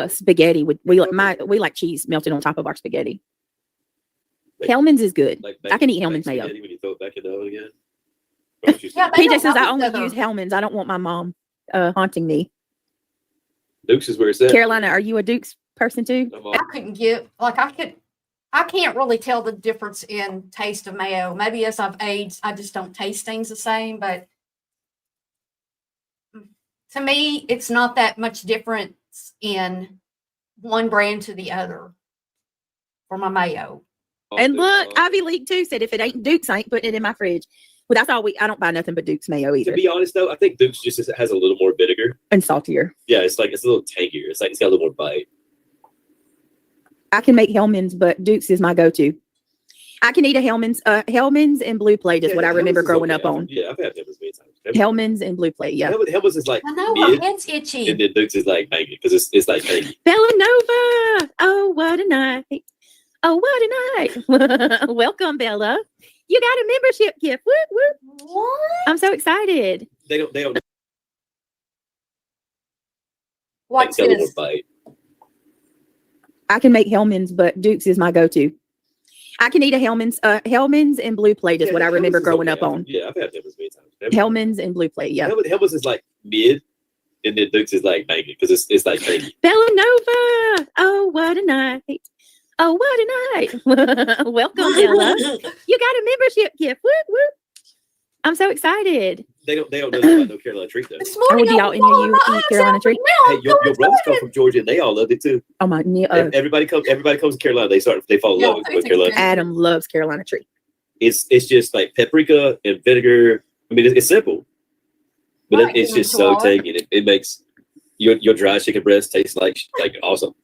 spaghetti with we like cheese melted on top of our spaghetti. Like- Hellman's is good. Like I can eat baked Hellman's mayo. spaghetti when you throw it back in the oven again. Yeah, they PJ don't says I like only each other. use Hellman's. I don't want my mom haunting me. Duke's is where it's at. Carolina, are you a Duke's person too? I'm all- I couldn't give, like I could, I can't really tell the difference in taste of mayo. Maybe as I've aged, I just don't taste things the same. But to me, it's not that much difference in one brand to the other for my mayo. And look, Ivy League too said if it ain't Duke's, I ain't putting it in my fridge. Well, that's all I don't buy nothing but Duke's mayo To either. be honest, though, I think Duke's just has a little more vinegar. And saltier. Yeah, it's a little tangier. It's got a little more bite. I can make Hellman's, but Duke's is my go-to. I can eat a Hellman's. Hellman's and Blue Plate is what I remember Hellmann's is growing okay. up on. Yeah, I've had Hellmann's many times. Hellman's and Blue Plate, yeah. Hellmann's is like I know my mid, head's itchy. and then Duke's is like banging because it's like tangy. Bellanova. Oh, what a night. Oh, what a night. Welcome, Bella. You got a membership gift. Whoop, whoop. What? I'm so excited. They don't What's got a little this? more bite. I can make Hellman's, but Duke's is my go-to. I can eat a Hellman's. Hellman's and Blue Plate is what I remember Hellmann's is growing okay. up on. Yeah, I've had Hellmann's many times. Hellman's and Blue Plate, yeah. Hellmann's is like mid, and then Duke's is like banging because it's like tangy. Bellanova. Oh, what a night. Oh, what a night. Welcome, Bella. You got a membership gift. Whoop, whoop. I'm so excited. They don't know about no Carolina treat though. This Oh, morning, do y'all any of you eat Carolina treat? Hey, your brothers come from Georgia and they all loved it too. Oh my, Everybody comes to Carolina. They fall in Yeah, love with Carolina. Adam loves Carolina treat. It's just like paprika and vinegar. I mean, it's simple, but Right, it's and just so enchilada. tangy. And it makes your dry chicken breast taste like awesome.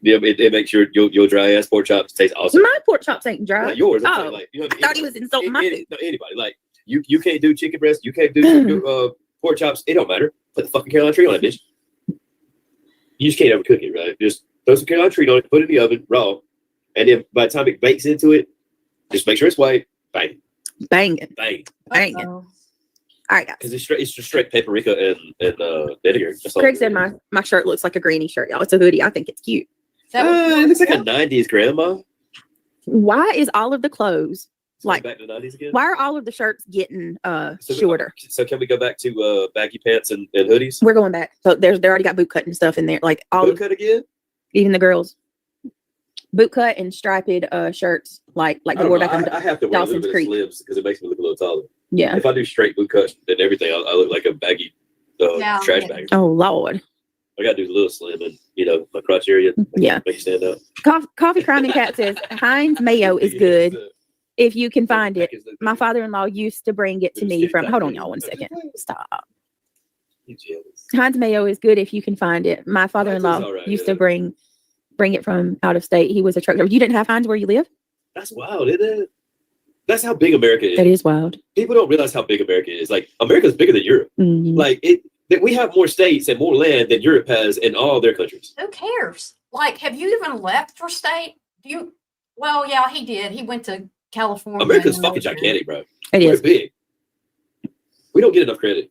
Yeah, it makes your dry ass pork chops taste awesome. My pork chops ain't dry. Not yours. I'm Oh, saying, like, you know, I thought he was insulting my food. no, anybody. Like you can't do chicken breast. You can't do pork chops. It don't matter. Put the fucking Carolina treat on it, bitch. You just can't overcook it, right? Just throw some Carolina treat on it, put it in the oven raw, and then by the time it bakes into it, just make sure it's white. Bang, Banging. bang. Banging. Uh-oh. All right, guys. Because it's just straight paprika and vinegar. That's all Craig it said is. my shirt looks like a granny shirt, y'all. It's a hoodie. I think it's cute. That was It looks like a '90s grandma. Why is all of the clothes like? Back to the '90s again. Why are all of the shirts getting So- shorter? So can we go back to baggy pants and hoodies? We're going back. So they already got boot cut and stuff in there. Like all Boot of, cut again? even the girls, boot cut and striped shirts, like I they don't wore know. back in. I have to wear a little Dawson's bit Creek. of slims because it makes me look a little taller. Yeah. If I do straight boot cut and everything, I look like a baggy Yeah, trash yeah. bag. Oh Lord. I gotta do a little slim and my crotch area. Yeah. Make you stand up. Coffee Crime and Cat says Heinz mayo is good if you can find it. My father-in-law used to bring it to me from. Hold on, y'all, 1 second. Stop. You jealous. Heinz mayo is good if you can find it. My father-in-law all right, used yeah. to bring it from out of state. He was a truck driver. You didn't have Heinz where you live? That's wild, isn't it? That's how big America is. That is wild. People don't realize how big America is. Like America's bigger than Europe. Mhm. Like we have more states and more land than Europe has in all their countries. Who cares? Like, have you even left for state? Well, yeah, he did. He went to California. America's and fucking military. gigantic, bro. It We're is. big. We don't get enough credit.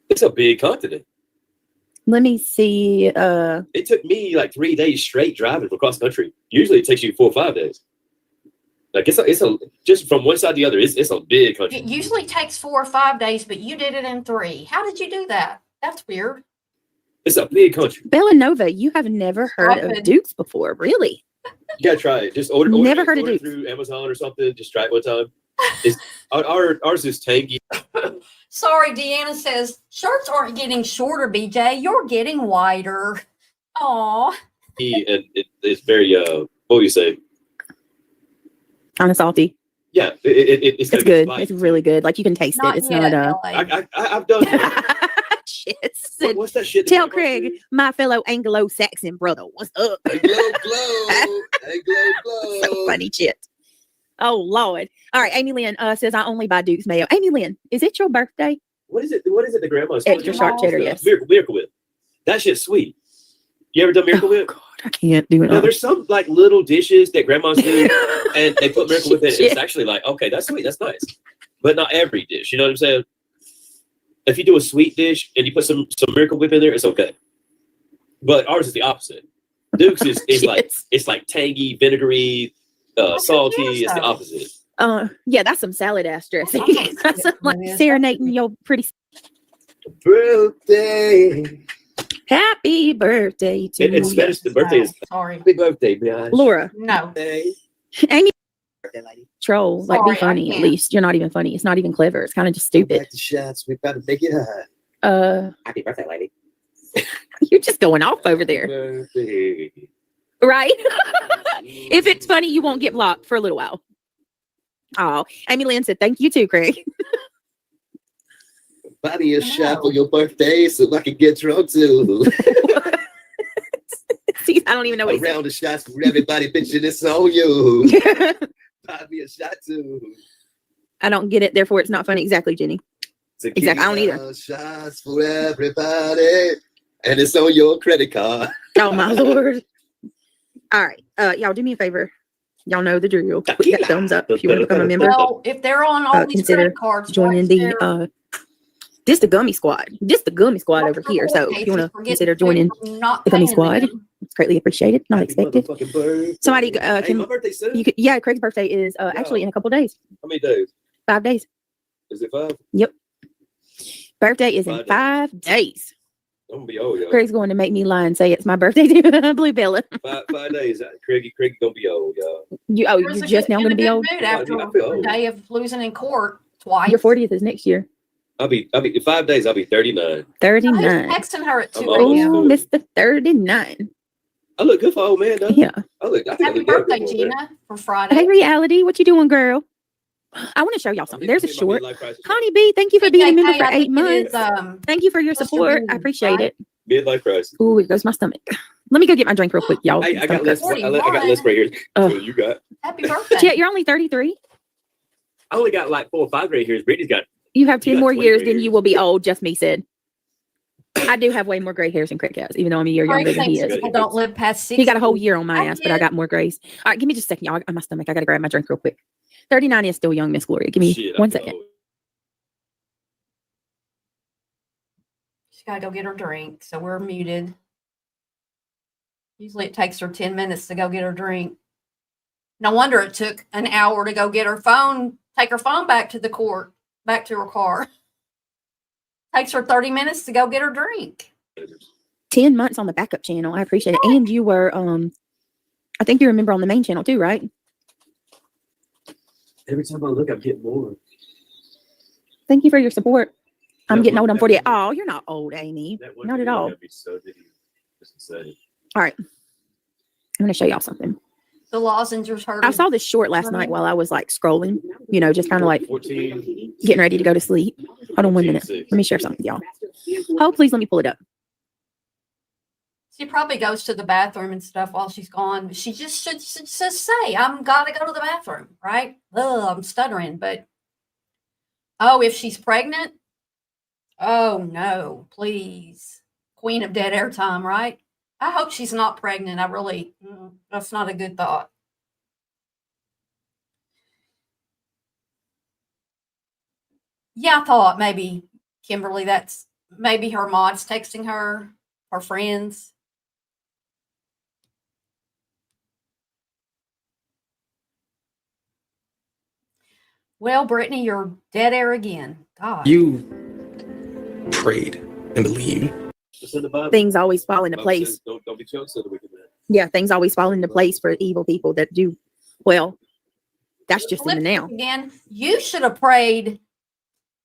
It's a big continent. Let me see. It took me like 3 days straight driving across country. Usually it takes you 4 or 5 days. Like it's a just from one side to the other. It's a big country. It usually takes 4 or 5 days, but you did it in 3. How did you do that? That's weird. It's a big country. Bellanova, you have Stop never heard of it. Dukes before, really? You gotta try it. Just order. Never heard of order Duke. through Amazon or something. Just try it one time. Ours is tangy. Sorry, Deanna says shirts aren't getting shorter, BJ. You're getting wider. Aw. And it's very what do you say? Kind of salty. Yeah, it's It's good. It's really good. Like you can taste Not it. It's yet, not LA. I've done. Shit. What's that shit? Tell Craig, my fellow Anglo-Saxon brother, what's up? Hey, glow. Hey, glow. So funny shit. Oh Lord. All right. Amy Lynn says I only buy Duke's mayo. Amy Lynn, is it your birthday? What is it? What is it? The grandma's Extra sharp cheddar, yes. Miracle Whip. That shit's sweet. You ever done Miracle Whip? God, I can't do it. No, there's some like little dishes that grandmas do, and they put Miracle Whip in it. It's actually like, okay, that's sweet, that's nice, but not every dish. You know what I'm saying? If you do a sweet dish and you put some Miracle Whip in there, it's okay. But ours is the opposite. Duke's is like it's like tangy, vinegary, salty. It's the opposite. Yeah, that's some salad ass dressing. Okay. That's some, like It is. serenading your pretty. Birthday. Happy birthday to In you. Spanish, the birthday is Sorry. happy birthday, bitch. Laura, No. Hey. Amy, Birthday lady. troll. Like, Sorry, be I funny at can't. least. You're not even funny. It's not even clever. It's kind of just Go stupid. back to shots. We about to make it hot. Happy birthday, lady. You're just going off over there. Birthday. Right? If it's funny, you won't get blocked for a little while. Oh, Amy Lynn said, thank you too, Craig. Buy me a shot No. for your birthday so I can get drunk too. See, I don't even know what A he said. round of shots for everybody, bitch, this on you. Buy me a shot too. I don't get it. Therefore, it's not funny. Exactly, Jenny. Exactly. I don't either. Tequila shots for everybody. And it's on your credit card. Oh, my Lord. All right. Y'all do me a favor. Y'all know the drill. Put that thumbs up if you want to become a member. Well, if they're on all these Consider credit cards, Joining the this the gummy squad. This the gummy squad over here. So if you want to consider joining the gummy squad, it's greatly appreciated. Not expected. Somebody hey, can my birthday soon. you could, yeah, Craig's birthday is actually in a couple days. How many days? 5 days. Is it 5? Birthday is in 5 days. 5 days. I'm gonna be old, yo. Craig's going to make me lie and say it's my birthday too. Blue Bella. 5 days. Craig gonna be old, yo. You just now going to be old. After I feel a old. day of losing in court twice. Your 40th is next year. I'll be in 5 days. I'll be 39. He's 39. texting her at 2 I'm almost a.m. Oh, full. Mr. 39. I look good for old man, though. Yeah. I think I Happy look good birthday, for old man. Gina, for Friday. Hey, Reality, what you doing, girl? I want to show y'all something. There's a short. Connie B, thank you for being a member for 8 months. Thank you for your Must have support. been, I appreciate right? it. Midlife crisis. Ooh, it goes my stomach. Let me go get my drink real quick, y'all. Hey, I got list. I got 41. list right here. Oh. What you got? Happy birthday. Chet, you're only 33. I only got like 4 or 5 right here. Brittany's got. You have 10 got more 20 years, gray then hairs. you will be old, just me said. I do have way more gray hairs than Craig has, even though I'm a year Craig younger than he thinks is. people don't live past 60. He got a whole year on my I ass, but I did. got more grays. All right, give me just a second, y'all. My stomach. I got to grab my drink real quick. 39 is still young, Miss Gloria. Give me Shit, one I feel second. old. She's got to go get her drink, so we're muted. Usually it takes her 10 minutes to go get her drink. No wonder it took an hour to go get her phone, take her phone back to the court, back to her car. Takes her 30 minutes to go get her drink. 10 months on the backup channel. I appreciate it. And you were, I think you remember on the main channel too, right? Every time I look, I'm getting more. Thank you for your support. I'm That getting one- old. I'm that 48. one- Oh, you're not old, Amy. That one Not at video all. got me so dizzy. Just insane. All right. I'm going to show y'all something. The lozenges hurt. I saw this short last night while I was like scrolling, you know, just kind of like 14. getting ready to go to sleep. Hold on 1 minute. 14, Let me share something with y'all. Oh, please let me pull it up. She probably goes to the bathroom and stuff while she's gone. She just should just say, I'm gotta go to the bathroom, right? Ugh, I'm stuttering, but oh, if she's pregnant, oh no, please. Queen of dead air time, right? I hope she's not pregnant. I really, that's not a good thought. Yeah, I thought maybe Kimberly, that's maybe her mod's texting her, her friends. Well, Brittany, you're dead air again. God. You prayed and believed. What's in the Bible? Things always fall into Bible place. says, Don't be choked, so the wicked man. Yeah, things always fall into place for evil people that do well. That's just in the now. Again, you should have prayed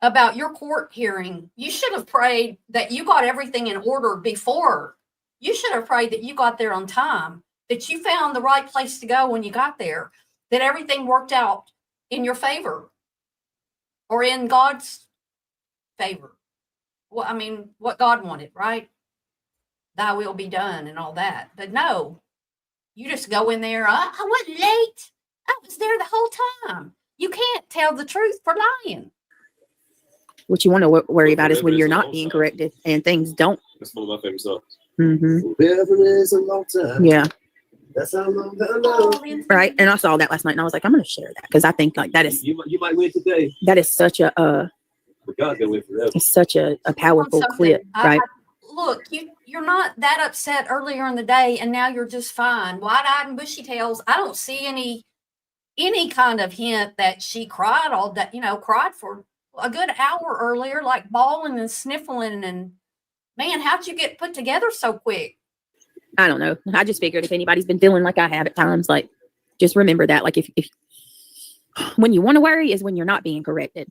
about your court hearing. You should have prayed that you got everything in order before. You should have prayed that you got there on time, that you found the right place to go when you got there, that everything worked out in your favor or in God's favor. Well, I mean, what God wanted, right? Thy will be done and all that. But no, you just go in there. I wasn't late. I was there the whole time. You can't tell the truth for lying. What you want to worry about is when you're not being corrected and things don't. That's one of my favorite songs. Mm-hmm. Forever is a long time. Yeah. That's how long I know. Right. And I saw that last night and I was like, I'm going to share that because I think like that is You might win today, that is such a but God's gonna win forever. it's such a powerful Something. clip, right? Look, you're not that upset earlier in the day, and now you're just fine, wide-eyed and bushy-tails. I don't see any kind of hint that she cried all day. Cried for a good hour earlier, like bawling and sniffling and Man, how'd you get put together so quick? I don't know. I just figured if anybody's been feeling like I have at times, like, just remember that. Like, if when you want to worry is when you're not being corrected.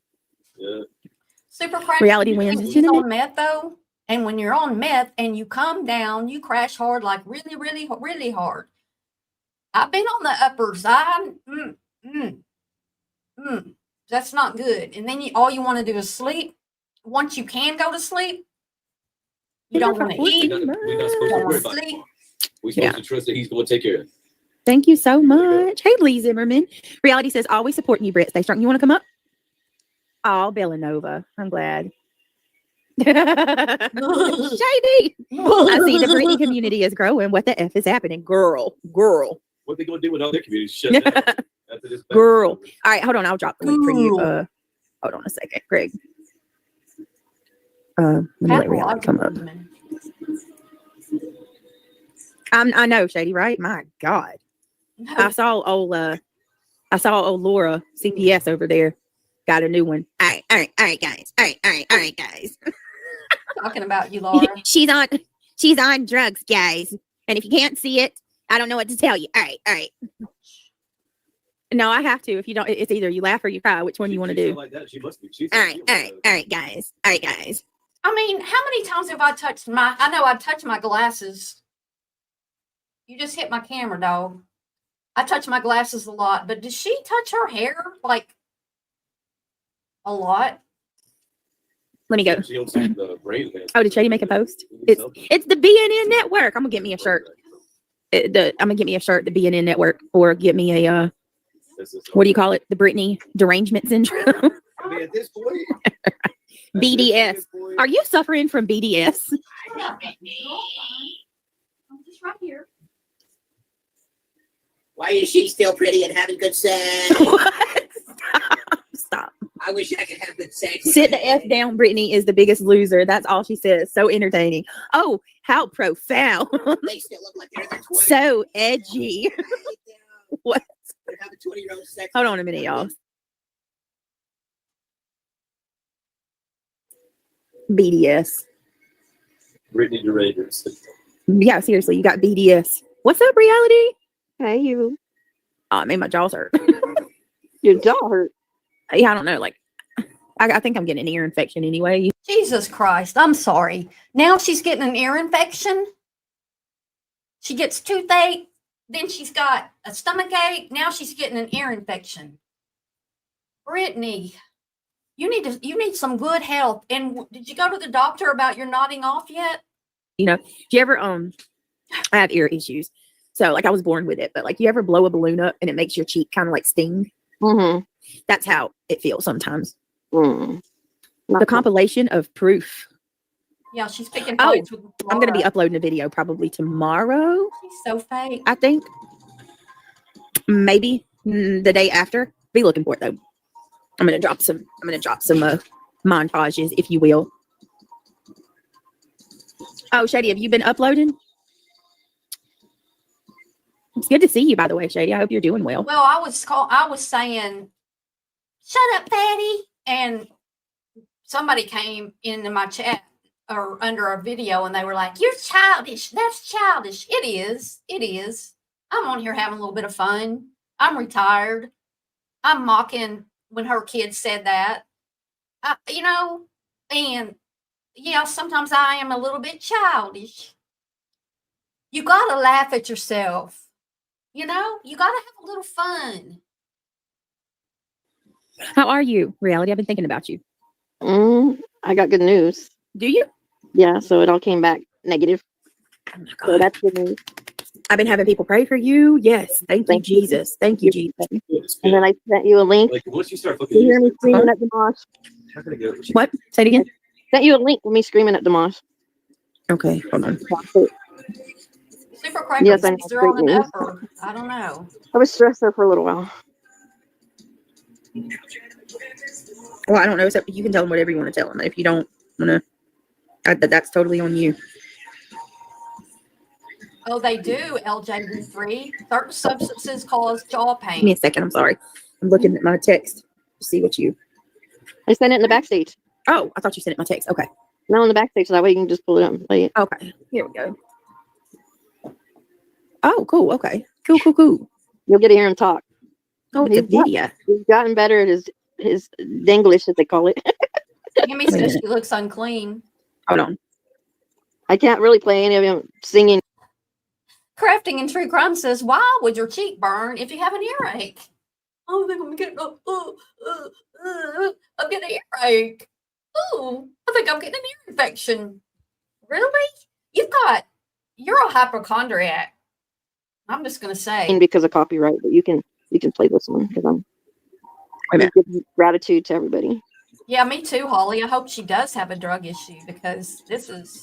Yeah. Super crash. Reality wins, He's isn't it? on meth though, and when you're on meth and you come down, you crash hard, like really, really, really hard. I've been on the uppers. That's not good. And then all you want to do is sleep. Once you can go to sleep, you don't want to eat. We're not You supposed to don't worry want to about it. sleep. We're supposed to trust that he's going to take care of it. Thank you so much. Hey, Lee Zimmerman. Reality says, always supporting you, Britt. Stay strong. You want to come up? Oh, Bellanova. I'm glad. Shady. I see the Brittney community is growing. What the F is happening? Girl. What they going to do when all their communities shut down after this? Girl. All right, hold on. I'll drop the link for you. Hold on a second, Greg. Let me let Reality come up. I know, Shady, right? My God. No. I saw old Laura CPS over there got a new one. All right, guys. All right, guys. Talking about you, Laura. She's on drugs, guys. And if you can't see it, I don't know what to tell you. All right. No, I have to. If you don't, it's either you laugh or you cry. Which one you want to do? Like that. She must be. She's All right, guys. I mean, how many times have I touched I know I touched my glasses. You just hit my camera, dog. I touch my glasses a lot, but does she touch her hair like a lot? Let me go. She owns the brain. Oh, did Shady make a post? It's the BNN network. I'm gonna get me a shirt. I'm gonna get me a shirt, the BNN network, or get me a what do you call it? The Brittney derangement syndrome. I mean, at this point, BDS. Are you suffering from BDS? I'm just right here. Why is she still pretty and having good sex? What? Stop. I wish I could have good sex. Sit the F down. Brittney is the biggest loser. That's all she says. So entertaining. Oh, how profound. They still look like they're in their 20s. So edgy. What? They're having 20-year-old sex. Hold on a minute, y'all. BDS. Brittney derangers. Yeah, seriously, you got BDS. What's up, Reality? Hey, you. Oh, it made my jaws hurt. Your jaw hurt. Yeah, I don't know. Like, I think I'm getting an ear infection anyway. Jesus Christ, I'm sorry. Now she's getting an ear infection. She gets toothache. Then she's got a stomach ache. Now she's getting an ear infection. Brittney, you need some good help. And did you go to the doctor about your nodding off yet? You know, do you ever I have ear issues. So like I was born with it, but like you ever blow a balloon up and it makes your cheek kind of like sting? Mm-hmm. That's how it feels sometimes. Mm. The compilation of proof. Yeah, she's picking Oh, fights with I'm going to be Laura. uploading a video probably tomorrow. She's so fake. I think maybe the day after. Be looking for it though. I'm going to drop some montages, if you will. Oh, Shady, have you been uploading? It's good to see you, by the way, Shady. I hope you're doing well. Well, I was saying, shut up, Patty. And somebody came into my chat or under a video and they were like, you're childish. That's childish. It is. I'm on here having a little bit of fun. I'm retired. I'm mocking when her kids said that. And yeah, sometimes I am a little bit childish. You got to laugh at yourself. You got to have a little fun. How are you, Reality? I've been thinking about you. I got good news. Do you? Yeah, so it all came back negative. Oh my So God. that's good news. I've been having people pray for you. Yes. Thank you, Jesus. Thank you, Jesus. And then I sent you a link. Like once you start You looking, hear me screaming at Dimash? how can I go? What? Say it again. Sent you a link with me screaming at Dimash. Okay. Hold on. Super crackers, Yes, I know. they're on Great an news. upper. I don't know. I was stressed there for a little while. Well, I don't know. Except you can tell them whatever you want to tell them. If you don't want to, that's totally on you. Oh, they do, LJB3. Certain substances cause jaw Give me pain. a second. I'm sorry. I'm looking at my text to see what you. I sent it in the backstage. Oh, I thought you sent it my text. Okay. Now on the back stage, so that way you can just pull it up and play it. Okay, here we go. Oh, cool. Okay, cool. You'll get to hear him talk. Oh, it's a video. He's gotten better at his Denglish, as they call it. Amy says she looks unclean. Hold on. I can't really play any of him singing. Crafting and True Crime says, why would your cheek burn if you have an earache? I think I'm getting I'm getting an earache. Oh, I think I'm getting an ear infection. Really? You're a hypochondriac. I'm just gonna say. Because of copyright, but you can play this one because I'm giving gratitude to everybody. Yeah, me too, Holly. I hope she does have a drug issue because this is.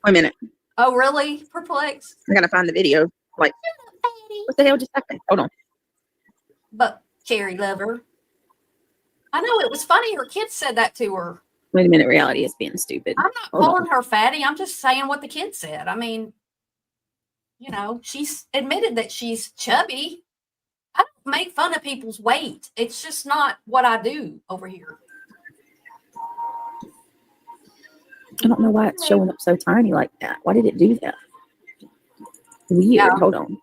Wait a minute. Oh, really? Perplexed? I gotta find the video. Like, what the hell just happened? Hold on. But Cherry Lover. I know it was funny. Her kids said that to her. Wait a minute. Reality is being stupid. I'm not Hold calling her fatty. I'm just saying what the kid said. I mean, she's admitted that she's chubby. I don't make fun of people's weight. It's just not what I do over here. I don't know why it's showing up so tiny like that. Why did it do that? Weird. Yeah. Hold on.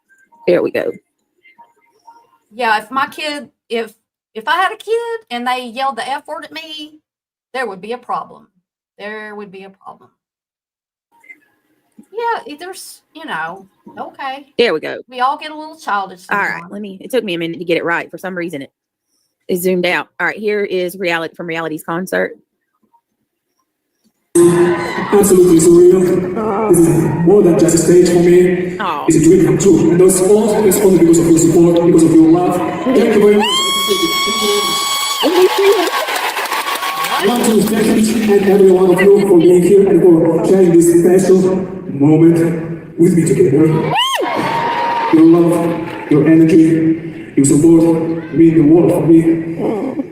There we go. Yeah, if my kid, if I had a kid and they yelled the F word at me, there would be a problem. There would be a problem. Yeah, there's, okay. There we go. We all get a little childish All sometimes. right. It took me a minute to get it right. For some reason, it zoomed out. All right. Here is Reality's concert. Absolutely surreal. This is more than just a stage for me. Oh. It's a dream come true. And those all is only because of your support, because of your love. Thank you very much. I want to thank each and every one of you for being here and for sharing this special moment with me together. Your love, your energy, your support mean the world for me.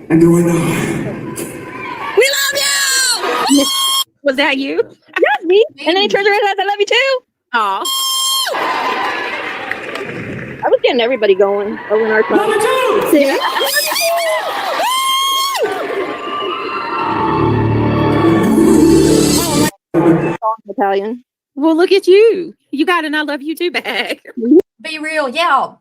And right now, We love you. Was that you? That's me. And then he turns around and says, I love you too. Aw. I was getting everybody going over in our side. See? Italian. Well, look at you. You got an I love you too bag. Be real. Yeah.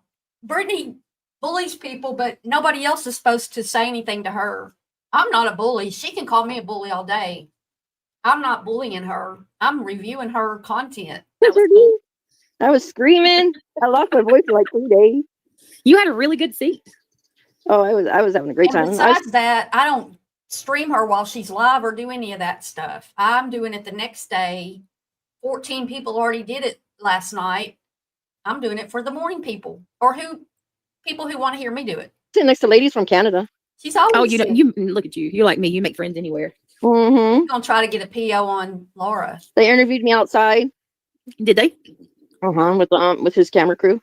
Brittney bullies people, but nobody else is supposed to say anything to her. I'm not a bully. She can call me a bully all day. I'm not bullying her. I'm reviewing her content. I was screaming. I lost my voice for like 3 days. You had a really good seat. Oh, I was having a great time. And besides that, I don't stream her while she's live or do any of that stuff. I'm doing it the next day. 14 people already did it last night. I'm doing it for the morning people or people who want to hear me do it. Sitting next to ladies from Canada. She's always. Oh, you look at you. You're like me. You make friends anywhere. Mm-hmm. I'm gonna try to get a PO on Laura. They interviewed me outside. Did they? With his camera crew.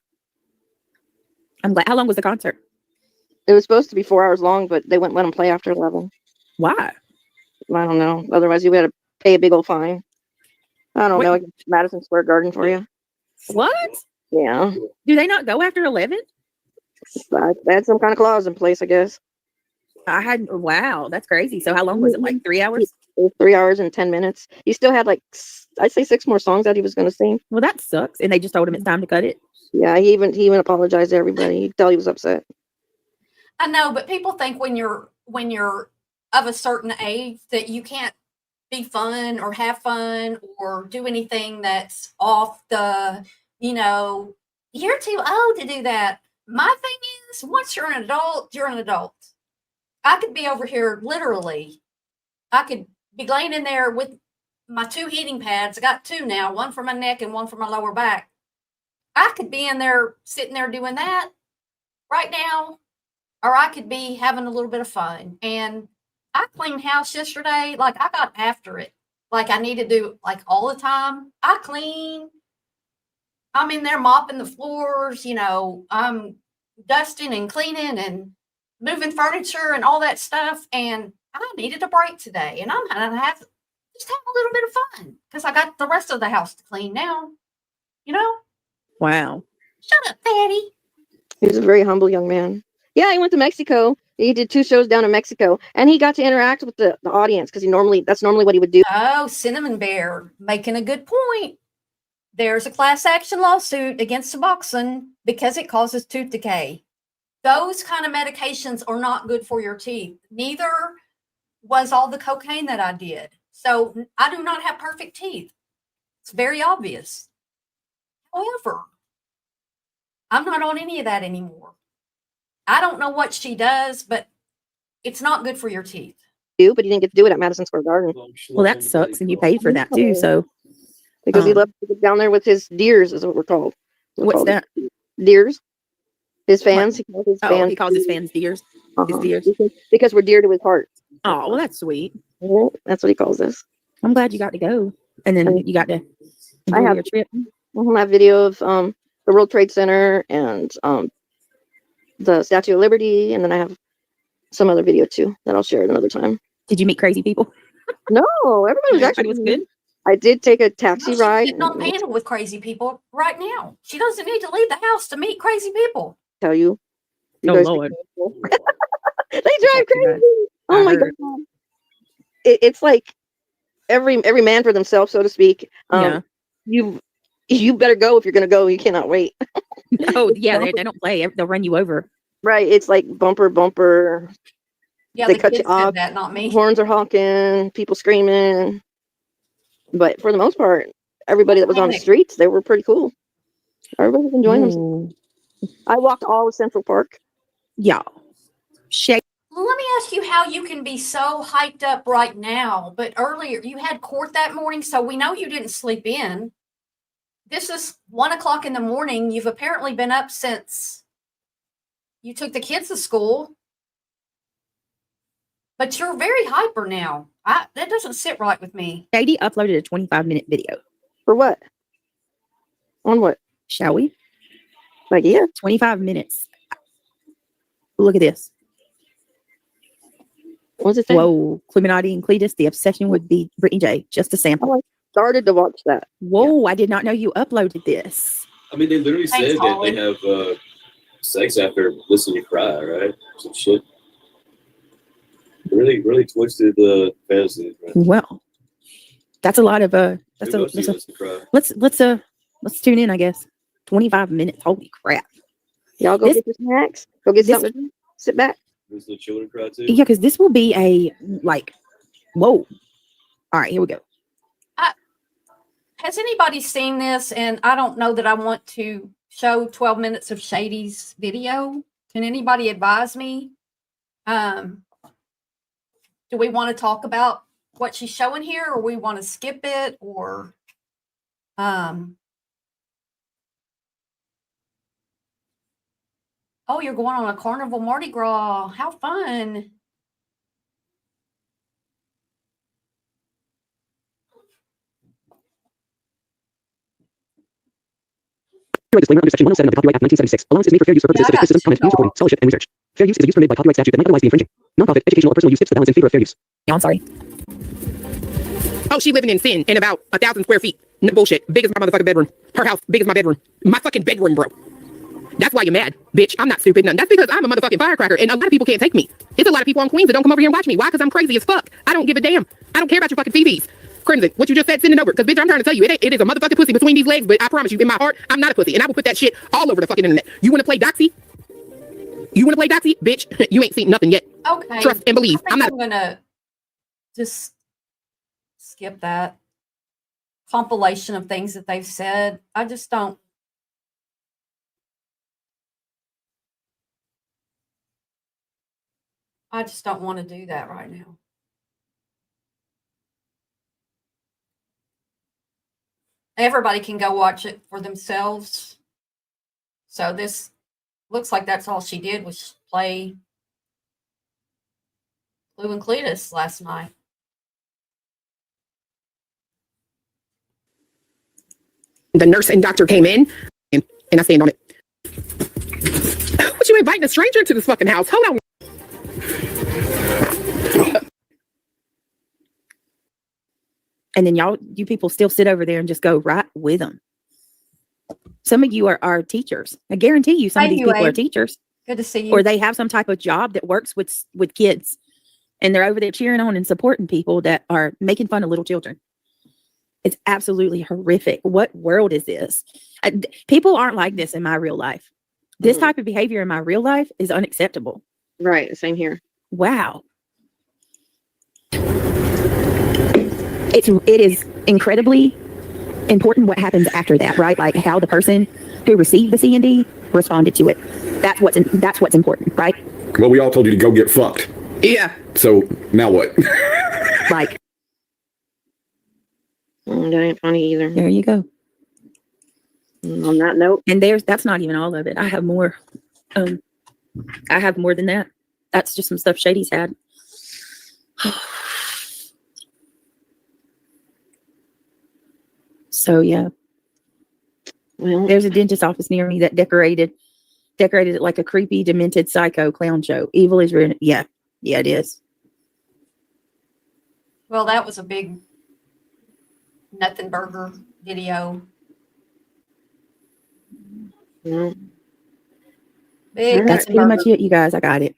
I'm glad. How long was the concert? It was supposed to be 4 hours long, but they wouldn't let him play after 11. Why? I don't know. Otherwise, you had to pay a big old fine. I don't know. Madison Square Garden for you. What? Yeah. Do they not go after 11? They had some kind of clause in place, I guess. Wow, that's crazy. So how long was it? Like 3 hours? It was 3 hours and 10 minutes. He still had I'd say 6 more songs that he was going to sing. Well, that sucks. And they just told him it's time to cut it. Yeah, he even apologized to everybody. You could tell he was upset. I know, but people think when you're of a certain age that you can't be fun or have fun or do anything that's off the, you're too old to do that. My thing is, once you're an adult, you're an adult. I could be over here literally. I could be laying in there with my 2 heating pads. I got 2 now, one for my neck and one for my lower back. I could be in there, sitting there doing that right now, or I could be having a little bit of fun. And I cleaned house yesterday. Like, I got after it. Like, I need to do, like, all the time. I clean. I'm in there mopping the floors. I'm dusting and cleaning and moving furniture and all that stuff. And I needed a break today. And I'm going to have a little bit of fun because I got the rest of the house to clean now. Wow. Shut up, Daddy. He was a very humble young man. Yeah, he went to Mexico He did 2 shows down in Mexico, and he got to interact with the audience because that's normally what he would do. Oh, Cinnamon Bear making a good point. There's a class action lawsuit against Suboxone because it causes tooth decay. Those kind of medications are not good for your teeth. Neither was all the cocaine that I did. So I do not have perfect teeth. It's very obvious. However, I'm not on any of that anymore. I don't know what she does, but it's not good for your teeth. But he didn't get to do it at Madison Square Garden Well, that sucks, and you paid for that too. So because he loved to get down there with his deers, is what we're called. what's that? Deers. His fans. He calls his Oh, fans. he calls his fans deers. His deers. Because we're dear to his heart. Oh, well, that's sweet. That's what he calls us. I'm glad you got to go, and then you got to enjoy I have your trip. I have video of the World Trade Center and the Statue of Liberty, and then I have some other video too that I'll share at another time. Did you meet crazy people? No, everybody was actually good. I did take a taxi She's ride. getting on panel with crazy people right now. She doesn't need to leave the house to meet crazy people. Tell you. Oh, guys Lord. they drive crazy. Oh my heard. God. It's like every man for themselves, so to speak. Yeah. You better go if you're gonna go. You cannot wait. Oh, yeah, they don't play. They'll run you over. Right. It's like bumper. Yeah, They the cut you kids off. said that, not me. Horns are honking, people screaming. But for the most part, everybody that was on the streets, they were pretty cool. Everybody was enjoying themselves. I walked all of Central Park. Yeah. Shake. Well, let me ask you how you can be so hyped up right now, but earlier you had court that morning, so we know you didn't sleep in. This is 1 o'clock in the morning. You've apparently been up since you took the kids to school, but you're very hyper now. That doesn't sit right with me. Katie uploaded a 25-minute video. For what? On what? Shall we? Like, yeah. 25 minutes. Look at this. What's it say? Whoa. Clueminati and Cletus, the obsession would be Brittney J. Just a sample. Oh, I started to watch that. Whoa, I did not know you uploaded this. I mean, they literally Thanks, said that Holly. they have sex after listening to cry, right? Some shit. Really twisted the fantasy. Right? Well, that's a lot of Let's let's tune in, I guess. 25 minutes. Holy crap. Y'all go This- get your snacks. Go get this- something to do. Sit back. Does the children cry too? Yeah, because this will be whoa. All right, here we go. Has anybody seen this? And I don't know that I want to show 12 minutes of Shady's video. Can anybody advise me? Do we want to talk about what she's showing here, or we want to skip it, or oh, you're going on a carnival Mardi Gras. How fun. Disclaimer under Section 107 of the Copyright Act 1976. Allowance is made for fair use for purposes such as criticism, comment, news reporting, scholarship, and research. Fair use is a use permitted by copyright statute that might otherwise be infringing. Nonprofit, educational, or personal use tips the balance in favor of fair use. Yeah, I'm sorry. Oh, she living in sin in about 1,000 square feet. No bullshit. Big as my motherfucking bedroom. Her house, big as my bedroom. My fucking bedroom, bro. That's why you're mad, bitch. I'm not stupid. Nothing. That's because I'm a motherfucking firecracker, and a lot of people can't take me. It's a lot of people on Queens that don't come over here and watch me. Why? Because I'm crazy as fuck. I don't give a damn. I don't care about your fucking TVs. Crimson, what you just said, send it over. Because, bitch, I'm trying to tell you, it is a motherfucking pussy between these legs, but I promise you, in my heart, I'm not a pussy. And I will put that shit all over the fucking internet. You want to play Doxy? You want to play Doxy? Bitch, you ain't seen nothing yet. Okay. Trust and believe. I'm I'm not. going to just skip that compilation of things that they've said. I just don't. I just don't want to do that right now. Everybody can go watch it for themselves. So this looks like that's all she did was play Clue and Cletus last night. The nurse and doctor came in, and I stand on it. What, you inviting a stranger into this fucking house? Hold on. And then you people still sit over there and just go right with them. Some of you are teachers. I guarantee you some of Thank these you, people are Abe. teachers. Good to see you. or they have some type of job that works with kids, and they're over there cheering on and supporting people that are making fun of little children. It's absolutely horrific. What world is this? People aren't like this in my real life. This type of behavior in my real life is unacceptable. Right. Same here. Wow. It is incredibly important what happens after that, right? Like how the person who received the C&D responded to it. That's what's important, right? Well, we all told you to go get fucked. Yeah. So now what? Like, That ain't funny either. there you go. On that note, And that's not even all of it. I have more. I have more than that. That's just some stuff Shady's had. So yeah, well, there's a dentist office near me that decorated it like a creepy, demented psycho clown show. Evil is real. Yeah, it is. Well, that was a big nothing burger video. no. Big That's nothing pretty much burger. it, you guys. I got it.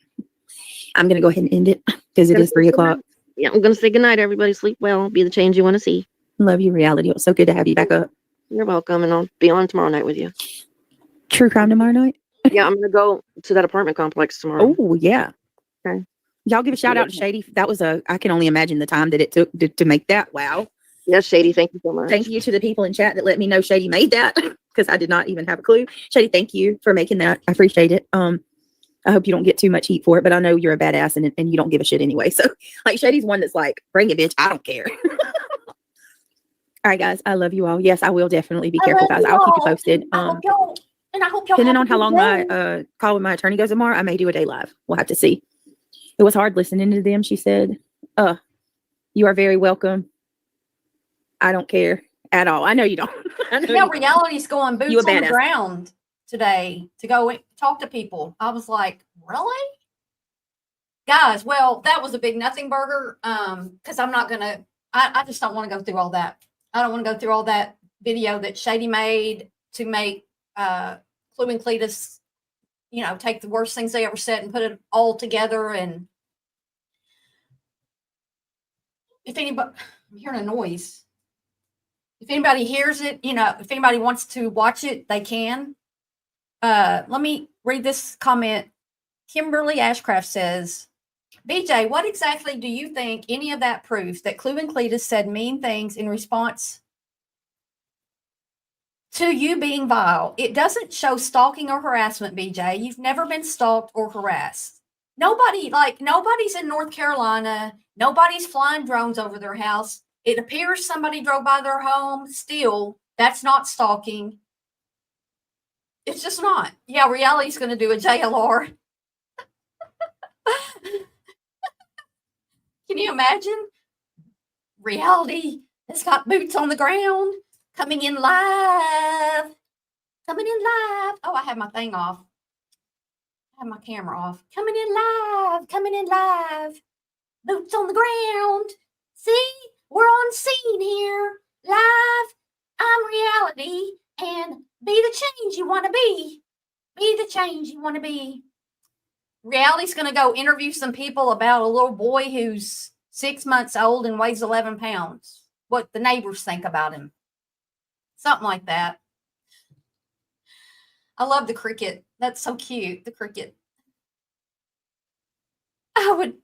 I'm gonna go ahead and end it because it is 3:00. Yeah, I'm gonna say goodnight, everybody. Sleep well. Be the change you want to see. Love you, reality. It was so good to have you back up. You're welcome, and I'll be on tomorrow night with you. True crime tomorrow night. Yeah, I'm gonna go to that apartment complex tomorrow. Oh yeah. Okay. Y'all give a shout out to Shady. That was I can only imagine the time that it took to make that. Wow. Yes, Shady. Thank you so much. Thank you to the people in chat that let me know Shady made that because I did not even have a clue. Shady, thank you for making that. I appreciate it. I hope you don't get too much heat for it, but I know you're a badass and you don't give a shit anyway. So like Shady's one that's like, bring it, bitch. I don't care. All right, guys. I love you all. Yes, I will definitely be careful, guys. I'll keep you posted. I hope y'all Depending have on a how good long day. my call with my attorney goes tomorrow, I may do a day live. We'll have to see. It was hard listening to them. She said, you are very welcome. I don't care at all. I know you don't. I know Yeah, you don't. reality's going You a boots on the badass. ground today to go talk to people. I was like, really? Guys, well, that was a big nothing burger. Because I'm not gonna I just don't want to go through all that. I don't want to go through all that video that Shady made to make Clue and Cletus, take the worst things they ever said and put it all together. And if anybody, I'm hearing a noise. If anybody hears it, if anybody wants to watch it, they can. Let me read this comment. Kimberly Ashcraft says, BJ, what exactly do you think any of that proves that Clue and Cletus said mean things in response to you being vile? It doesn't show stalking or harassment, BJ. You've never been stalked or harassed. Nobody's in North Carolina. Nobody's flying drones over their house. It appears somebody drove by their home. Still, that's not stalking. It's just not. Yeah, reality's going to do a JLR. Can you imagine? Reality has got boots on the ground, coming in live. Oh, I have my thing off. I have my camera off. Coming in live. Boots on the ground. See, we're on scene here, live. I'm reality, and be the change you want to be. Be the change you want to be. Reality's going to go interview some people about a little boy who's 6 months old and weighs 11 pounds. What the neighbors think about him. Something like that. I love the cricket. That's so cute, the cricket. I would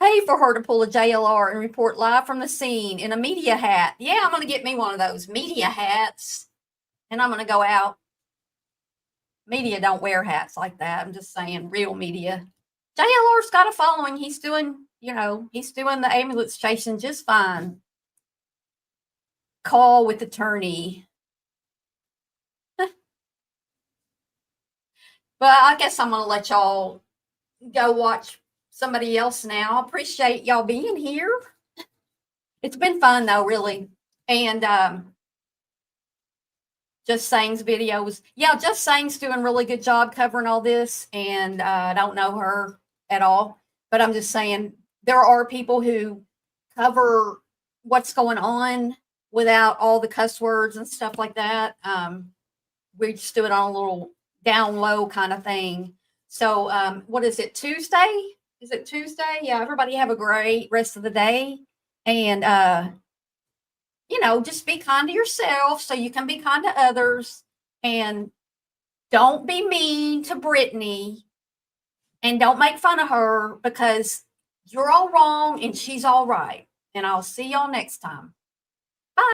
pay for her to pull a JLR and report live from the scene in a media hat. Yeah, I'm going to get me one of those media hats. And I'm going to go out. Media don't wear hats like that. I'm just saying, real media. JLR's got a following. He's doing the ambulance chasing just fine. Call with attorney. But I guess I'm going to let y'all go watch somebody else now. I appreciate y'all being here. It's been fun, though, really. And Just Saying's videos. Yeah, Just Saying's doing a really good job covering all this. And I don't know her at all. But I'm just saying there are people who cover what's going on without all the cuss words and stuff like that. We just do it on a little down low kind of thing. So, what is it, Tuesday? Is it Tuesday? Yeah, everybody have a great rest of the day. And, you know, just be kind to yourself so you can be kind to others. And don't be mean to Brittney. And don't make fun of her because you're all wrong and she's all right. And I'll see y'all next time.